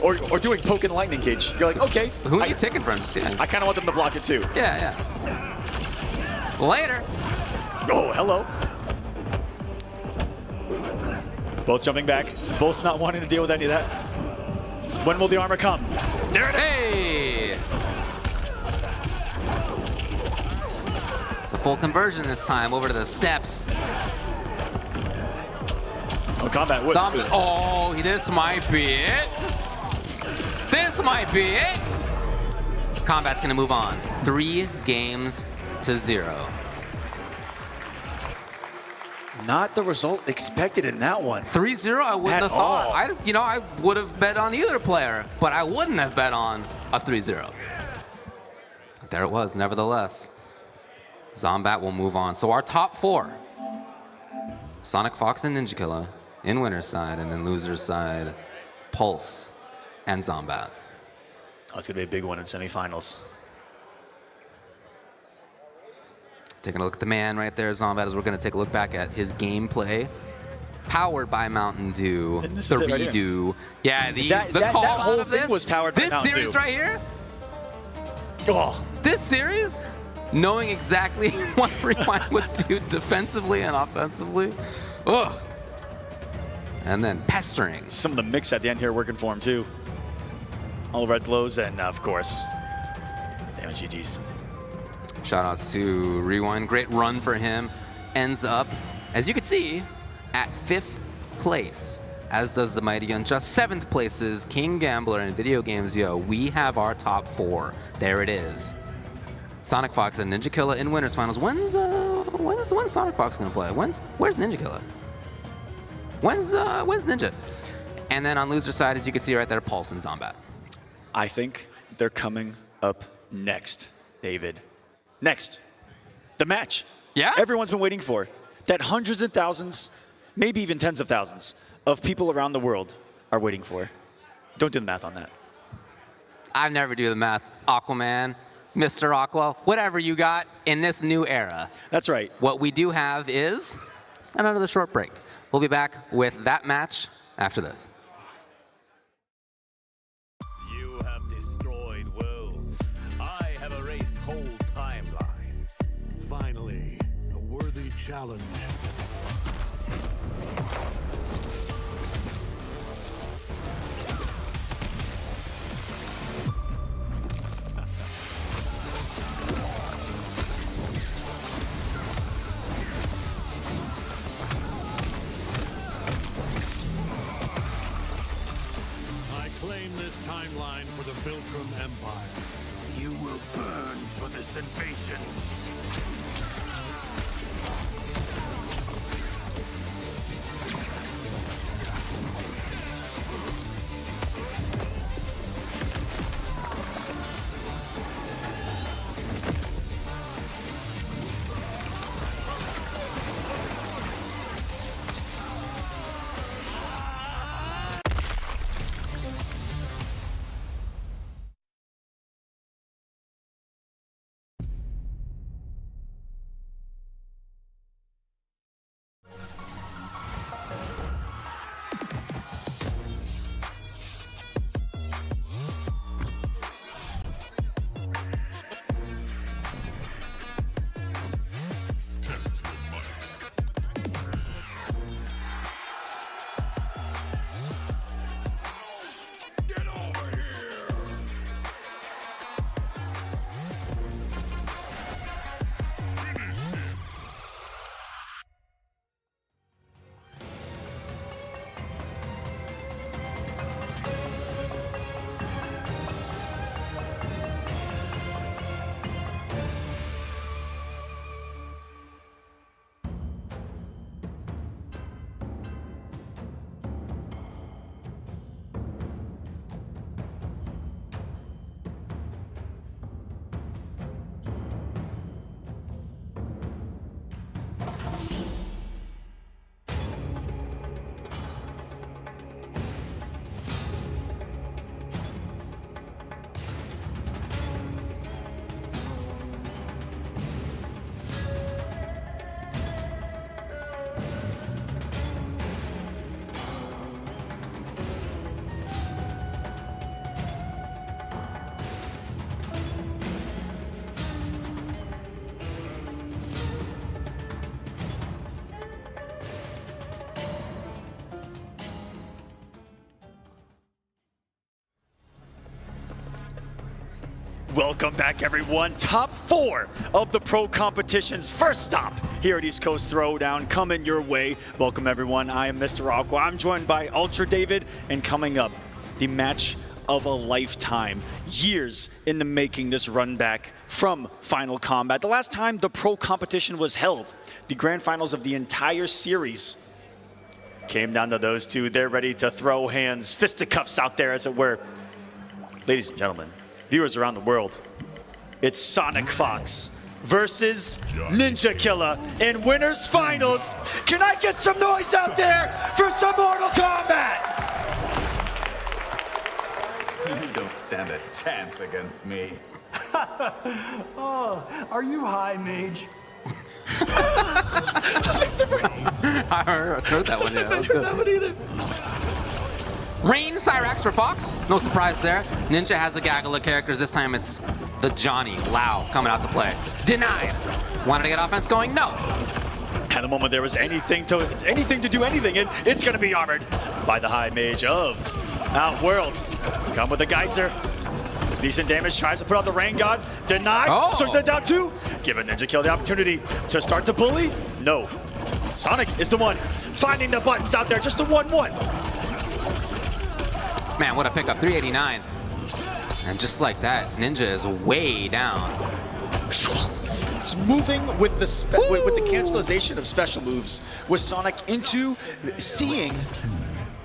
Or doing poke and lightning cage. You're like, okay. Who needs hit confirms? Yeah. I kind of want them to block it too. Yeah. Later. Oh, hello. Both jumping back. Both not wanting to deal with any of that. When will the armor come? There it is. Hey! The full conversion this time over to the steps. Oh, Kombat would. Oh, this might be it. This might be it. Kombat's gonna move on. 3-0. Not the result expected in that one. 3-0, I wouldn't have thought. I would have bet on either player, but I wouldn't have bet on a 3-0. There it was, nevertheless. Zombat will move on. So our top 4. Sonic Fox and Ninja Killa in winner's side, and then loser's side, Pulse and Zombat. Oh, it's gonna be a big one in semifinals. Taking a look at the man right there, Zombat, as we're going to take a look back at his gameplay. Powered by Mountain Dew, the redo. Yeah, the call that whole out of this thing was powered by Mountain Dew. This series right here, oh. This series, knowing exactly what Rewind would do defensively and offensively. Ugh. And then pestering. Some of the mix at the end here working for him too. All red lows and of course, damn it, GG's. Shoutouts to Rewind. Great run for him. Ends up, as you can see, at 5th place, as does the Mighty Unjust. 7th place is King Gambler and Video Games Yo. We have our top 4. There it is. Sonic Fox and Ninja Killa in winners finals. When's Sonic Fox gonna play? Where's Ninja Killa? When's Ninja? And then on loser side, as you can see right there, Pulse and Zombat. I think they're coming up next, David. Next, the match. Yeah? Everyone's been waiting for. That hundreds of thousands, maybe even tens of thousands of people around the world are waiting for. Don't do the math on that. I never do the math. Aquaman, Mr. Aqua, whatever you got in this new era. That's right. What we do have is another short break. We'll be back with that match after this. You have destroyed worlds. I have erased whole timelines. Finally, a worthy challenge. claim this timeline for the Viltrum Empire. You will burn for this invasion. Welcome back, everyone. Top 4 of the Pro Competition's first stop here at East Coast Throwdown coming your way. Welcome, everyone. I am Mr. Aqua. I'm joined by Ultra David, and coming up, the match of a lifetime. Years in the making, this run back from Final Kombat. The last time the Pro Competition was held, the grand finals of the entire series came down to those two. They're ready to throw hands, fisticuffs out there, as it were. Ladies and gentlemen, viewers around the world, it's Sonic Fox versus Ninja Killa in winners finals. Can I get some noise out there for some Mortal Kombat? You don't stand a chance against me. Oh, are you high, Mage? I heard that one, yeah. That was good. Rain Cyrax for Fox, no surprise there. Ninja has a gaggle of characters. This time it's the Johnny Lau coming out to play. Denied. Wanted to get offense going? No. At the moment there was anything to do anything, and it's going to be armored by the High Mage of Outworld. Come with the Geyser. Decent damage, tries to put out the Rain God. Denied. Oh. Circle that down too. Giving Ninja Killa the opportunity to start the bully. No. Sonic is the one finding the buttons out there. Just the 1-1. Man, what a pickup, 389. And just like that, Ninja is way down. It's moving with the with the cancelization of special moves with Sonic into seeing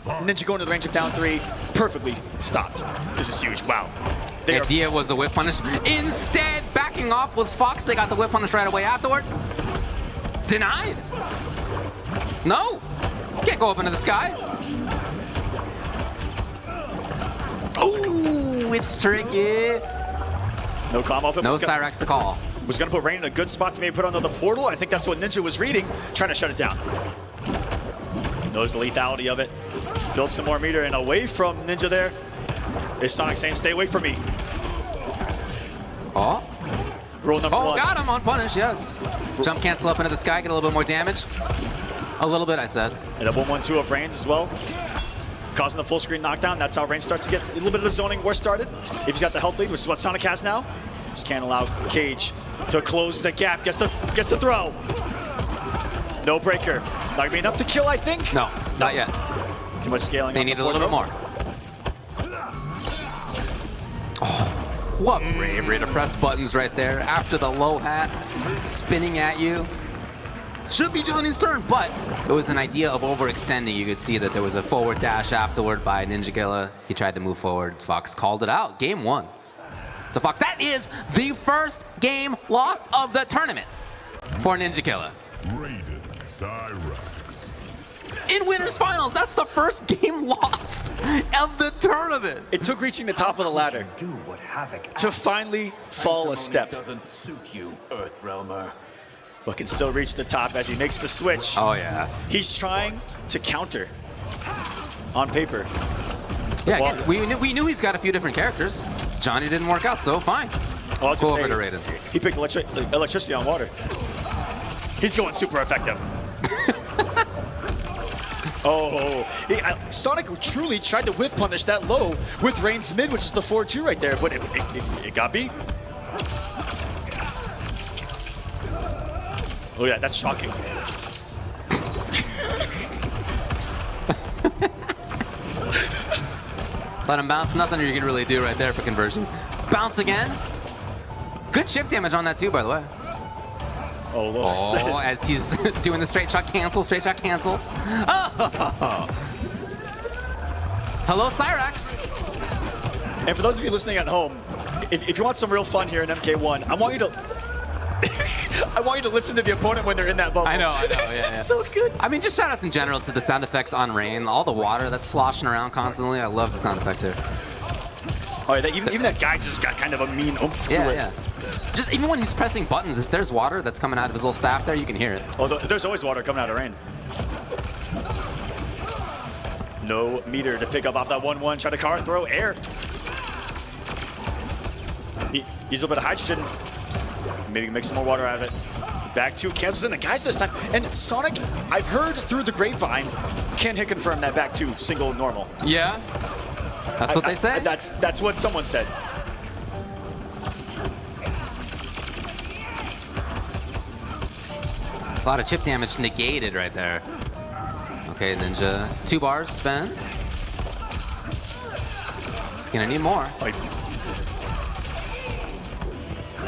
Ninja going to the range of down 3, perfectly stopped. This is huge, wow. The idea was a whip punish. Instead, backing off was Fox. They got the whip punish right away afterward. Denied. No, can't go up into the sky. Ooh, it's tricky. No calm off him. No Cyrax to call. Was going to put Rain in a good spot to maybe put under the portal. I think that's what Ninja was reading, trying to shut it down. Knows the lethality of it. Build some more meter and away from Ninja there. Is Sonic saying, stay away from me. Oh. Rule number 1. Oh, got him on punish, yes. Jump cancel up into the sky, get a little bit more damage. A little bit, I said. And a 1-1-2 of Rain's as well. Causing the full screen knockdown. That's how Rain starts to get a little bit of the zoning war started. If he's got the health lead, which is what Sonic has now. Just can't allow Cage to close the gap. Gets the throw. No breaker. Not gonna be enough to kill, I think. No, not yet. Too much scaling. They need a little bit more. What bravery to press buttons right there after the low hat spinning at you. Should be Johnny's turn, but it was an idea of overextending. You could see that there was a forward dash afterward by Ninja Killa. He tried to move forward. Fox called it out. Game 1 to Fox. That is the first game loss of the tournament for Ninja Killa. Raiden Cyrax. In winners finals, that's the first game lost of the tournament. It took reaching the top of the ladder Do what Havoc to finally fall a step, Doesn't suit you, Earthrealmer. but can still reach the top as he makes the switch. Oh yeah. He's trying to counter on paper. Yeah, Well- again, we knew he's got a few different characters. Johnny didn't work out, so fine. Oh, I was Go gonna over to say, Raiden. he picked electricity on water. He's going super effective. Sonic truly tried to whip punish that low with Rain's mid, which is the 4-2 right there, but it got beat. Oh yeah, that's shocking. Let him bounce. Nothing you can really do right there for conversion. Bounce again. Good chip damage on that too, by the way. Oh, Lord. Oh, as he's doing the straight shot cancel, straight shot cancel. Oh. Hello, Cyrax. And for those of you listening at home, if you want some real fun here in MK1, I want you to I want you to listen to the opponent when they're in that bubble. I know, yeah. So good. I mean, just shout outs in general to the sound effects on Rain. All the water that's sloshing around constantly. I love the sound effects here. Oh, yeah, even that guy just got kind of a mean oomph to Yeah, it. yeah. Just even when he's pressing buttons, if there's water that's coming out of his little staff there, you can hear it. Although there's always water coming out of Rain. No meter to pick up off that 1-1. Try to car throw air. He's a little bit of hydrogen. Maybe make some more water out of it. Back two, cancels in the guys this time. And Sonic, I've heard through the grapevine, can't hit confirm that back two single normal. Yeah, that's what they say. That's what someone said. A lot of chip damage negated right there. Okay, Ninja, 2 bars spin. He's gonna need more.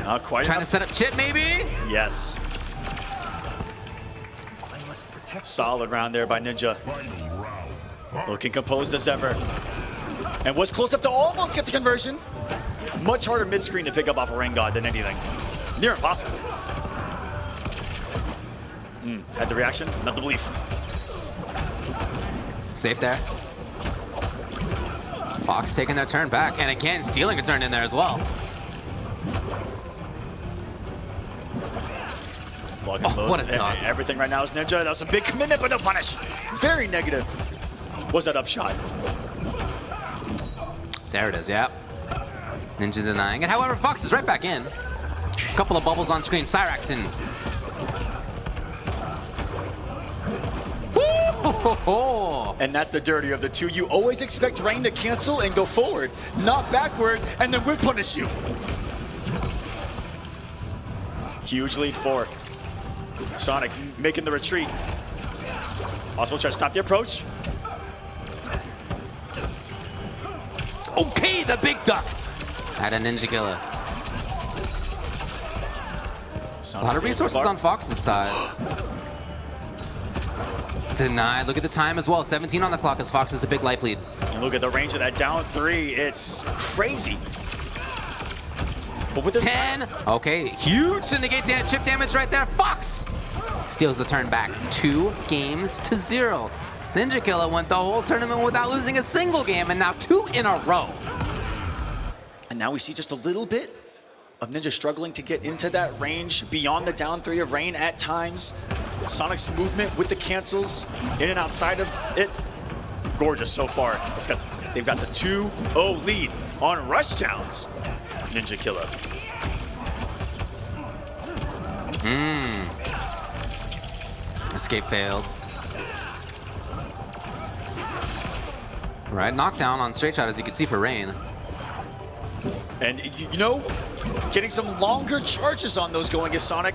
Not quite Trying to enough. set up chip, maybe? Yes. Solid round there by Ninja. Final round. Looking composed as ever. And was close enough to almost get the conversion. Much harder mid-screen to pick up off a Rain God than anything. Near impossible. Had the reaction, not the belief. Safe there. Fox taking their turn back, and again, stealing a turn in there as well. Plug Oh, and what a loads. dunk. Everything right now is Ninja. That was a big commitment, but no punish. Very negative. Was that upshot? There it is, yep. Ninja denying it. However, Fox is right back in. A couple of bubbles on screen. Cyrax in. Woo! And that's the dirtier of the two. You always expect Rain to cancel and go forward, not backward, and then whip punish you. Huge lead for Sonic, making the retreat. Also try to stop the approach. Okay, the big duck. At a Ninja Killa. A lot of resources on Fox's side. Denied. Look at the time as well. 17 on the clock as Fox has a big life lead. And look at the range of that down three. It's crazy. But with this 10. Okay, huge to negate that chip damage right there. Fox steals the turn back. 2-0. Ninja Killa went the whole tournament without losing a single game, and now 2 in a row. And now we see just a little bit of Ninja struggling to get into that range beyond the down three of Rain at times. Sonic's movement with the cancels in and outside of it. Gorgeous so far. They've got the 2-0 lead on rush downs. Ninja Killa. Escape failed. Right, knockdown on straight shot as you can see for Rain. And you know, getting some longer charges on those going as Sonic.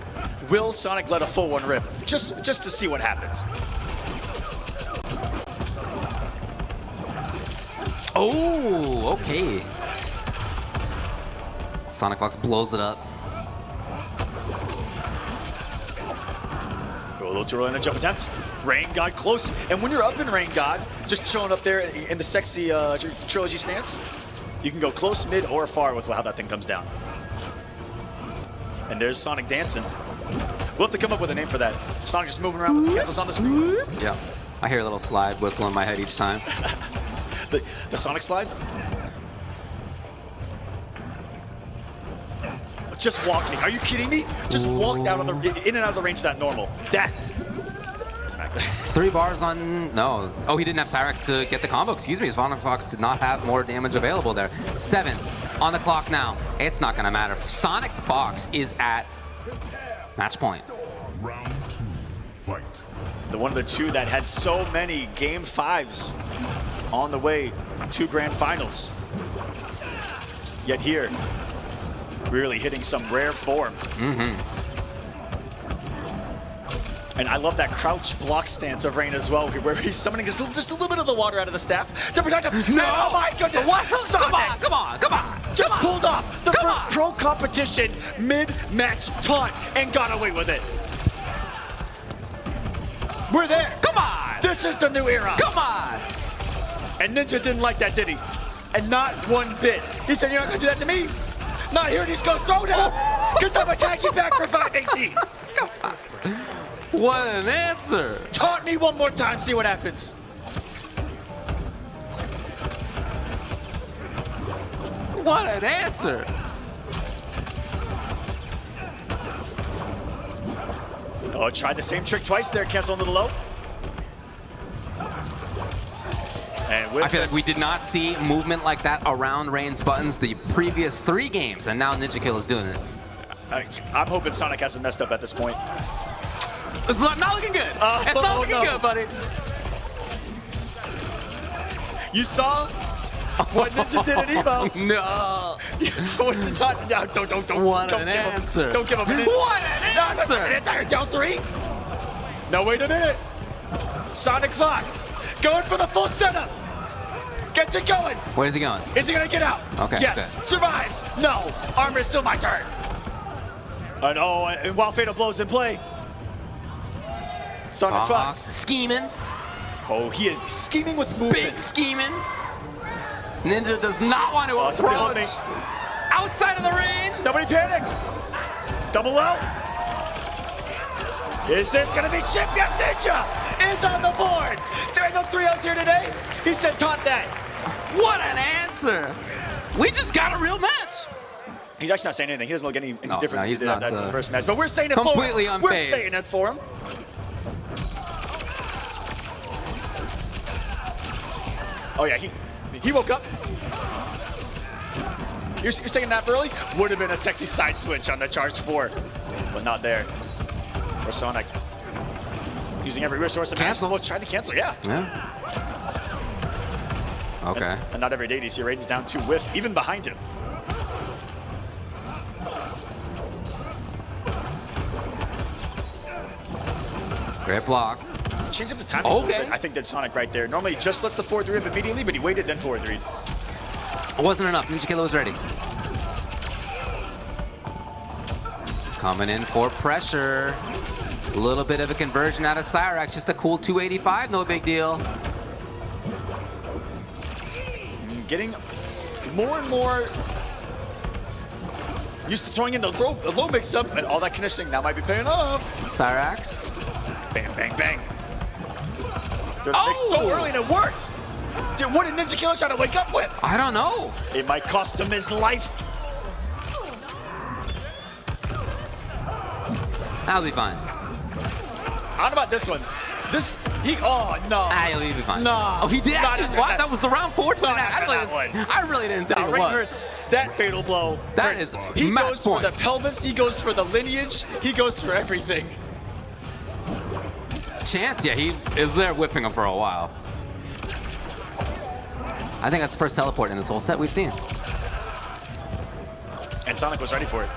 Will Sonic let a full one rip? Just to see what happens. Oh, okay. Sonic Fox blows it up. Go a little too early in the jump attempt. Rain God close. And when you're up in Rain God, just chilling up there in the sexy trilogy stance, you can go close, mid, or far with how that thing comes down. And there's Sonic dancing. We'll have to come up with a name for that. Sonic just moving around with the cancels on the screen. Yeah. I hear a little slide whistle in my head each time. The Sonic slide? Just walking. Are you kidding me? Just walk down on in and out of the range that normal. That. 3 bars on, no. Oh, he didn't have Cyrax to get the combo. Excuse me, Sonic Fox did not have more damage available there. 7 on the clock now. It's not gonna matter. Sonic Fox is at match point. Round 2, fight. The one of the two that had so many game 5s on the way to grand finals. Yet here, really hitting some rare form. And I love that crouch block stance of Rain as well, where he's summoning just a little bit of the water out of the staff to protect him. No! Oh my goodness! What? Sonic Come on! just pulled off the first pro competition mid-match taunt and got away with it. We're there. Come on! This is the new era. Come on! And Ninja didn't like that, did he? And not one bit. He said, you're not gonna do that to me. Not here, these goes Throwdown. Because I'm attacking back for 518. Come on. What an answer! Taunt me one more time, see what happens. What an answer! Oh, tried the same trick twice there, cancel into the low. And with I feel like we did not see movement like that around Rain's buttons the previous 3 games, and now Ninja Kill is doing it. I'm hoping Sonic hasn't messed up at this point. It's not looking good. It's not looking good, buddy. You saw what Ninja did at Evo. No. Don't What don't an give answer. Him. Don't give him an inch. What an answer. An entire down 3. No, wait a minute. Sonic Fox going for the full setup. Get you going. Where's he going? Is he gonna get out? Okay. Yes. Okay. Survives. No. Armor is still my turn. And while Fatal Blow's in play, Sonic Fox. Scheming. Oh, he is scheming with movement. Big scheming. Ninja does not want to somebody help approach me. outside of the range. Nobody panic. Double low. Is this gonna be chip? Yes, Ninja is on the board. There ain't no 3-0s here today. He said taunt that. What an answer. We just got a real match. He's actually not saying anything. He doesn't look any different no, he's than not that the first match. But we're saying it for him. completely We're unfazed. saying it for him. Oh yeah, he woke up. You're taking a nap early? Would have been a sexy side switch on the charge 4, but not there. Or Sonic using every resource. Cancel. Well, tried to cancel, yeah. Yeah. Okay. And not every day do you see Raiden's down 2 whiff, even behind him. Great block. Change up the timing a little Okay. bit, I think did Sonic right there. Normally he just lets the 4-3 up immediately, but he waited then 4-3. It wasn't enough. Ninja Killer was ready. Coming in for pressure. A little bit of a conversion out of Cyrax. Just a cool 285, no big deal. Getting more and more used to throwing in the low mix-up, and all that conditioning now might be paying off. Cyrax. Bang, bang, bang. They're the mix so early and it worked. Dude, what did Ninja Killer try to wake up with? I don't know. It might cost him his life. That'll be fine. How about this one? Oh no. He'll be fine. No. Oh, he did Not actually. after What? that. That was the round 4 Not after that one. I really didn't think it Ring was. hurts. That fatal blow. That hurts. is He match goes point. for the pelvis. He goes for the lineage. He goes for everything. Chance, yeah, he is there whipping him for a while. I think that's the first teleport in this whole set we've seen. And Sonic was ready for it.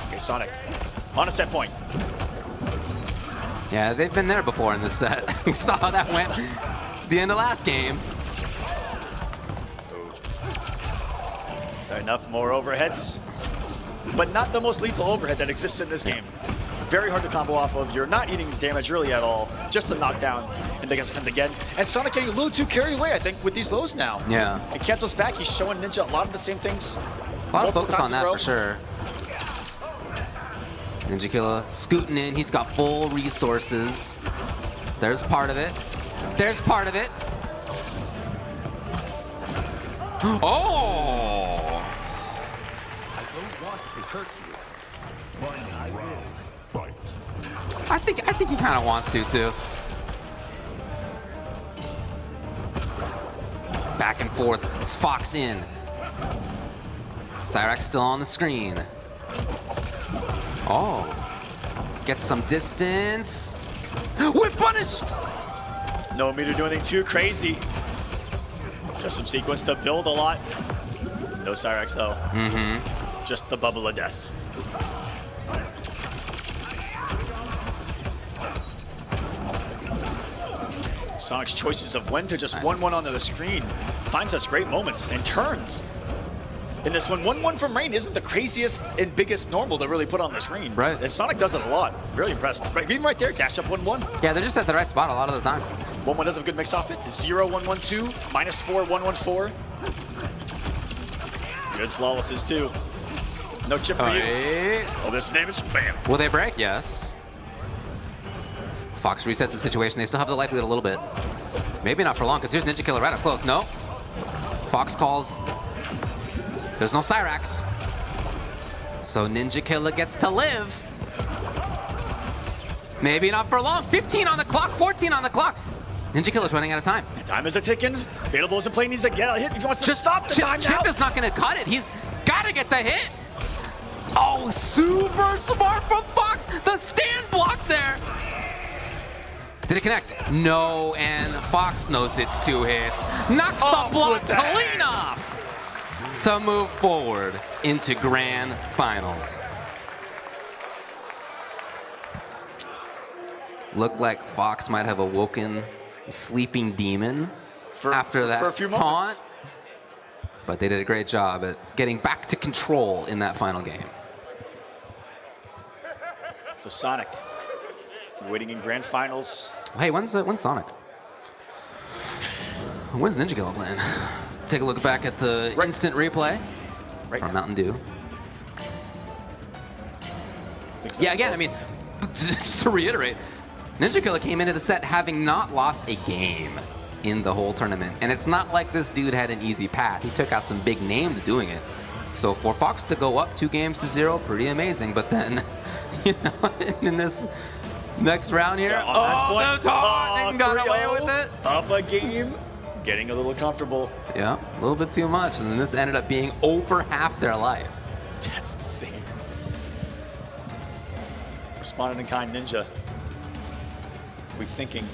Okay, Sonic on a set point. Yeah, they've been there before in this set. We saw how that went the end of last game. Starting up, more overheads. But not the most lethal overhead that exists in this game. Very hard to combo off of. You're not eating damage really at all. Just the knockdown, and they get attempt again. And Sonic getting a little too carried away, I think, with these lows now. Yeah. It cancels back. He's showing Ninja a lot of the same things. A lot of focus on that for sure. Ninja Killer scooting in. He's got full resources. There's part of it. There's part of it. Oh! I don't want to hurt you, but I will. Fight. I think he kind of wants to too. Back and forth. It's Fox in. Cyrax still on the screen. Oh. Gets some distance. Whip punish! No meter do anything too crazy. Just some sequence to build a lot. No Cyrax though. Just the bubble of death. Sonic's choices of when to just 1-1 onto the screen finds us great moments and turns. In this one, 1-1 from Rain isn't the craziest and biggest normal to really put on the screen. Right. And Sonic does it a lot. Really impressed. Right, even right there, dash up 1-1. Yeah, they're just at the right spot a lot of the time. 1-1 does have a good mix off it. 0-1-1-2, -4, 1-1-4. Good flawlesses too. No chip for you. Oh, this damage, bam. Will they break? Yes. Fox resets the situation. They still have the life lead a little bit. Maybe not for long, because here's Ninja Killer right up close. No. Fox calls. There's no Cyrax. So Ninja Killer gets to live. Maybe not for long. 15 on the clock, 14 on the clock. Ninja Killer's running out of time. Time is a ticking. Fatal Blows in play, needs to get a hit if he wants to stop the time now. Chip is not going to cut it. He's got to get the hit. Oh, super smart from Fox. The stand block there. Did it connect? No, and Fox knows it's 2 hits. Knocks the block clean off to move forward into grand finals. Looked like Fox might have awoken the sleeping demon after that for a few taunt. moments. But they did a great job at getting back to control in that final game. So Sonic, waiting in grand finals. Hey, when's Sonic? When's Ninja Killer playing? Take a look back at the instant replay from Mountain Dew. Yeah, again, I mean, just to reiterate, Ninja Killer came into the set having not lost a game in the whole tournament. And it's not like this dude had an easy path. He took out some big names doing it. So for Fox to go up 2-0, pretty amazing. But then, you know, in this next round here, Yeah, on the taunt got away with it. Up a game, getting a little comfortable. Yeah, a little bit too much. And then this ended up being over half their life. That's insane. Responded in kind, Ninja. We're thinking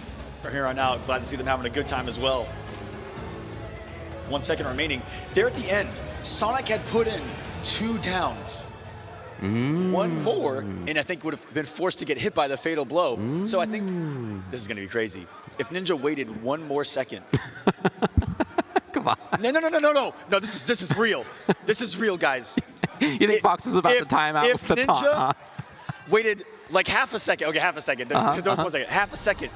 from here on out, glad to see them having a good time as well. 1 second remaining. There at the end, Sonic had put in 2 downs. One more, and I think would have been forced to get hit by the fatal blow. So I think this is going to be crazy. If Ninja waited 1 more second. Come on. No, this is real. This is real, guys. You think Fox is about to time out with the taunt, huh? Waited like half a second. Okay, half a second. There was 1 second. Half a second.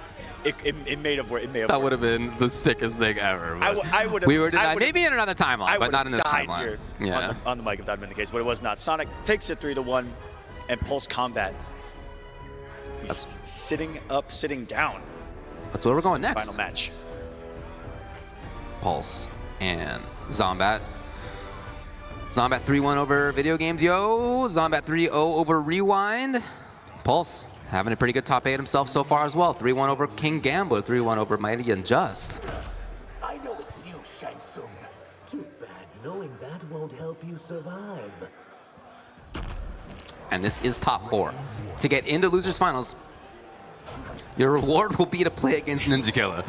It may have worked. That would have been the sickest thing ever. I would have. We were denied. Maybe in another timeline, but not in this timeline. Here on the mic if that had been the case, but it was not. Sonic takes it 3-1, and Pulse Kombat. He's sitting up, sitting down. That's where we're going next. Final match. Pulse and Zombat. Zombat 3-1 over Video Games, yo. Zombat 3-0 over Rewind. Pulse having a pretty good top 8 himself so far as well. 3-1 over King Gambler, 3-1 over Mighty Unjust. I know it's you, Shang Tsung. Too bad knowing that won't help you survive. And this is top 4. To get into Losers Finals, your reward will be to play against Ninja Killer.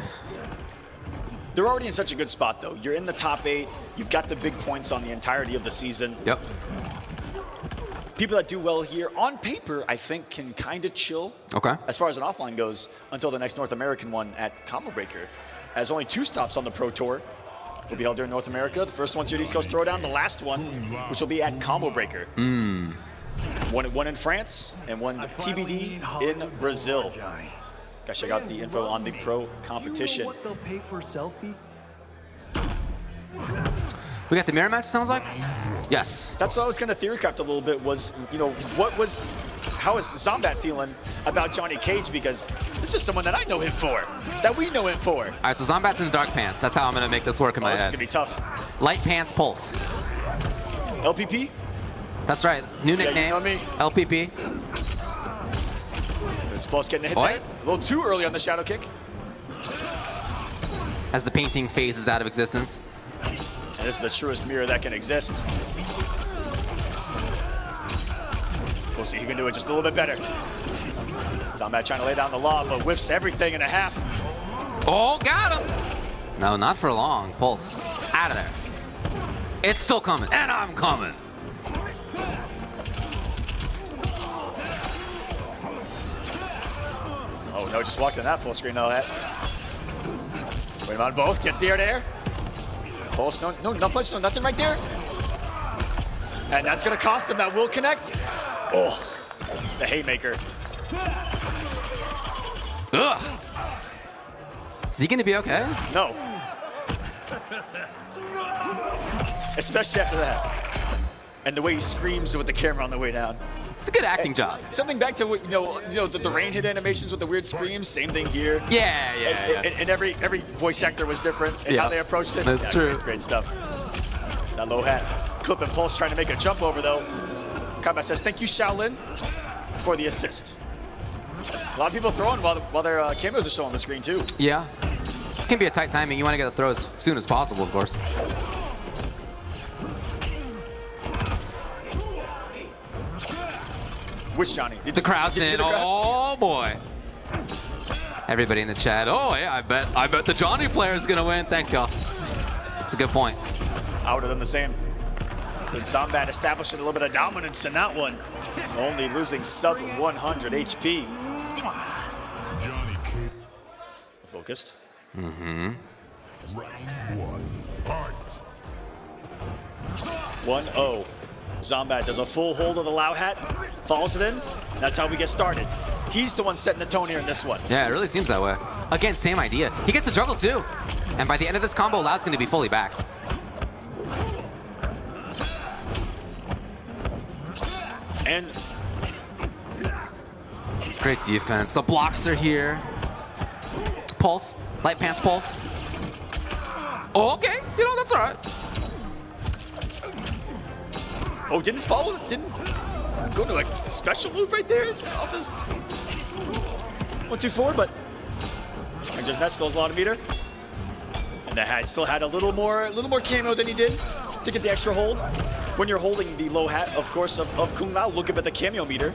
They're already in such a good spot, though. You're in the top 8. You've got the big points on the entirety of the season. Yep. People that do well here, on paper, I think can kind of chill. Okay. As far as an offline goes, until the next North American one at Combo Breaker. As only 2 stops on the Pro Tour. will be held here in North America. The first one's here at East Coast Throwdown. The last one, which will be at Combo Breaker. One in France and one TBD in Brazil. Gotta check out the info on the pro competition. You know what they'll pay for a selfie? We got the mirror match, sounds like? Yes. That's what I was gonna theorycraft a little bit was, you know, how is Zombat feeling about Johnny Cage? Because this is someone that I know him for, that we know him for. All right, so Zombat's in the dark pants. That's how I'm gonna make this work in my This is head. gonna be tough. Light pants pulse. LPP? That's right, new Yeah, nickname, you know me. LPP. This Pulse getting a hit Oi. there. A little too early on the shadow kick. As the painting phases out of existence. And this is the truest mirror that can exist. We'll see who can do it just a little bit better. Zombat trying to lay down the law, but whiffs everything in a half. Oh, got him! No, not for long. Pulse, out of there. It's still coming, and I'm coming. Oh no, just walked in that full screen, all that. Wait him on both, gets the air to air. Pulse, no punch, no nothing right there. And that's gonna cost him, that will connect. Oh, the haymaker. Ugh. Is he gonna be okay? No. Especially after that. And the way he screams with the camera on the way down. It's a good acting job. Something back to what the rain hit animations with the weird screams. Same thing here. Yeah. And every voice actor was different in how they approached it. That's true. Great stuff. That low hat. Clip and Pulse trying to make a jump over though. Kombat says thank you Shaolin for the assist. A lot of people throwing while their cameos are still on the screen too. Yeah. It can be a tight timing. You want to get the throw as soon as possible, of course. Which Johnny? The crowd's in. Oh boy. Everybody in the chat. Oh yeah, I bet the Johnny player is gonna win. Thanks, y'all. That's a good point. I would have done the same. But Zombat establishing a little bit of dominance in that one. Only losing sub 100 HP. Focused. Round one, fight. 1-0. Zombat does a full hold of the Lao hat, falls it in. That's how we get started. He's the one setting the tone here in this one. Yeah, it really seems that way. Again, same idea. He gets the juggle too. And by the end of this combo, Lao's gonna be fully back. And Great defense. The blocks are here. Pulse, light pants pulse. Oh, okay, you know, that's all right. oh, didn't follow, didn't go to like a special move right there. Off his 1-2-4, but and just that still has a lot of meter. And the hat still had a little more camo than he did to get the extra hold. When you're holding the low hat, of course, of Kung Lao, look up at the cameo meter.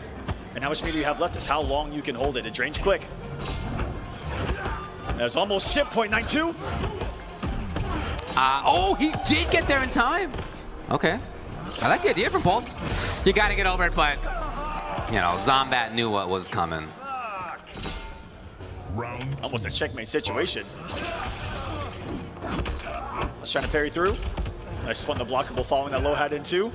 And how much meter you have left is how long you can hold it. It drains quick. There's almost chip, 0.92. Oh, he did get there in time. Okay. I like the idea from Pulse. You got to get over it, but, you know, Zombat knew what was coming. Round Almost a checkmate situation. Let's try to parry through. Nice one, the blockable following that low hat in too.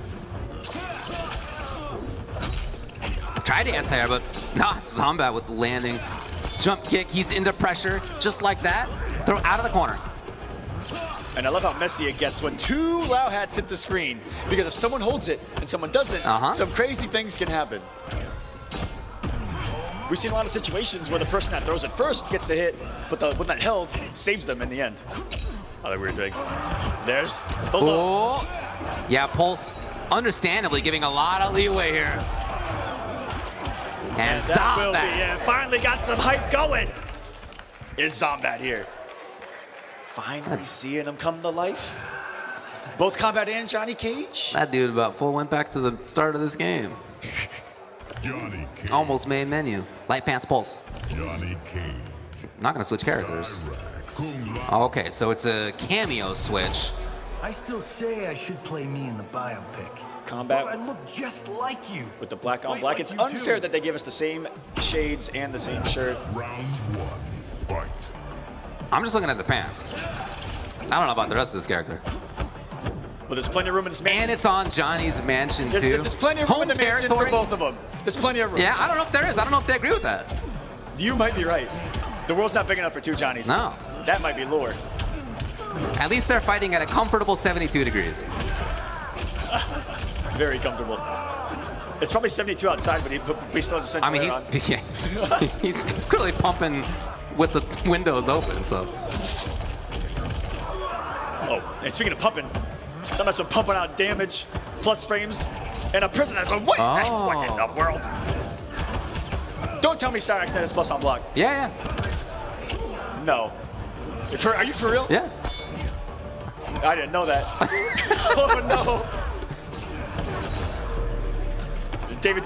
Tried to anti-air, but not Zombat with the landing. Jump kick, he's into pressure, just like that. Throw out of the corner. And I love how messy it gets when two Lao hats hit the screen. Because if someone holds it and someone doesn't, some crazy things can happen. We've seen a lot of situations where the person that throws it first gets the hit, but the one that held saves them in the end. Other weird thing. There's the low. Oh, yeah, Pulse, understandably giving a lot of leeway here. And That will be Zombat. it. Finally got some hype going. Is Zombat here? Finally seeing him come to life. Both Kombat and Johnny Cage. That dude about full went back to the start of this game. Johnny Cage. Almost main menu. Light pants Pulse. Johnny Cage. Not gonna switch characters. Kung Lao. Okay, so it's a cameo switch. I still say I should play me in the biopic. Kombat. I look just like you. With the black on Fight black. like It's you unfair do. that they give us the same shades and the same shirt. Round one, fight. I'm just looking at the pants. I don't know about the rest of this character. Well, there's plenty of room in this mansion. And it's on Johnny's mansion, too. There's plenty of room in the mansion for both of them. There's plenty of room. Yeah, I don't know if there is. I don't know if they agree with that. You might be right. The world's not big enough for two Johnnies. No. That might be lore. At least they're fighting at a comfortable 72 degrees. Very comfortable. It's probably 72 outside, but he still has a central I mean, air on. he's clearly pumping with the windows open, so. Oh, and speaking of pumping, somebody's been pumping out damage, plus frames, and a prisoner. What? Oh. What in the world? Don't tell me Cyrax net is plus on block. Yeah. No. Are you for real? Yeah. I didn't know that. Oh no. David,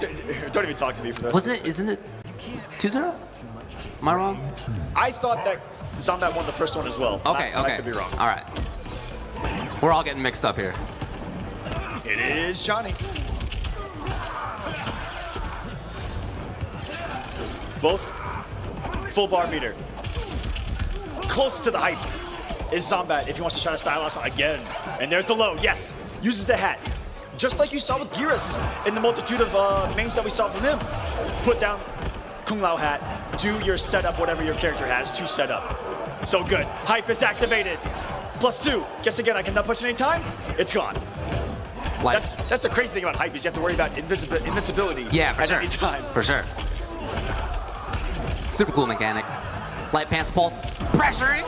don't even talk to me for this. Isn't it 2-0? Am I wrong? I thought that Zombat won the first one as well. Okay. I could be wrong. All right. We're all getting mixed up here. It is Johnny. Both full bar meter. Close to the height is Zombat if he wants to try to stylize again. And there's the low. Yes, uses the hat. Just like you saw with Geras in the multitude of mains that we saw from him. Put down Kung Lao hat, do your setup, whatever your character has to set up. So good. Hype is activated. +2. Guess again, I cannot push any time. It's gone. That's the crazy thing about hype is you have to worry about invincibility at any time. For sure. Super cool mechanic. Light pants pulse. Pressuring.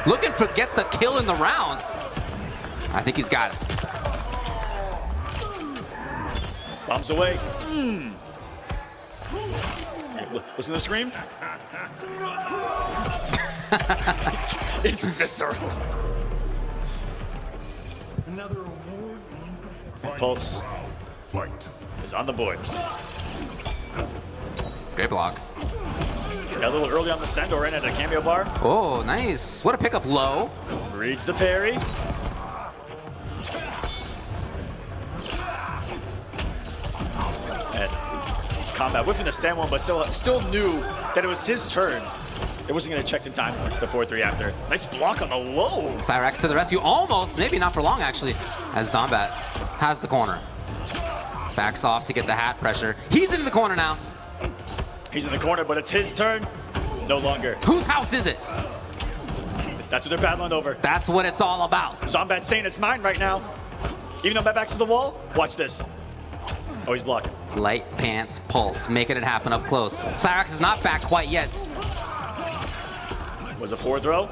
Looking to get the kill in the round. I think he's got it. Bombs away. Listen to the scream. It's visceral. Another award-winning performance. Pulse Fight. is on the board. Great block. Got a little early on the send or in at a cameo bar. Oh, nice. What a pickup low. Reads the parry. And Kombat whipping the stand one, but still knew that it was his turn. It wasn't going to check in time the 4-3 after. Nice block on the low. Cyrax to the rescue. Almost. Maybe not for long, actually, as Zombat has the corner. Backs off to get the hat pressure. He's in the corner now. He's in the corner, but it's his turn. No longer. Whose house is it? That's what they're battling over. That's what it's all about. Zombat's saying it's mine right now. Even though my back's to the wall, watch this. Oh, he's blocking. Light pants pulse, making it happen up close. Cyrax is not back quite yet. Was a 4-throw.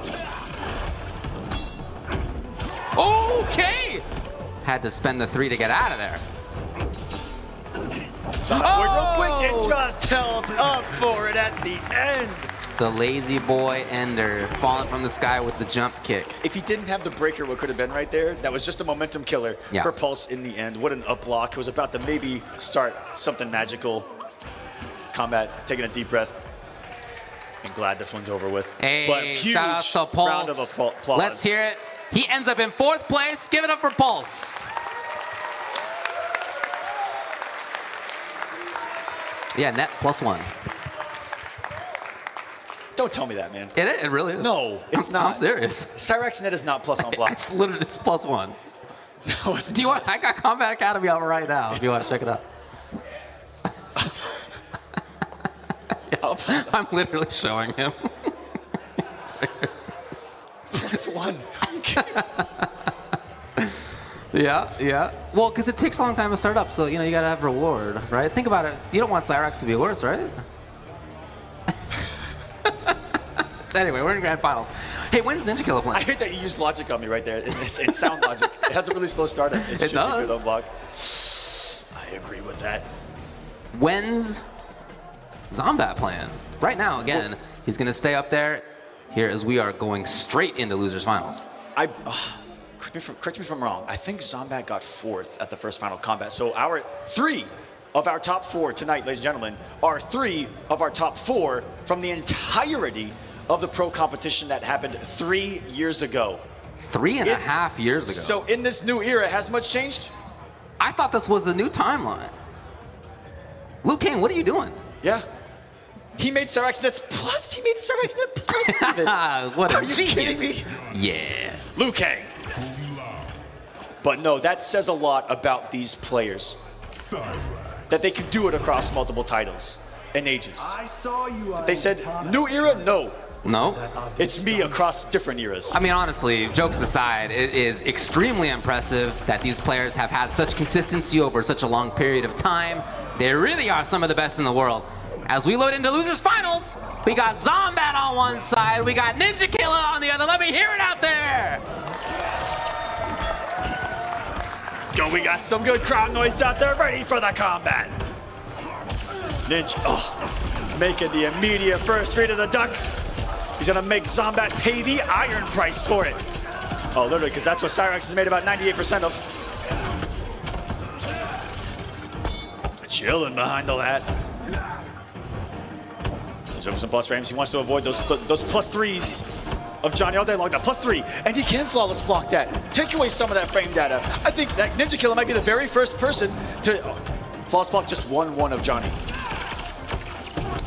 Okay! Had to spend the 3 to get out of there. Zombat real quick and just held up for it at the end. The lazy boy Ender falling from the sky with the jump kick. If he didn't have the breaker, what could have been right there? That was just a momentum killer for Pulse in the end. What an up block. It was about to maybe start something magical. Kombat taking a deep breath. And glad this one's over with. Hey, but huge shout out to Pulse. round of applause. Let's hear it. He ends up in 4th place. Give it up for Pulse. Yeah, net +1. Don't tell me that, man. It really is. No, it's not. I'm serious. Cyrax net is not plus on block. It's literally, it's +1. No, it's Do you want? I got Kombat Academy out right now. If you want to check it out. I'm literally showing him. +1. Yeah. Well, because it takes a long time to start up, so you got to have reward, right? Think about it. You don't want Cyrax to be worse, right? So anyway, we're in grand finals. Hey, when's Ninja Killer I playing? hate that you used logic on me right there. It's sound logic. It has a really slow start. It should be good on block. I agree with that. When's Zombat playing? Right now, again, he's going to stay up there here as we are going straight into losers finals. Correct me if I'm wrong. I think Zombat got 4th at the first final combat. So 3 of our top 4 tonight, ladies and gentlemen, are 3 of our top 4 from the entirety of the pro competition that happened 3 years ago. 3.5 years ago. So in this new era, has much changed? I thought this was a new timeline. Liu Kang, what are you doing? Yeah. He made Cyrax Nets plus. He made Cyrax Nets plus. Even. What a Are you kidding genius. me? Yeah. Liu Kang. But no, that says a lot about these players. That they can do it across multiple titles and ages. I saw you. They said, new era? No. No? It's me across different eras. I mean, honestly, jokes aside, it is extremely impressive that these players have had such consistency over such a long period of time. They really are some of the best in the world. As we load into Losers Finals, we got Zombat on one side, we got Ninja Killer on the other. Let me hear it out there! Let's go, we got some good crowd noise out there, ready for the combat. Ninja, making the immediate first read of the duck. He's gonna make Zombat pay the iron price for it. Oh, literally, because that's what Cyrax has made about 98% of. Chilling behind the hat. Jump some plus frames. He wants to avoid those plus threes of Johnny all day long. Now +3, and he can flawless block that. Take away some of that frame data. I think that Ninja Killer might be the very first person to flawless block just 1-1 of Johnny.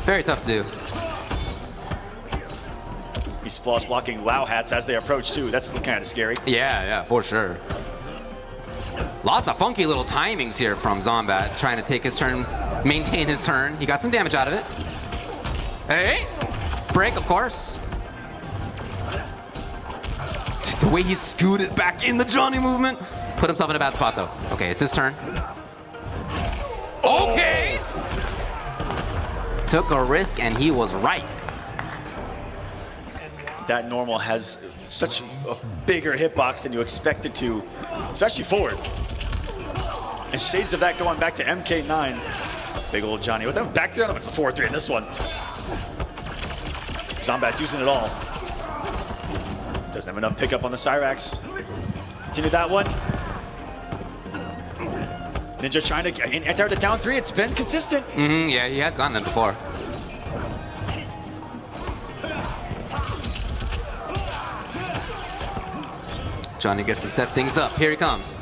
Very tough to do. He's flawless blocking Lao hats as they approach too. That's kind of scary. Yeah, for sure. Lots of funky little timings here from Zombat, trying to take his turn, maintain his turn. He got some damage out of it. Hey, break, of course. The way he scooted back in the Johnny movement, put himself in a bad spot though. Okay, it's his turn. Okay. Took a risk and he was right. That normal has such a bigger hitbox than you expect it to, especially forward. And shades of that going back to MK9. Big old Johnny with that back there. It's a 4-3 in this one. Zombat's using it all. Doesn't have enough pickup on the Cyrax. Continue that one. Ninja trying to enter the down 3. It's been consistent. Yeah, he has gotten them before. Johnny gets to set things up. Here he comes.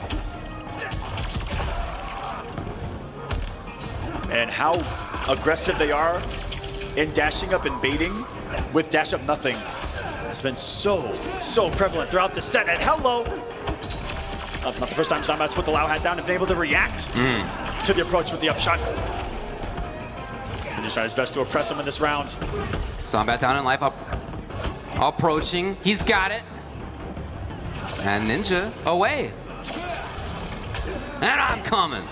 And how aggressive they are in dashing up and baiting with dash up nothing has been so prevalent throughout the set. And hello! Not the first time Zombat's put the Lao hat down and been able to react to the approach with the upshot. And he's trying his best to oppress him in this round. Zombat down in life, approaching. He's got it. And Ninja away. And I'm coming.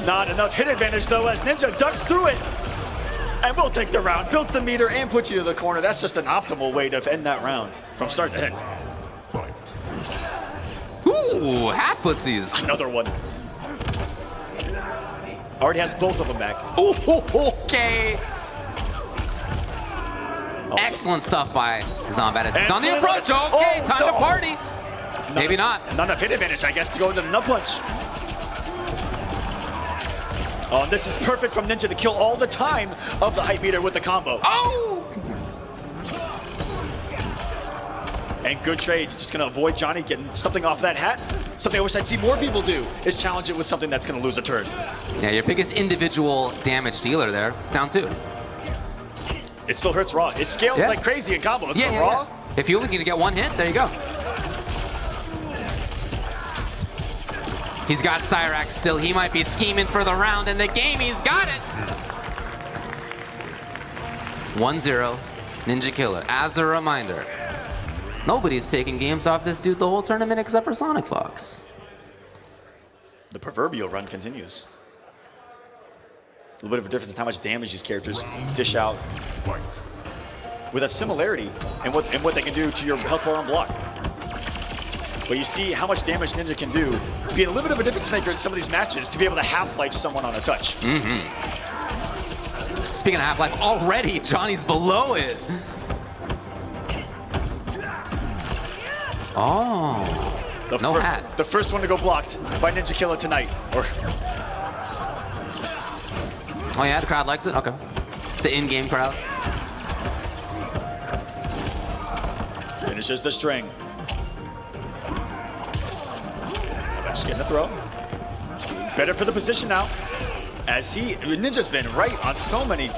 Not enough hit advantage though as Ninja ducks through it. And we'll take the round, builds the meter and puts you to the corner. That's just an optimal way to end that round from start to end. Ooh, half footsies. Another one. Already has both of them back. Ooh, okay. Excellent stuff by Zombat as he's on the approach. Okay, time to party. Maybe not. Not enough hit advantage, I guess, to go into the nut punch. Oh, and this is perfect from Ninja to kill all the time of the hype meter with the combo. Oh! And good trade. Just gonna avoid Johnny getting something off that hat. Something I wish I'd see more people do is challenge it with something that's gonna lose a turn. Yeah, your biggest individual damage dealer there, down 2. It still hurts raw. It scales like crazy in combos. Yeah, raw. If you only need to get one hit, there you go. He's got Cyrax still. He might be scheming for the round in the game. He's got it. 1-0, Ninja Killer. As a reminder, nobody's taking games off this dude the whole tournament except for Sonic Fox. The proverbial run continues. A little bit of a difference in how much damage these characters dish out. With a similarity in what they can do to your health bar on block. But you see how much damage Ninja can do, being a little bit of a difference maker in some of these matches to be able to half-life someone on a touch. Speaking of half-life, already Johnny's below it. Oh, no hat. The first one to go blocked by Ninja Killer tonight. Oh yeah, the crowd likes it? Okay. The in-game crowd. Finishes the string. Just getting the throw. Better for the position now. As Ninja's been right on so many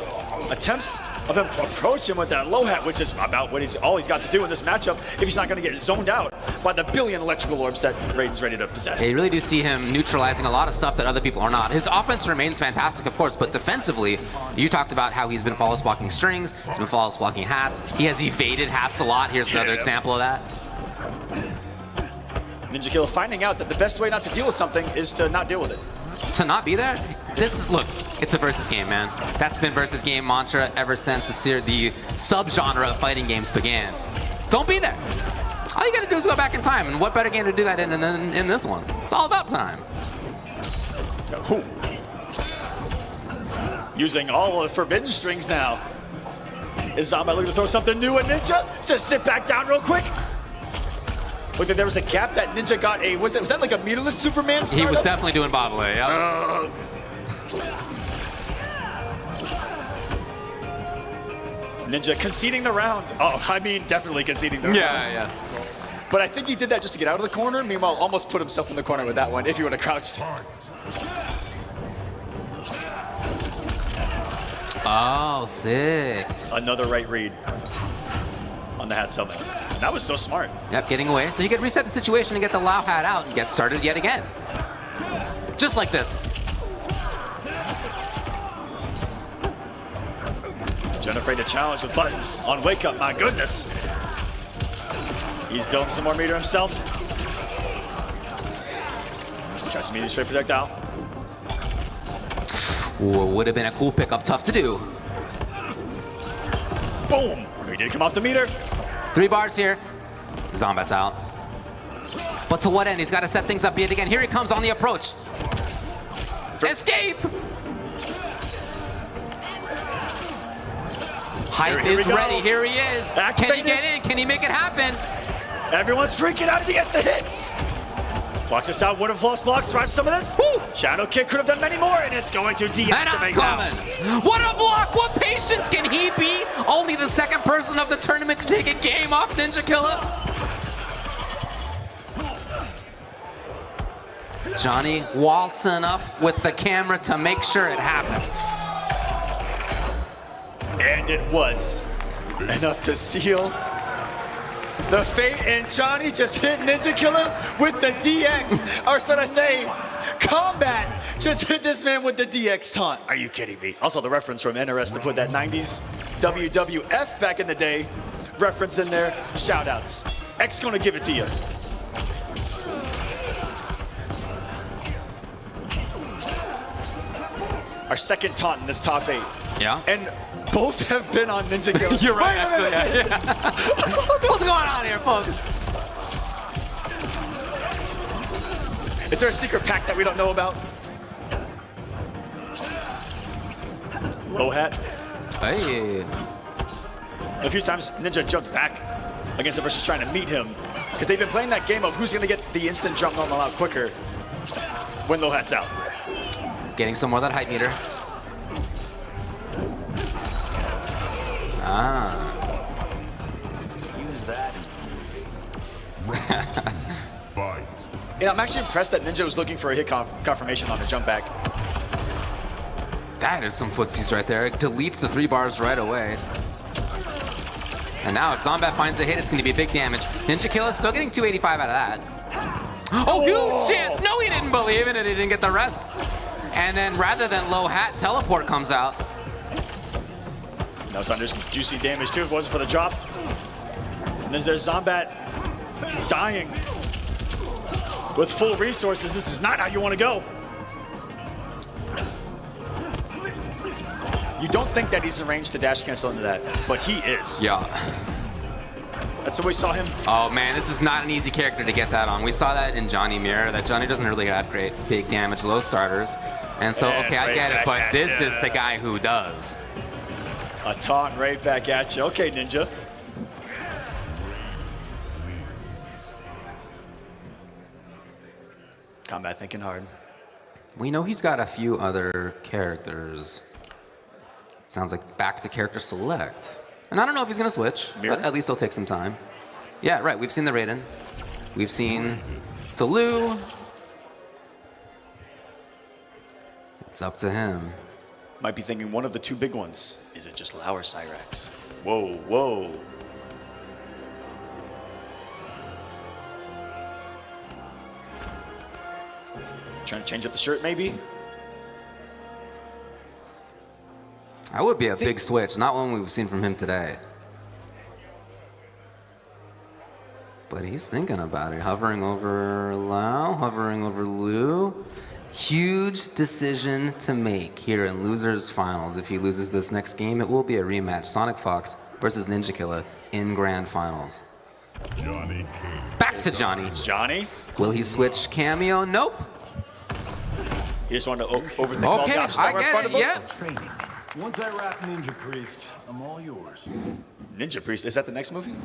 attempts of him approach him with that low hat, which is about what all he's got to do in this matchup if he's not going to get zoned out by the billion electrical orbs that Raiden's ready to possess. Yeah, you really do see him neutralizing a lot of stuff that other people are not. His offense remains fantastic, of course, but defensively, you talked about how he's been flawless blocking strings, he's been flawless blocking hats, he has evaded hats a lot. Here's another example of that. Ninja Killer finding out that the best way not to deal with something is to not deal with it. To not be there? Look, it's a versus game, man. That's been versus game mantra ever since the subgenre of fighting games began. Don't be there. All you gotta do is go back in time, and what better game to do that in than in this one? It's all about time. Ooh. Using all of the forbidden strings now. Is Zombat looking to throw something new at Ninja? Just sit back down real quick. Looked like there was a gap that Ninja got a, was that like a meterless Superman startup? He was definitely doing bobblehead, yeah. Ninja conceding the round. Oh, I mean, definitely conceding the round. Yeah. But I think he did that just to get out of the corner. Meanwhile, almost put himself in the corner with that one if he would have crouched. Oh, sick. Another right read on the hat summon. That was so smart. Yep, getting away. So you can reset the situation and get the Lao hat out and get started yet again. Just like this. Jennifer to challenge with buttons on Wake Up, my goodness. He's building some more meter himself. Tries to meet a straight projectile. Ooh, would have been a cool pickup, tough to do. Boom! He did come off the meter. 3 bars here. Zombat's out. But to what end? He's got to set things up yet again. Here he comes on the approach. Escape! Hype Here is we go. ready. Here he is. Can he get in? Can he make it happen? Everyone's freaking out to get the hit. Blocks us out, wooden floss block, survives some of this. Woo! Shadow Kick could have done many more, and it's going to And deactivate uncommon. now. What a block! What patience can he be? Only the second person of the tournament to take a game off Ninja Killer. Johnny waltzing up with the camera to make sure it happens. And it was enough to seal the fate, and Johnny just hit Ninja Killer with the DX. Or should I say, Kombat just hit this man with the DX taunt. Are you kidding me? Also the reference from NRS to put that 90s WWF back in the day reference in there. Shout outs. X gonna give it to you. Our second taunt in this top 8. Yeah. And both have been on Ninja Killer. You're right, Wait a minute. actually. What's going on here, folks? Is there a secret pack that we don't know about? Low hat. Hey. A few times Ninja jumped back against the versus trying to meet him because they've been playing that game of who's going to get the instant jump normal out quicker when low hat's out. Getting some more of that height meter. Use that. Fight. And I'm actually impressed that Ninja was looking for a hit confirmation on the jump back. That is some footsies right there. It deletes the 3 bars right away. And now if Zombat finds a hit, it's going to be big damage. Ninja Killer still getting 285 out of that. Oh, huge chance! No, he didn't believe in it. He didn't get the rest. And then rather than low hat, teleport comes out. Now it's under some juicy damage too if it wasn't for the drop. And there's Zombat dying with full resources. This is not how you want to go. You don't think that he's in range to dash cancel into that, but he is. Yeah. That's how we saw him. Oh man, this is not an easy character to get that on. We saw that in Johnny Mirror, that Johnny doesn't really have great big damage low starters. And so, And okay, I right get it, back but at this ya. is the guy who does. A taunt right back at you. Okay, Ninja. Kombat thinking hard. We know he's got a few other characters. Sounds like back to character select. And I don't know if he's gonna switch, but at least it'll take some time. Yeah, right, we've seen the Raiden. We've seen the Lu. It's up to him. might be thinking one of the two big ones. Is it just Lau or Cyrax? Whoa, whoa. Trying to change up the shirt, maybe? That would be a big switch, not one we've seen from him today. But he's thinking about it. Hovering over Lau, hovering over Lu. Huge decision to make here in Losers Finals. If he loses this next game, it will be a rematch. Sonic Fox versus Ninja Killer in Grand Finals. Johnny King. Back to Johnny. It's Johnny. Will he switch cameo? Nope. He just wanted to overthink all Okay, the options that I were in get front it, of him. yeah. Training. Once I wrap Ninja Priest, I'm all yours. Ninja Priest, is that the next movie?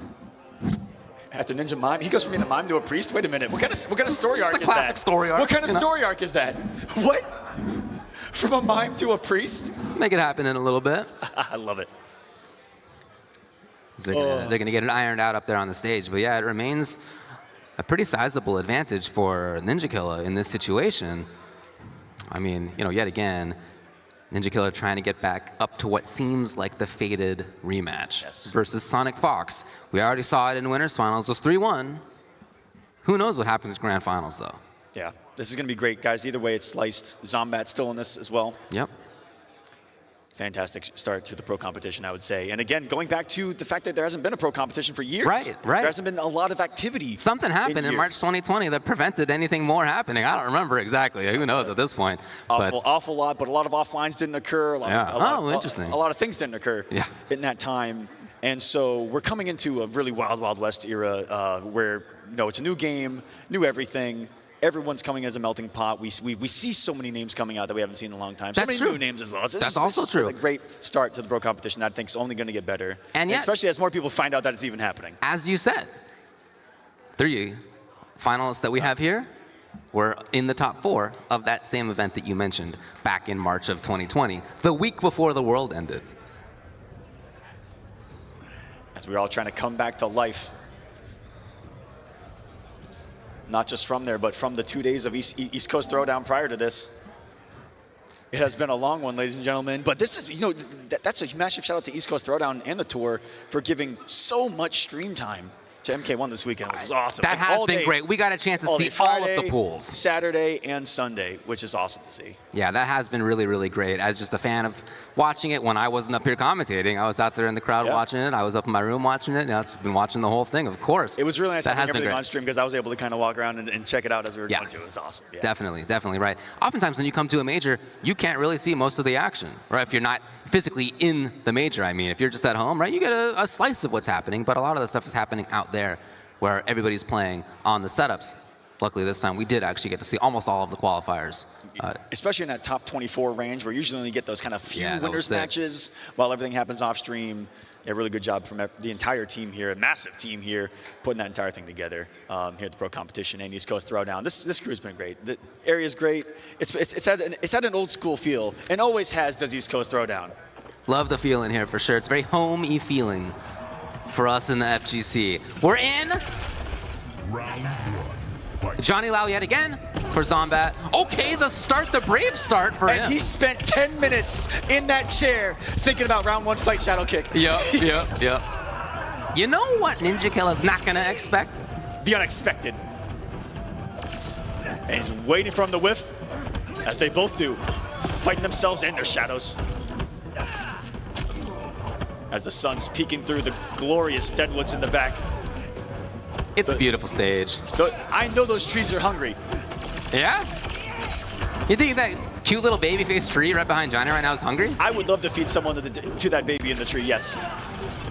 After Ninja Mime, he goes from being a mime to a priest. Wait a minute, what kind of story Just arc a is that? classic story arc, What kind of you know? story arc is that? What? From a mime to a priest? Make it happen in a little bit. I love it. They're gonna get it ironed out up there on the stage. But yeah, it remains a pretty sizable advantage for Ninja Killer in this situation. I mean, you know, yet again, Ninja Killer trying to get back up to what seems like the fated rematch versus Sonic Fox. We already saw it in Winners Finals. It was 3-1. Who knows what happens in Grand Finals, though? Yeah, this is going to be great, guys. Either way, it's sliced. Zombat still in this as well. Yep. Fantastic start to the pro competition, I would say. And again, going back to the fact that there hasn't been a pro competition for years. Right. There hasn't been a lot of activity. Something happened in March years. 2020 that prevented anything more happening. I don't remember exactly. Who knows at this point? Awful lot, but a lot of offlines didn't occur. Interesting. A lot of things didn't occur in that time. And so we're coming into a really wild, Wild West era where, you know, it's a new game, new everything. Everyone's coming as a melting pot. We see so many names coming out that we haven't seen in a long time. So many new names as well. That's also true. It's a great start to the pro competition that I think is only going to get better. And yet, especially as more people find out that it's even happening. As you said, 3 finalists that we have here were in the top 4 of that same event that you mentioned back in March of 2020, the week before the world ended. As we're all trying to come back to life. Not just from there, but from the 2 days of East Coast Throwdown prior to this. It has been a long one, ladies and gentlemen. But this is, you know, that's a massive shout out to East Coast Throwdown and the tour for giving so much stream time to MK1 this weekend, which was awesome. That has been great. We got a chance to see all of the pools. Saturday and Sunday, which is awesome to see. Yeah, that has been really, really great. As just a fan of watching it when I wasn't up here commentating, I was out there in the crowd watching it. I was up in my room watching it. You know, I've been watching the whole thing, of course. It was really nice that having everything on stream because I was able to kind of walk around and check it out as we were going to. It was awesome. Yeah. Definitely right. Oftentimes when you come to a major, you can't really see most of the action, right? If you're not physically in the major, I mean. If you're just at home, right, you get a slice of what's happening, but a lot of the stuff is happening out there where everybody's playing on the setups. Luckily this time we did actually get to see almost all of the qualifiers. Especially in that top 24 range where usually only get those kind of few winners matches while everything happens off stream. A really good job from the entire team here, a massive team here, putting that entire thing together here at the Pro Competition and East Coast Throwdown. This crew's been great. The area's great. It's had an old school feel and always has does East Coast Throwdown. Love the feeling here for sure. It's very home-y feeling for us in the FGC. We're in. Round 1. Fight. Johnny Lau yet again for Zombat. Okay, the brave start for him. And he spent 10 minutes in that chair thinking about round 1 fight shadow kick. Yep. You know what Ninja Killer's not gonna expect? The unexpected. And he's waiting for him to whiff, as they both do, fighting themselves and their shadows. As the sun's peeking through the glorious deadwoods in the back. It's a beautiful stage. I know those trees are hungry. Yeah? You think that cute little baby faced tree right behind Johnny right now is hungry? I would love to feed someone to that baby in the tree, yes.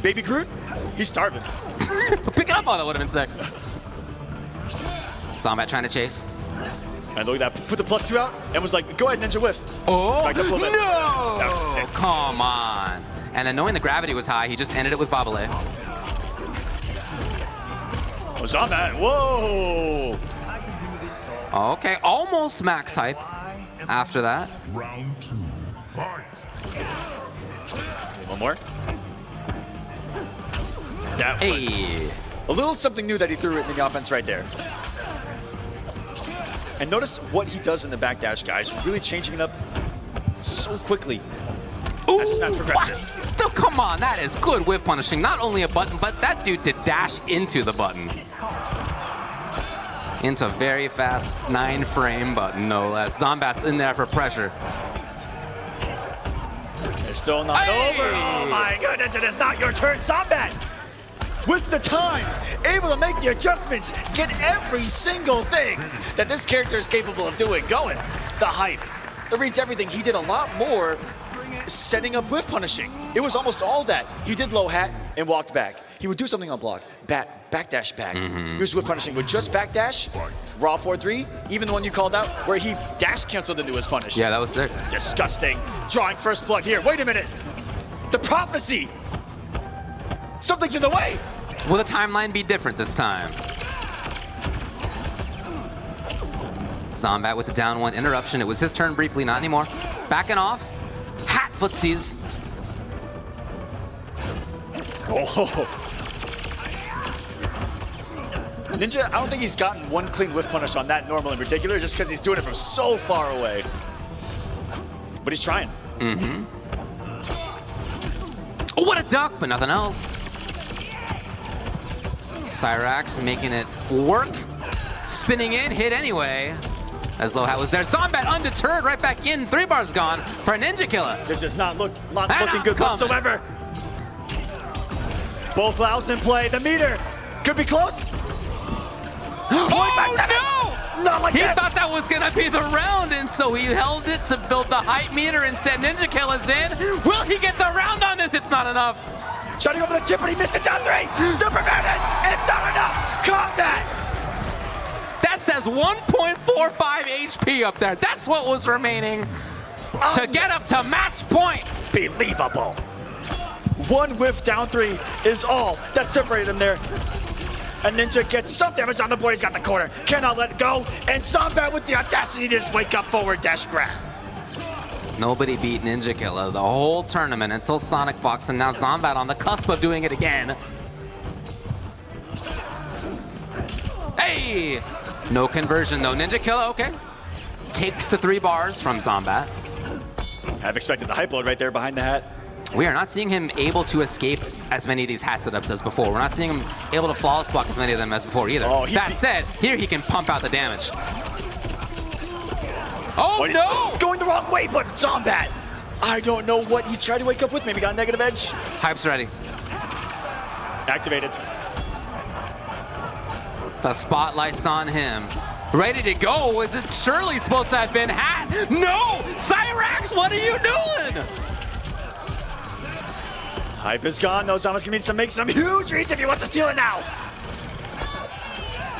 Baby Groot? He's starving. Pick it up on it would have been sick. Zombat trying to chase. And look at that, put the +2 out, and was like, go ahead, Ninja Whiff. Oh, Back up a little bit. No! That was sick. Come on. And then knowing the gravity was high, he just ended it with Babale. Oh, Zombat, whoa! Okay, almost max hype after that. Round 2. Fight. One more. That was Hey. a little something new that he threw in the offense right there. And notice what he does in the backdash, guys. Really changing it up so quickly as this match progresses. Oh, come on, that is good whiff punishing. Not only a button, but that dude did dash into the button. Into very fast 9-frame button, no less. Zombat's in there for pressure. It's still not over. Oh my goodness, it is not your turn, Zombat. With the time, able to make the adjustments, get every single thing that this character is capable of doing going. The hype, the reads everything. He did a lot more setting up whiff punishing. It was almost all that. He did low hat and walked back. He would do something on block, backdash back. Here's whiff punishing with just backdash, raw 4-3, even the one you called out where he dash canceled into his punish. Yeah, that was sick. Disgusting. Drawing first blood here. Wait a minute. The prophecy. Something's in the way. Will the timeline be different this time? Zombat with the down one interruption. It was his turn briefly, not anymore. Backing off. Hat footsies. Oh. Ninja, I don't think he's gotten one clean whiff punish on that normal in particular, just because he's doing it from so far away. But he's trying. Oh, what a duck, but nothing else. Cyrax making it work. Spinning in, hit anyway. As low hat was there. Zombat undeterred, right back in. 3 bars gone for a Ninja Killer. This is not looking good whatsoever. Both Laos in play. The meter could be close. Oh, no! Not like He this. thought that was gonna be the round, and so he held it to build the hype meter. Instead, Ninja Killer's in. Will he get the round on this? It's not enough. Shutting over the chip, but he missed it down 3. Superman it. It's not enough. Combat. That says 1.45 HP up there. That's what was remaining to get up to match point. Believable. One whiff down 3 is all that separated him there. And Ninja gets some damage on the board. He's got the corner. Cannot let it go. And Zombat with the audacity to just wake up forward dash grab. Nobody beat Ninja Killer the whole tournament until Sonic Fox, and now Zombat on the cusp of doing it again. Hey! No conversion though. Ninja Killer, okay. Takes the 3 bars from Zombat. I've expected the hype load right there behind the hat. We are not seeing him able to escape as many of these hat setups as before. We're not seeing him able to flawless block as many of them as before either. Oh, that said, here he can pump out the damage. Oh no! Going the wrong way, but Zombat. I don't know what he tried to wake up with. Maybe got a negative edge. Hype's ready. Activated. The spotlight's on him. Ready to go. Is it surely supposed to have been hat? No! Cyrax, what are you doing? Hype is gone. No, Zombat's gonna need to make some huge reads if he wants to steal it now.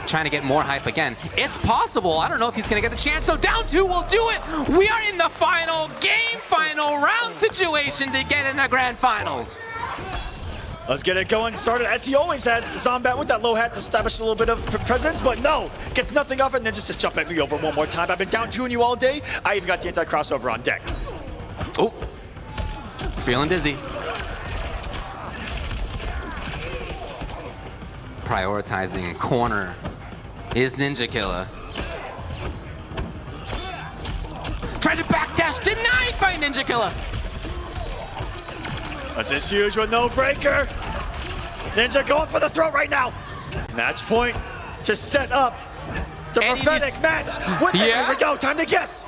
Trying to get more hype again. It's possible. I don't know if he's gonna get the chance, though. Down 2 will do it. We are in the final game, final round situation to get in the grand finals. Let's get it going. Started as he always has. Zombat with that low hat to establish a little bit of presence, but no, gets nothing off it. And then just jump at me over one more time. I've been down 2-ing you all day. I even got the anti-crossover on deck. Oh, feeling dizzy. Prioritizing corner is Ninja Killer. Tried to backdash, denied by Ninja Killer. That's just huge with no breaker. Ninja going for the throat right now. Match point to set up the prophetic match. With Here we go, time to guess.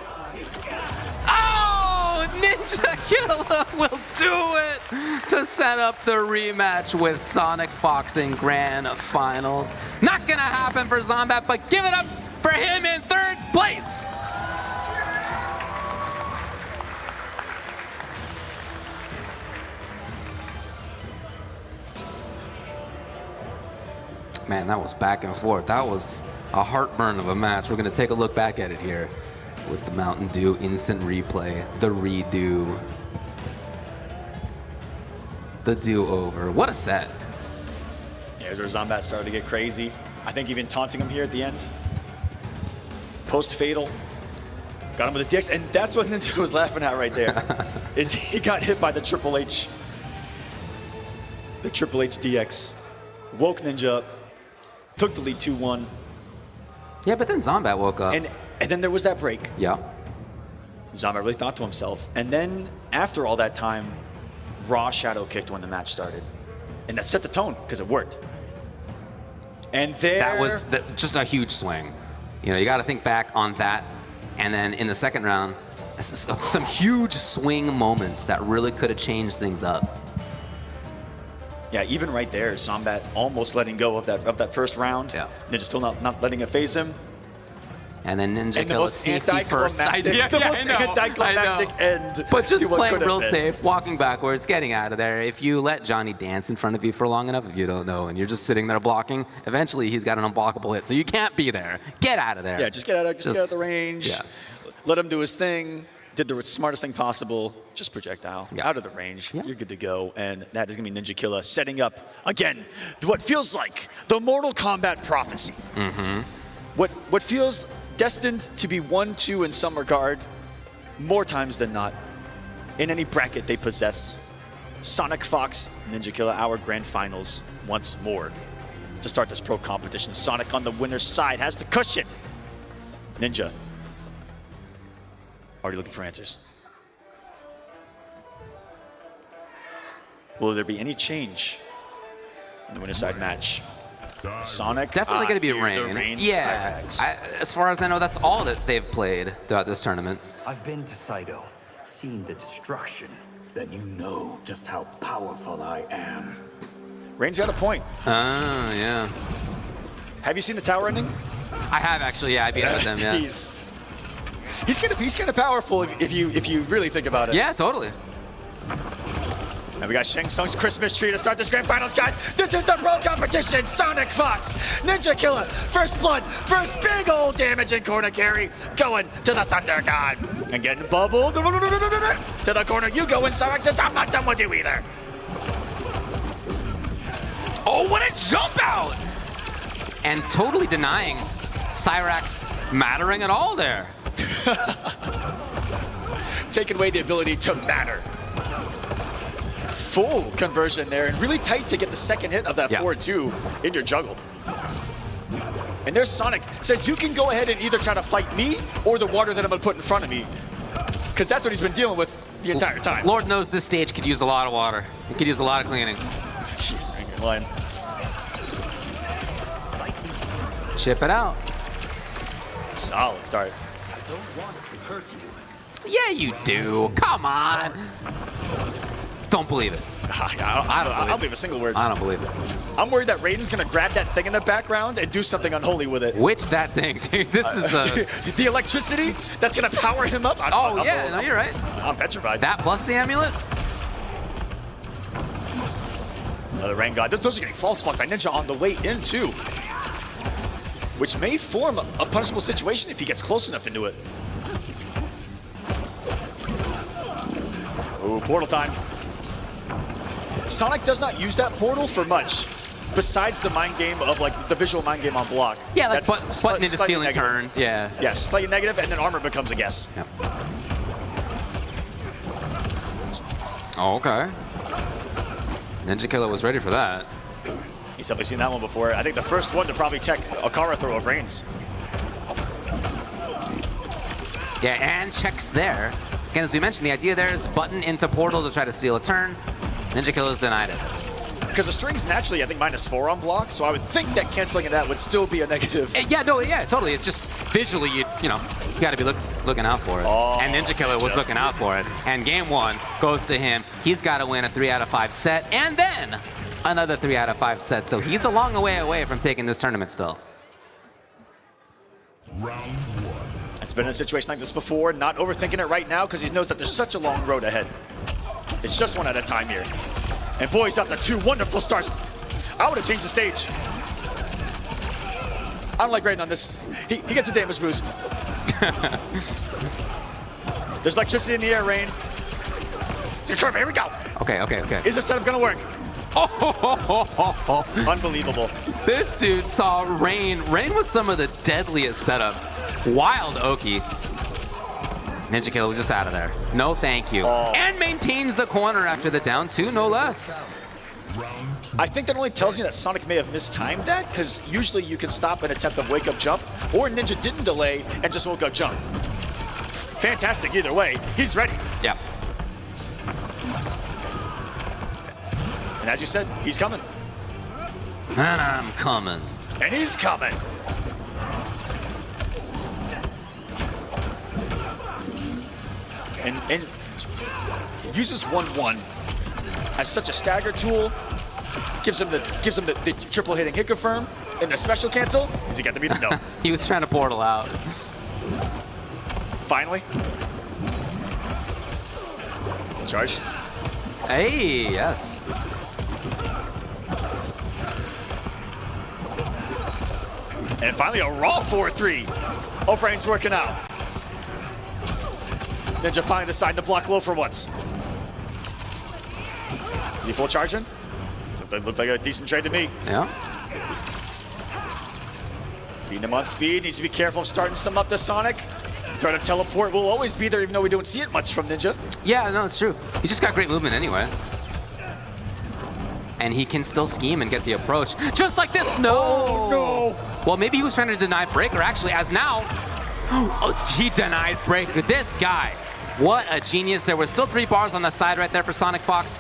Oh, Ninja Killer will do it to set up the rematch with Sonic Fox in Grand Finals. Not gonna happen for Zombat, but give it up for him in 3rd place. Man, that was back and forth. That was a heartburn of a match. We're gonna take a look back at it here with the Mountain Dew instant replay, the redo, the do-over. What a set. Yeah, here's where Zombat started to get crazy. I think even taunting him here at the end. Post-fatal. Got him with the DX, and that's what Ninja was laughing at right there. Is he got hit by the Triple H. The Triple H DX. Woke Ninja up. Took the lead 2-1. Yeah, but then Zombat woke up. And then there was that break. Yeah. Zombat really thought to himself. And then after all that time, Raw shadow kicked when the match started. And that set the tone because it worked. And there... That was just a huge swing. You know, you got to think back on that. And then in the second round, some huge swing moments that really could have changed things up. Yeah, even right there, Zombat almost letting go of that first round. Yeah. Ninja still not letting it phase him. And then Ninja And the Killa most safety first. anticlimactic end. But just to what playing could have real been. safe, walking backwards, getting out of there. If you let Johnny dance in front of you for long enough, if you don't know, and you're just sitting there blocking, eventually he's got an unblockable hit. So you can't be there. Get out of there. Yeah, just get out of the range. Yeah. Let him do his thing. Did the smartest thing possible. Just projectile. Yeah. Out of the range. Yeah. You're good to go. And that is going to be Ninja Killa setting up, again, what feels like the Mortal Kombat prophecy. Mm-hmm. What feels destined to be 1-2 in some regard, more times than not, in any bracket they possess. Sonic Fox, Ninja Killa, our grand finals once more. To start this pro competition, Sonic on the winner's side has the cushion. Ninja, already looking for answers. Will there be any change in the winner's side match? Sonic? Definitely going to be the Rain. Yeah. As far as I know, that's all that they've played throughout this tournament. I've been to Saito, seen the destruction. Then you know just how powerful I am. Rain's got a point. Oh, yeah. Have you seen the tower ending? I have actually, yeah. I beat them, yeah. He's kind of powerful if you really think about it. Yeah, totally. And we got Shang Tsung's Christmas tree to start this grand finals, guys. This is the pro competition. Sonic Fox, Ninja Killa, first blood, first big old damage in corner carry, going to the Thunder God. And getting bubbled to the corner. You go in, Sonic says, I'm not done with you either. Oh, what a jump out! And totally denying Cyrax mattering at all there. Taking away the ability to matter. Full conversion there, and really tight to get the second hit of that 4-2 in your juggle. And there's Sonic. Says you can go ahead and either try to fight me or the water that I'm gonna put in front of me. Because that's what he's been dealing with the entire time. Lord knows this stage could use a lot of water. It could use a lot of cleaning. Line. Chip it out. Solid start. I don't want to hurt you. Yeah, you do. Come on. Don't believe it. I don't believe a single word. I don't believe it. I'm worried that Raiden's gonna grab that thing in the background and do something unholy with it. Which that thing, dude? This is the electricity that's gonna power him up. Oh yeah, no, you're right. I'm petrified. That plus the amulet. Another Rain God. Those are getting false spawned by Ninja on the way in too, which may form a punishable situation if he gets close enough into it. Ooh, portal time. Sonic does not use that portal for much, besides the mind game of like the visual mind game on block. Yeah, like button into stealing negative. turns. Yeah. Yes, slightly negative, and then armor becomes a guess. Yep. Oh, okay. Ninja Killa was ready for that. He's definitely seen that one before. I think the first one to probably check a Kara throw of Rain's. Yeah, and checks there. Again, as we mentioned, the idea there is button into portal to try to steal a turn. Ninja Killa's denied it. Because the string's naturally, I think, -4 on block, so I would think that canceling that would still be a negative. Yeah, no, yeah, totally. It's just visually, you got to be looking out for it. Oh, and Ninja Killa was looking out for it. And game 1 goes to him. He's got to win a 3 out of 5 set, and then another 3 out of 5 set. So he's a long way away from taking this tournament still. Round 1. It's been in a situation like this before, not overthinking it right now because he knows that there's such a long road ahead. It's just one at a time here. And boy, he's out to 2 wonderful starts. I would have changed the stage. I don't like Raiden on this. He gets a damage boost. There's electricity in the air, Rain. It's a curve, here we go. Okay. Is this setup gonna work? Oh, Unbelievable. this dude saw Rain. Rain was some of the deadliest setups. Wild Oki. Ninja Killa was just out of there. No, thank you. And maintains the corner after the down 2, no less. I think that only tells me that Sonic may have mistimed that, because usually you can stop an attempt of wake-up jump, or Ninja didn't delay and just woke up jump. fantastic either way. He's ready. Yeah. And as you said, he's coming. And I'm coming. And he's coming. And uses 1-1 as such a stagger tool. Gives him the triple hitting hit confirm and the special cancel. Does he get the meter? No. He was trying to portal out. Finally. Charge. Hey, yes. And finally a raw 4-3. O'Frame's working out. Ninja finally decided to block low for once. Is he full charging? Looked like a decent trade to me. Yeah. Beating him on speed. Needs to be careful of starting some up to Sonic. Threat of teleport will always be there, even though we don't see it much from Ninja. Yeah, no, it's true. He's just got great movement anyway. And he can still scheme and get the approach. Just like this. No. Oh, no. Well, maybe he was trying to deny breaker, actually, as now. Oh, he denied breaker. This guy. What a genius. There were still 3 bars on the side right there for Sonic Fox.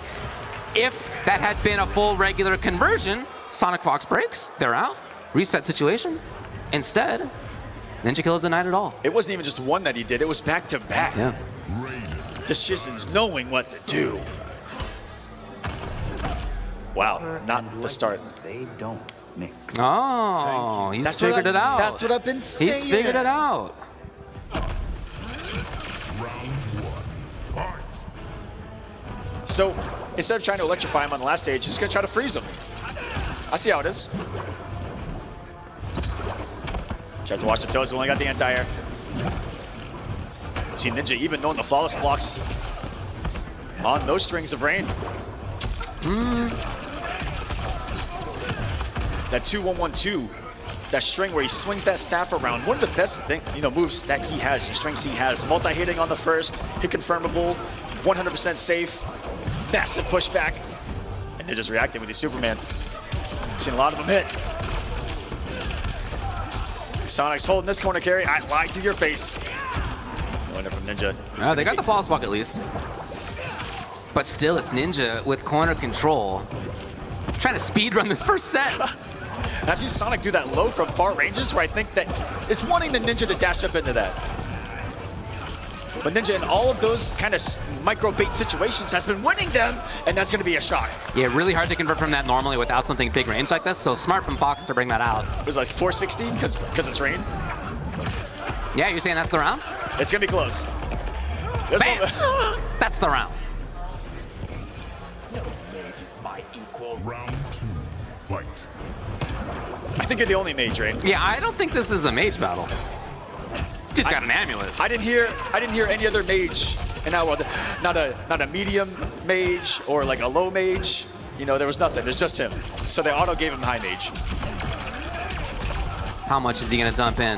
If that had been a full regular conversion, Sonic Fox breaks. They're out. Reset situation. Instead, Ninja Killer denied it all. It wasn't even just one that he did. It was back to back. Yeah. Decisions knowing what to do. Wow, not the start. They don't mix. Oh, he's That's figured it out. That's what I've been saying. He's figured it out. So instead of trying to electrify him on the last stage, he's gonna try to freeze him. I see how it is. Tries to watch the toes, only got the anti-air. See Ninja even knowing the flawless blocks on those strings of rain. That 2-1-1-2, that string where he swings that staff around. One of the best moves that he has, the strings he has. Multi-hitting on the first, hit confirmable, 100% safe, massive pushback. And they're just reacting with these Supermans. We've seen a lot of them hit. Sonic's holding this corner carry. I lied to your face. No wonder from Ninja. They got the flawless block at least. But still, it's Ninja with corner control. Trying to speed run this first set. I've seen Sonic do that low from far ranges where I think that is wanting the Ninja to dash up into that. But Ninja in all of those kind of micro bait situations has been winning them, and that's gonna be a shock. Yeah, really hard to convert from that normally without something big range like this, so smart from Fox to bring that out. It was like 460 because it's rain. Yeah, you're saying that's the round? It's gonna be close. Bam! That's the round. Round 2, fight. I think you're the only mage, right? Yeah, I don't think this is a mage battle. This dude's got an amulet. I didn't hear any other mage in that world. Not a medium mage or like a low mage. You know, there was nothing. There's just him. So they auto gave him high mage. How much is he gonna dump in?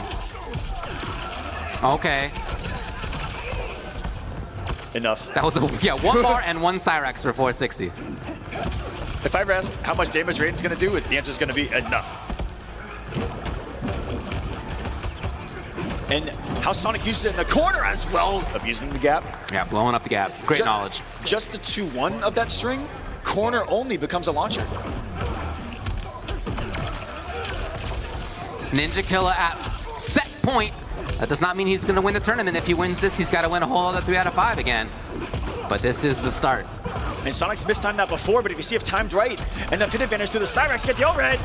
Okay. Enough. That was one bar and 1 Cyrax for 460. If I ever ask how much damage Raiden's gonna do, the answer is gonna be enough. And how Sonic uses it in the corner as well, abusing the gap. Yeah, blowing up the gap. Great knowledge. Just the 2-1 of that string, corner only becomes a launcher. Ninja Killer at set point. That does not mean he's going to win the tournament. If he wins this, he's got to win a whole other 3 out of 5 again. But this is the start. And Sonic's mistimed that before, but if you see if timed right, and the pin advantage through the Cyrax, get the overhead.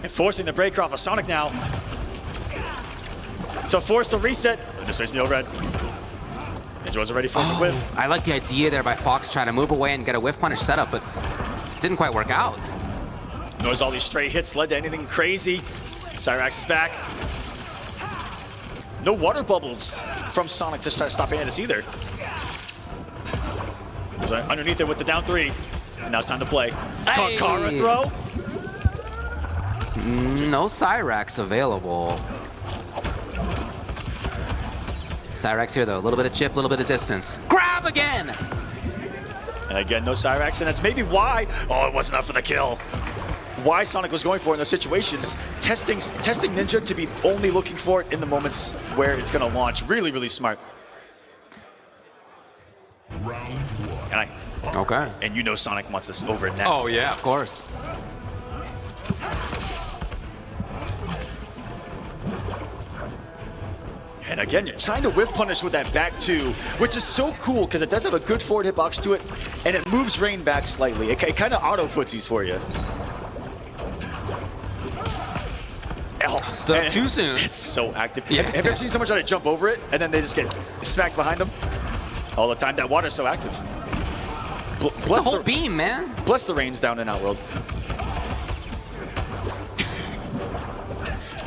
And forcing the breaker off of Sonic now. So force the reset. Just facing the overhead. Ninja wasn't ready for the whiff. I like the idea there by Fox trying to move away and get a whiff punish setup, but didn't quite work out. Knows all these stray hits led to anything crazy. Cyrax is back. No water bubbles from Sonic to stop Andis either. So underneath it with the down 3. And now it's time to play. Hey. Kara throw. No Cyrax available. Cyrax here though, a little bit of chip, a little bit of distance. Grab again! And again, no Cyrax, and that's maybe why, oh, it wasn't enough for the kill. Why Sonic was going for it in those situations, testing Ninja to be only looking for it in the moments where it's gonna launch. Really, really smart. Okay. And you know Sonic wants this over now. Oh, yeah, of course. And again, you're trying to whiff punish with that back two, which is so cool because it does have a good forward hitbox to it, and it moves Rain back slightly. It kind of auto footsies for you. Oh, Stuck too soon. It's so active. Yeah. Have you ever seen someone try to jump over it and then they just get smacked behind them all the time? That water's so active. It's the whole beam, man. Plus the rain's down in Outworld.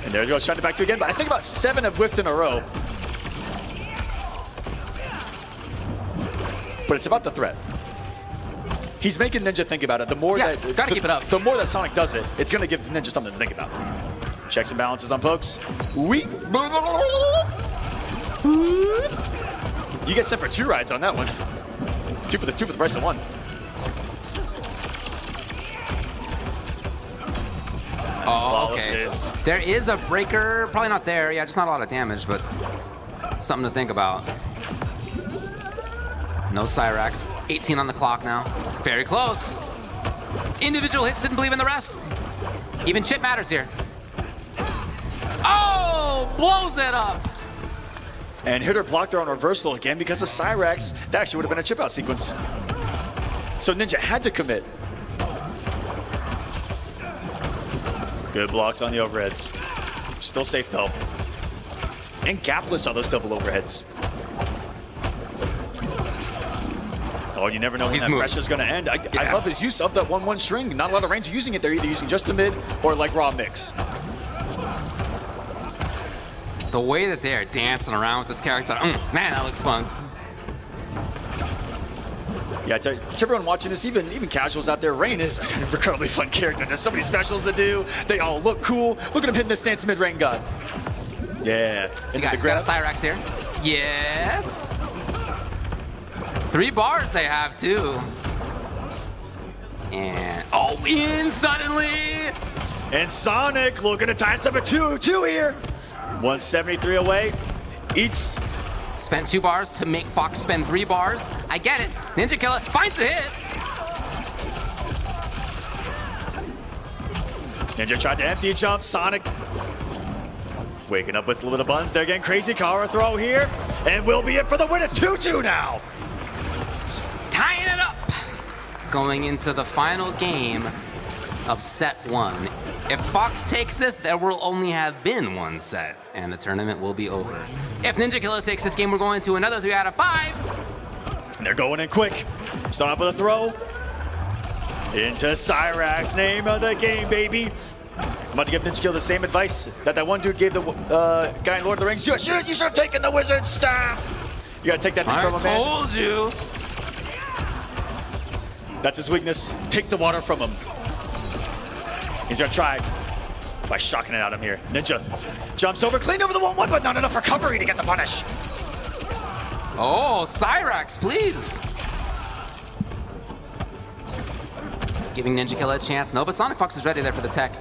And there he goes, trying to back two again, but I think about 7 have whiffed in a row. But it's about the threat. He's making Ninja think about it. The more gotta keep it up. The more that Sonic does it, it's gonna give Ninja something to think about. Checks and balances on pokes. You get set for 2 rides on that one. 2 for the price of 1. Oh, okay. There is a breaker, probably not there. Yeah, just not a lot of damage, but something to think about. No Cyrax. 18 on the clock now. Very close. Individual hits didn't believe in the rest. Even chip matters here. Oh, blows it up. And hitter blocked there on reversal again because of Cyrax. That actually would have been a chip out sequence. So Ninja had to commit. Good blocks on the overheads. Still safe though. And gapless on those double overheads. Oh, you never know when that pressure's gonna end. I love his use of that 1-1 string. Not a lot of range using it. They're either using just the mid or like raw mix. The way that they're dancing around with this character, man, that looks fun. Yeah, to everyone watching this, even casuals out there, Rain is an incredibly fun character. There's so many specials to do. They all look cool. Look at him hitting this stance mid Rain God. Yeah. So got Cyrax here. Yes. 3 bars they have too. And in suddenly. And Sonic looking to tie us up at 2-2 here. 173 away. Eats. Spent 2 bars to make Fox spend 3 bars. I get it. Ninja Killer finds the hit. Ninja tried to empty jump. Sonic waking up with a little bit of buns. They're getting crazy. Power throw here. And will be it for the win. It's 2-2 now. Tying it up. Going into the final game of set 1. If Fox takes this, there will only have been 1 set, and the tournament will be over. If Ninja Killer takes this game, we're going to another 3 out of 5. And they're going in quick. Start off with a throw. Into Cyrax, name of the game, baby. I'm about to give Ninja Killer the same advice that one dude gave the guy in Lord of the Rings. You should have taken the wizard's staff. You gotta take that thing from him, man. I told you. That's his weakness. Take the water from him. He's gonna try by shocking it out of him here. Ninja jumps over, clean over the 1-1, but not enough recovery to get the punish. Oh, Cyrax, please. Giving Ninja Killer a chance. No, but Sonic Fox is ready there for the tech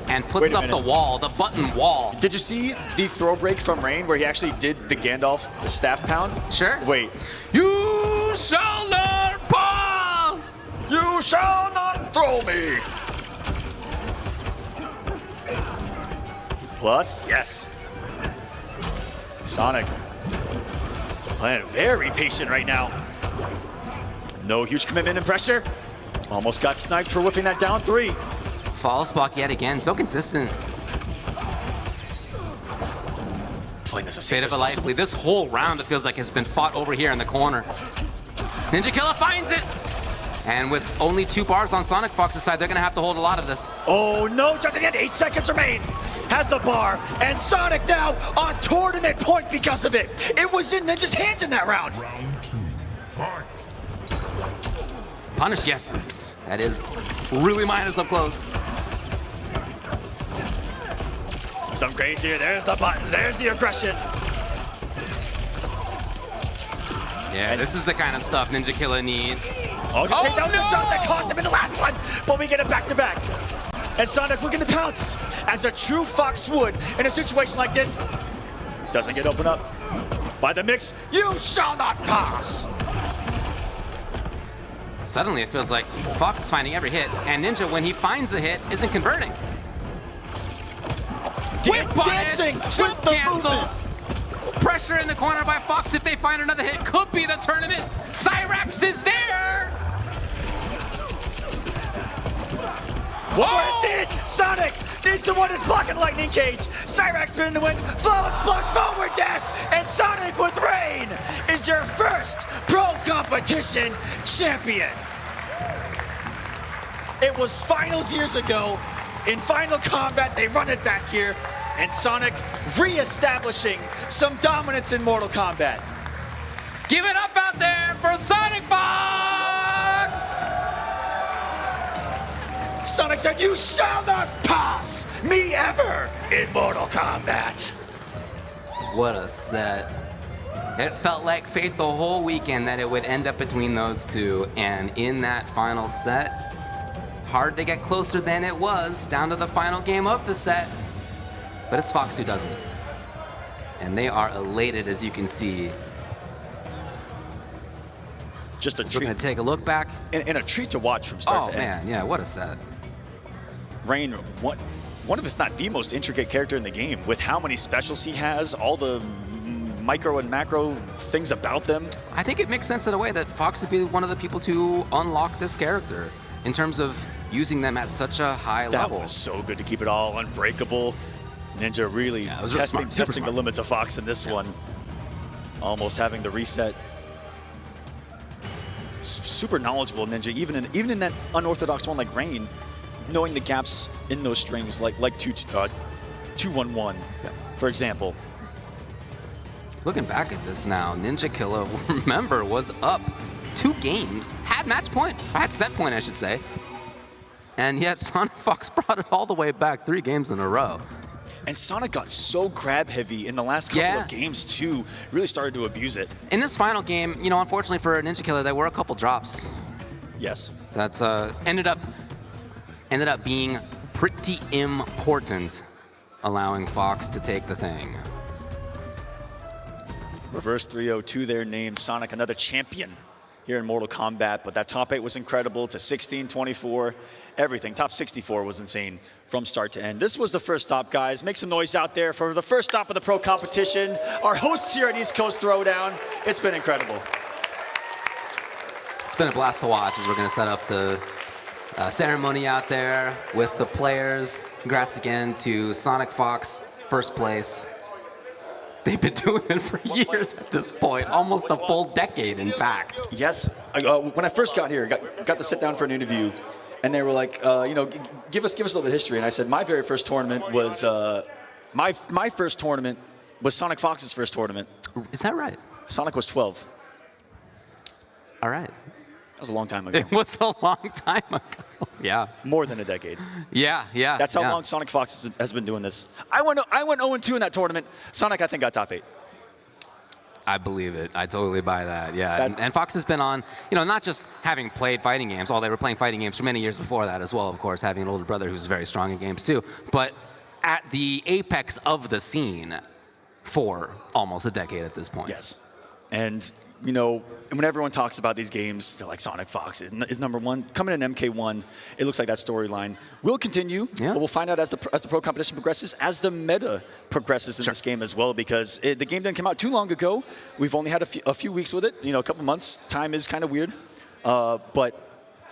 and puts up the wall, the button wall. Did you see the throw break from Rain where he actually did the Gandalf staff pound? Sure. Wait. You shall not pause! You shall not throw me! Plus, yes. Sonic playing very patient right now. No huge commitment and pressure. Almost got sniped for whipping that down 3. False block yet again, so consistent. Playing this as Bit of a life lead. This whole round, it feels like, has been fought over here in the corner. Ninja Killer finds it! And with only 2 bars on Sonic Fox's side, they're gonna have to hold a lot of this. Oh no, jumping in, 8 seconds remain. Has the bar, and Sonic now on tournament point because of it. It was in Ninja's hands in that round. Round 2, fight. Punished, yes. That is really minus up close. Some crazy here, there's the buttons, there's the aggression. Yeah, this is the kind of stuff Ninja Killer needs. Oh, just takes out the jump that cost him in the last one, but we get it back to back. And Sonic looking to pounce, as a true Fox would in a situation like this. Doesn't get opened up by the mix. You shall not pass. Suddenly it feels like Fox is finding every hit, and Ninja, when he finds the hit, isn't converting. Whip dancing button, with the cancel. movement. Pressure in the corner by Fox. If they find another hit, could be the tournament. Cyrax is there. Whoa! Sonic needs to win his block and lightning cage. Cyrax spinning to win. Flawless block forward dash. And Sonic with Rain is your first pro competition champion. It was finals years ago. In Final Kombat, they run it back here. And Sonic re-establishing some dominance in Mortal Kombat. Give it up out there for Sonic Fox! Sonic said, "You shall not pass me ever in Mortal Kombat." What a set. It felt like fate the whole weekend that it would end up between those two, and in that final set, hard to get closer than it was, down to the final game of the set, but it's Fox who does it. And they are elated, as you can see. Just a So we're gonna take a look back. and a treat to watch from start Oh to end. man, yeah, what a set. Rain, one of, if not the most intricate character in the game, with how many specials he has, all the micro and macro things about them. I think it makes sense in a way that Fox would be one of the people to unlock this character in terms of using them at such a high That level. was so good to keep it all unbreakable. Ninja really Yeah, it was really testing, smart, super testing smart. the limits of Fox in this one. Almost having the reset. Super knowledgeable Ninja, even in that unorthodox one like Rain, knowing the gaps in those strings like 2-1-1, for example. Looking back at this now, Ninja Killer, remember, was up 2 games, had match point, had set point, I should say. And yet Sonic Fox brought it all the way back 3 games in a row. And Sonic got so grab heavy in the last couple Yeah. of games too, really started to abuse it. In this final game, you know, unfortunately for Ninja Killer, there were a couple drops Yes. that ended up being pretty important, allowing Fox to take the thing. Reverse 302 there, named Sonic another champion here in Mortal Kombat, but that top 8 was incredible to 16, 24, everything. Top 64 was insane from start to end. This was the first stop, guys. Make some noise out there for the first stop of the pro competition. Our hosts here at East Coast Throwdown. It's been incredible. It's been a blast to watch as we're going to set up the ceremony out there with the players. Congrats again to Sonic Fox, first place. They've been doing it for years at this point, almost a full decade, in fact. Yes, when I first got here, got to sit down for an interview, and they were like, you know, give us a little bit of history. And I said, my very first tournament was, my first tournament was Sonic Fox's first tournament. Is that right? Sonic was 12. All right. That was a long time ago. It was a long time ago. Yeah. More than a decade. Yeah. That's how yeah. long Sonic Fox has been doing this. I went 0-2 in that tournament. Sonic, I think, got top 8. I believe it. I totally buy that. Yeah. And Fox has been on, you know, not just having played fighting games, although they were playing fighting games for many years before that as well, of course, having an older brother who's very strong in games too, but at the apex of the scene for almost a decade at this point. Yes. And, you know, when everyone talks about these games, they're like Sonic Fox is number 1. Coming in MK1, it looks like that storyline will continue. Yeah. But we'll find out as the pro competition progresses, as the meta progresses in this game as well, because the game didn't come out too long ago. We've only had a few weeks with it, you know, a couple months. Time is kind of weird. But,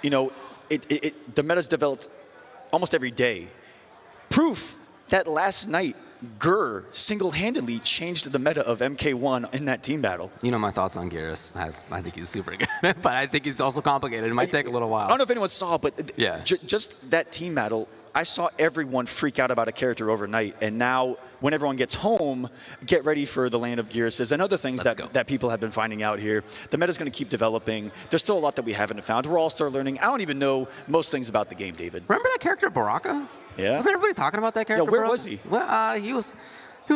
you know, the meta's developed almost every day. Proof that last night, Gur single-handedly changed the meta of MK1 in that team battle. You know my thoughts on Geras. I think he's super good, but I think he's also complicated. It might take a little while. I don't know if anyone saw, but Yeah. Just that team battle, I saw everyone freak out about a character overnight, and now when everyone gets home, get ready for the land of Geras and other things that people have been finding out here. The meta's going to keep developing. There's still a lot that we haven't found. We're all still learning. I don't even know most things about the game, David. Remember that character Baraka? Yeah. Wasn't everybody talking about that character? Yeah, where Baraka? was he? Well, he was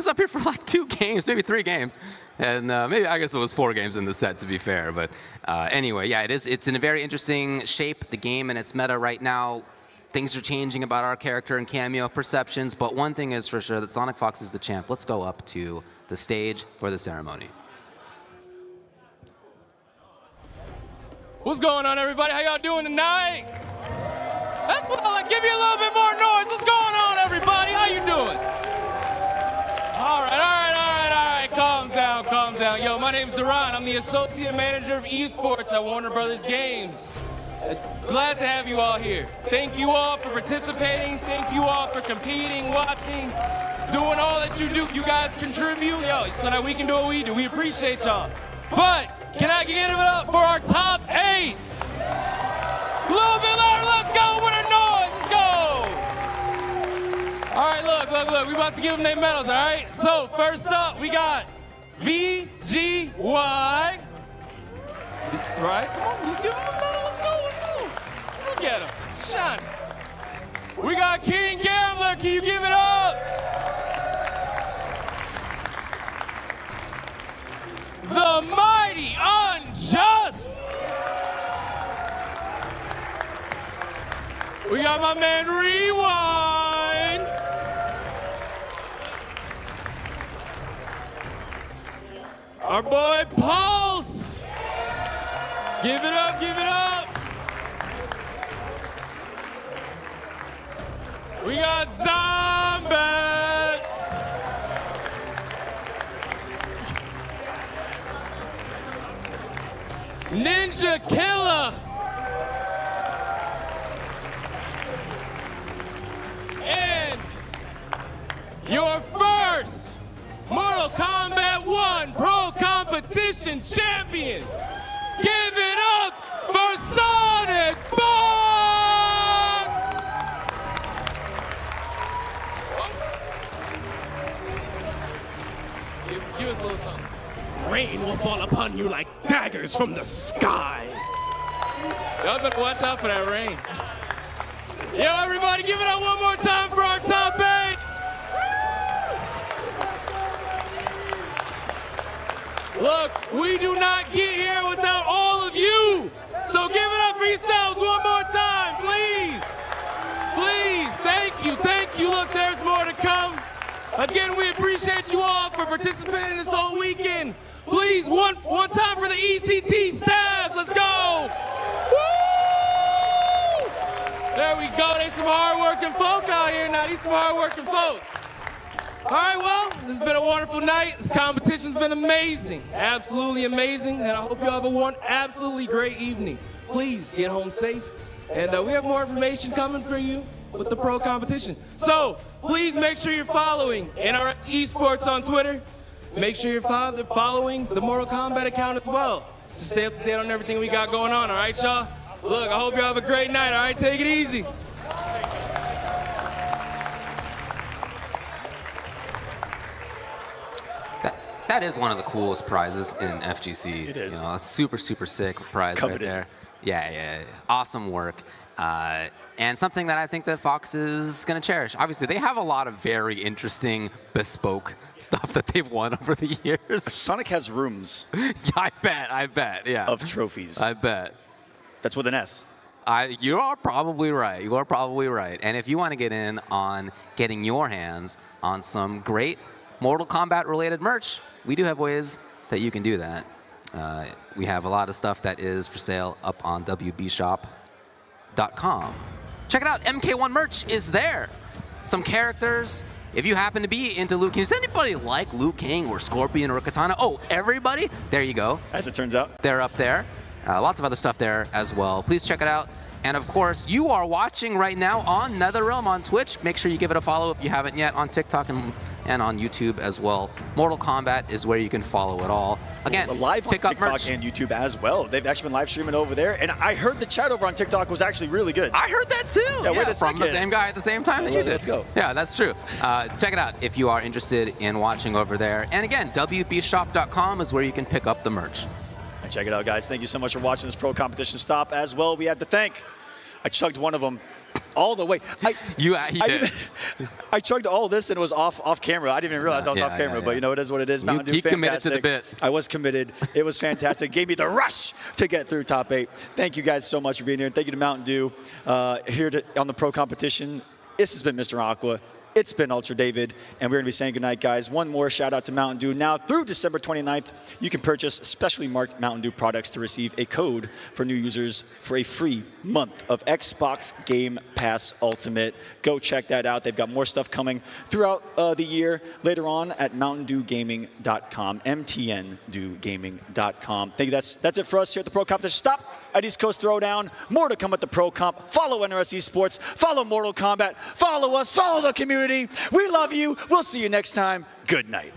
up here for like 2 games, maybe 3 games, and maybe I guess it was 4 games in the set to be fair. But anyway, yeah, it's in a very interesting shape. The game and its meta right now. Things are changing about our character and cameo perceptions, but one thing is for sure that Sonic Fox is the champ. Let's go up to the stage for the ceremony. What's going on, everybody? How y'all doing tonight? That's what I like. Give me a little bit more noise. What's going on, everybody? How you doing? All right. Calm down. Yo, my name's Duran. I'm the Associate Manager of Esports at Warner Brothers Games. Glad to have you all here. Thank you all for participating. Thank you all for competing, watching, doing all that you do. You guys contribute. Yo, so that we can do what we do. We appreciate y'all. But can I give it up for our top 8? A little bit louder. Let's go with a noise. Let's go. All right, look. We about to give them their medals, all right? So first up, we got VGY. Right? Come on, let's give them a medal. Let's go. Look at him. Shine. We got King Gambler. Can you give it up? The Mighty Unjust. We got my man Rewind. Our boy Pulse. Give it up. We got Zombie. Ninja Killer. And your first Mortal Kombat 1 Pro Competition champion. Give it up for Sonic Fox! Give us a little something. Rain will fall upon you like daggers from the sky. Y'all better watch out for that rain. Yo, everybody, give it up one more time for our top 8. Look, we do not get here without all of you. So give it up for yourselves one more time, please. Please, thank you. Look, there's more to come. Again, we appreciate you all for participating this whole weekend. Please, one time for the ECT staff. Let's go. Woo! There we go. There's some hard-working folk out here now. These some hard-working folk. All right, well, this has been a wonderful night. This competition's been amazing, absolutely amazing, and I hope you all have a absolutely great evening. Please get home safe, and we have more information coming for you with the pro competition. So please make sure you're following NRS Esports on Twitter. Make sure you're following the Mortal Kombat account as well. Just stay up to date on everything we got going on, all right, y'all? Look, I hope you have a great night, all right? Take it easy. That is one of the coolest prizes in FGC. It is. You know, a super sick prize Coveted. right there. Yeah. Awesome work. And something that I think that Fox is going to cherish. Obviously, they have a lot of very interesting, bespoke stuff that they've won over the years. Sonic has rooms Yeah, I bet, yeah. of trophies. I bet. That's with an S. You are probably right. And if you want to get in on getting your hands on some great Mortal Kombat related merch, we do have ways that you can do that. We have a lot of stuff that is for sale up on WBshop.com. Check it out, MK1 merch is there. Some characters. If you happen to be into Liu Kang, does anybody like Liu Kang or Scorpion or Katana? Oh, everybody? There you go. As it turns out. They're up there. Lots of other stuff there as well. Please check it out. And of course, you are watching right now on NetherRealm on Twitch. Make sure you give it a follow if you haven't yet, on TikTok and on YouTube as well. Mortal Kombat is where you can follow it all. Again, live on pick up TikTok merch. and YouTube as well. They've actually been live streaming over there, and I heard the chat over on TikTok was actually really good. I heard that too. Yeah, wait a from the second. same guy at the same time that you did. Let's go. Yeah, that's true. Check it out if you are interested in watching over there. And again, WBshop.com is where you can pick up the merch. And check it out, guys. Thank you so much for watching this pro competition stop as well. We have to thank. I chugged one of them all the way. He did. I chugged all this and it was off camera. I didn't even realize I was off camera, but you know, it is what it is. Mountain Dew, he committed to the bit. I was committed. It was fantastic. Gave me the rush to get through top 8. Thank you guys so much for being here. Thank you to Mountain Dew here on the pro competition. This has been Mr. Aqua. It's been Ultra David, and we're going to be saying goodnight, guys. One more shout out to Mountain Dew. Now, through December 29th, you can purchase specially marked Mountain Dew products to receive a code for new users for a free month of Xbox Game Pass Ultimate. Go check that out. They've got more stuff coming throughout the year later on at MountainDewGaming.com, MTNDewGaming.com. Thank you. That's it for us here at the Pro Competition. Stop at East Coast Throwdown. More to come at the Pro Comp. Follow NRS Esports. Follow Mortal Kombat. Follow us. Follow the community. We love you. We'll see you next time. Good night.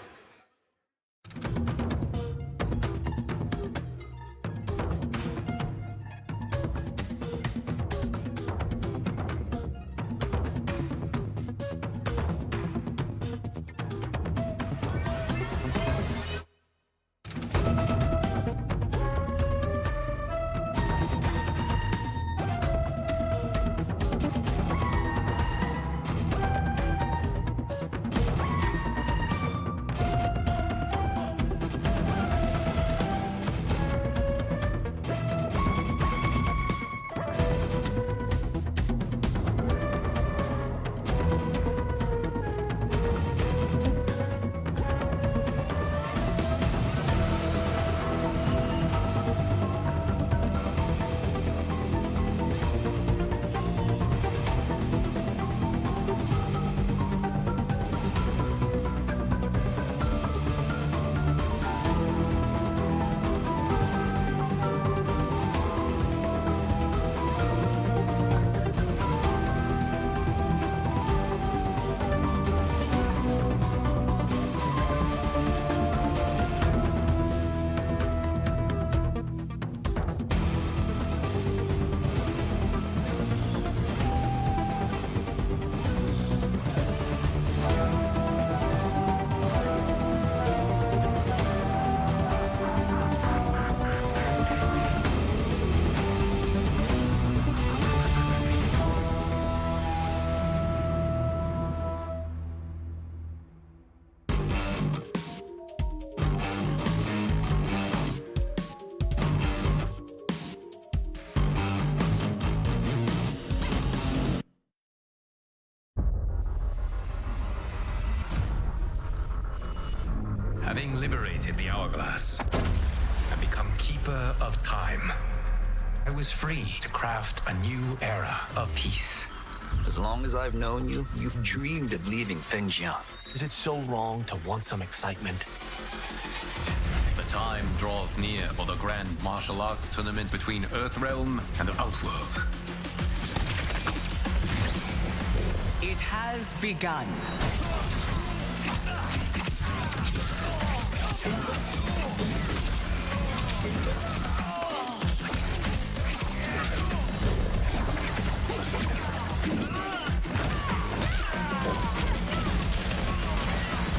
Having liberated the hourglass and become keeper of time, I was free to craft a new era of peace. As long as I've known you, you've dreamed of leaving things young. Is it so wrong to want some excitement? The time draws near for the grand martial arts tournament between Earthrealm and the Outworld. It has begun.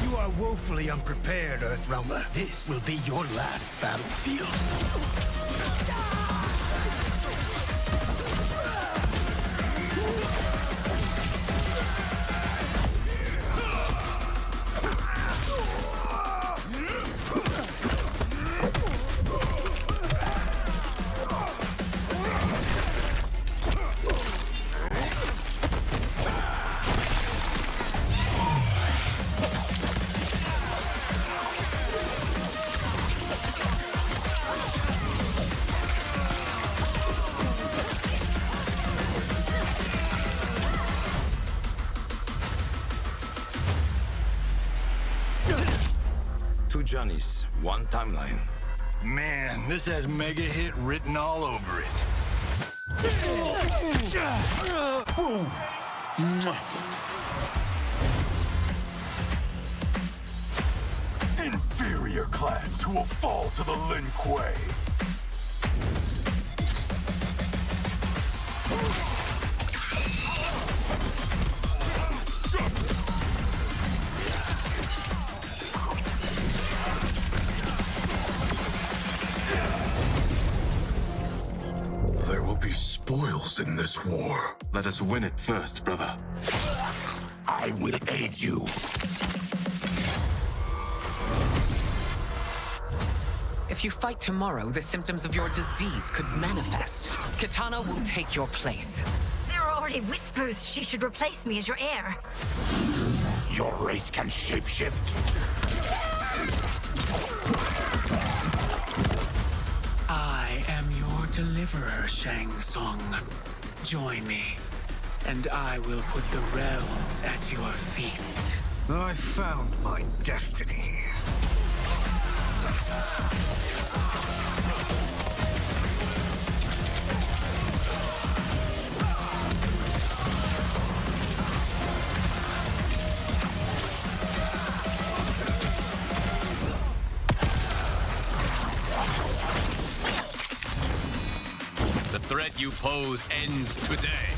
You are woefully unprepared, Earthrealmer. This will be your last battlefield. Two Johnnies, one timeline. Man, this has mega hit written all over it. Inferior clans who will fall to the Lin Kuei. There will be spoils in this war. Let us win it first, brother. I will aid you. If you fight tomorrow, the symptoms of your disease could manifest. Katana will take your place. There are already whispers she should replace me as your heir. Your race can shapeshift. I am your deliverer, Shang Tsung. Join me, and I will put the realms at your feet. I found my destiny. The threat you pose ends today.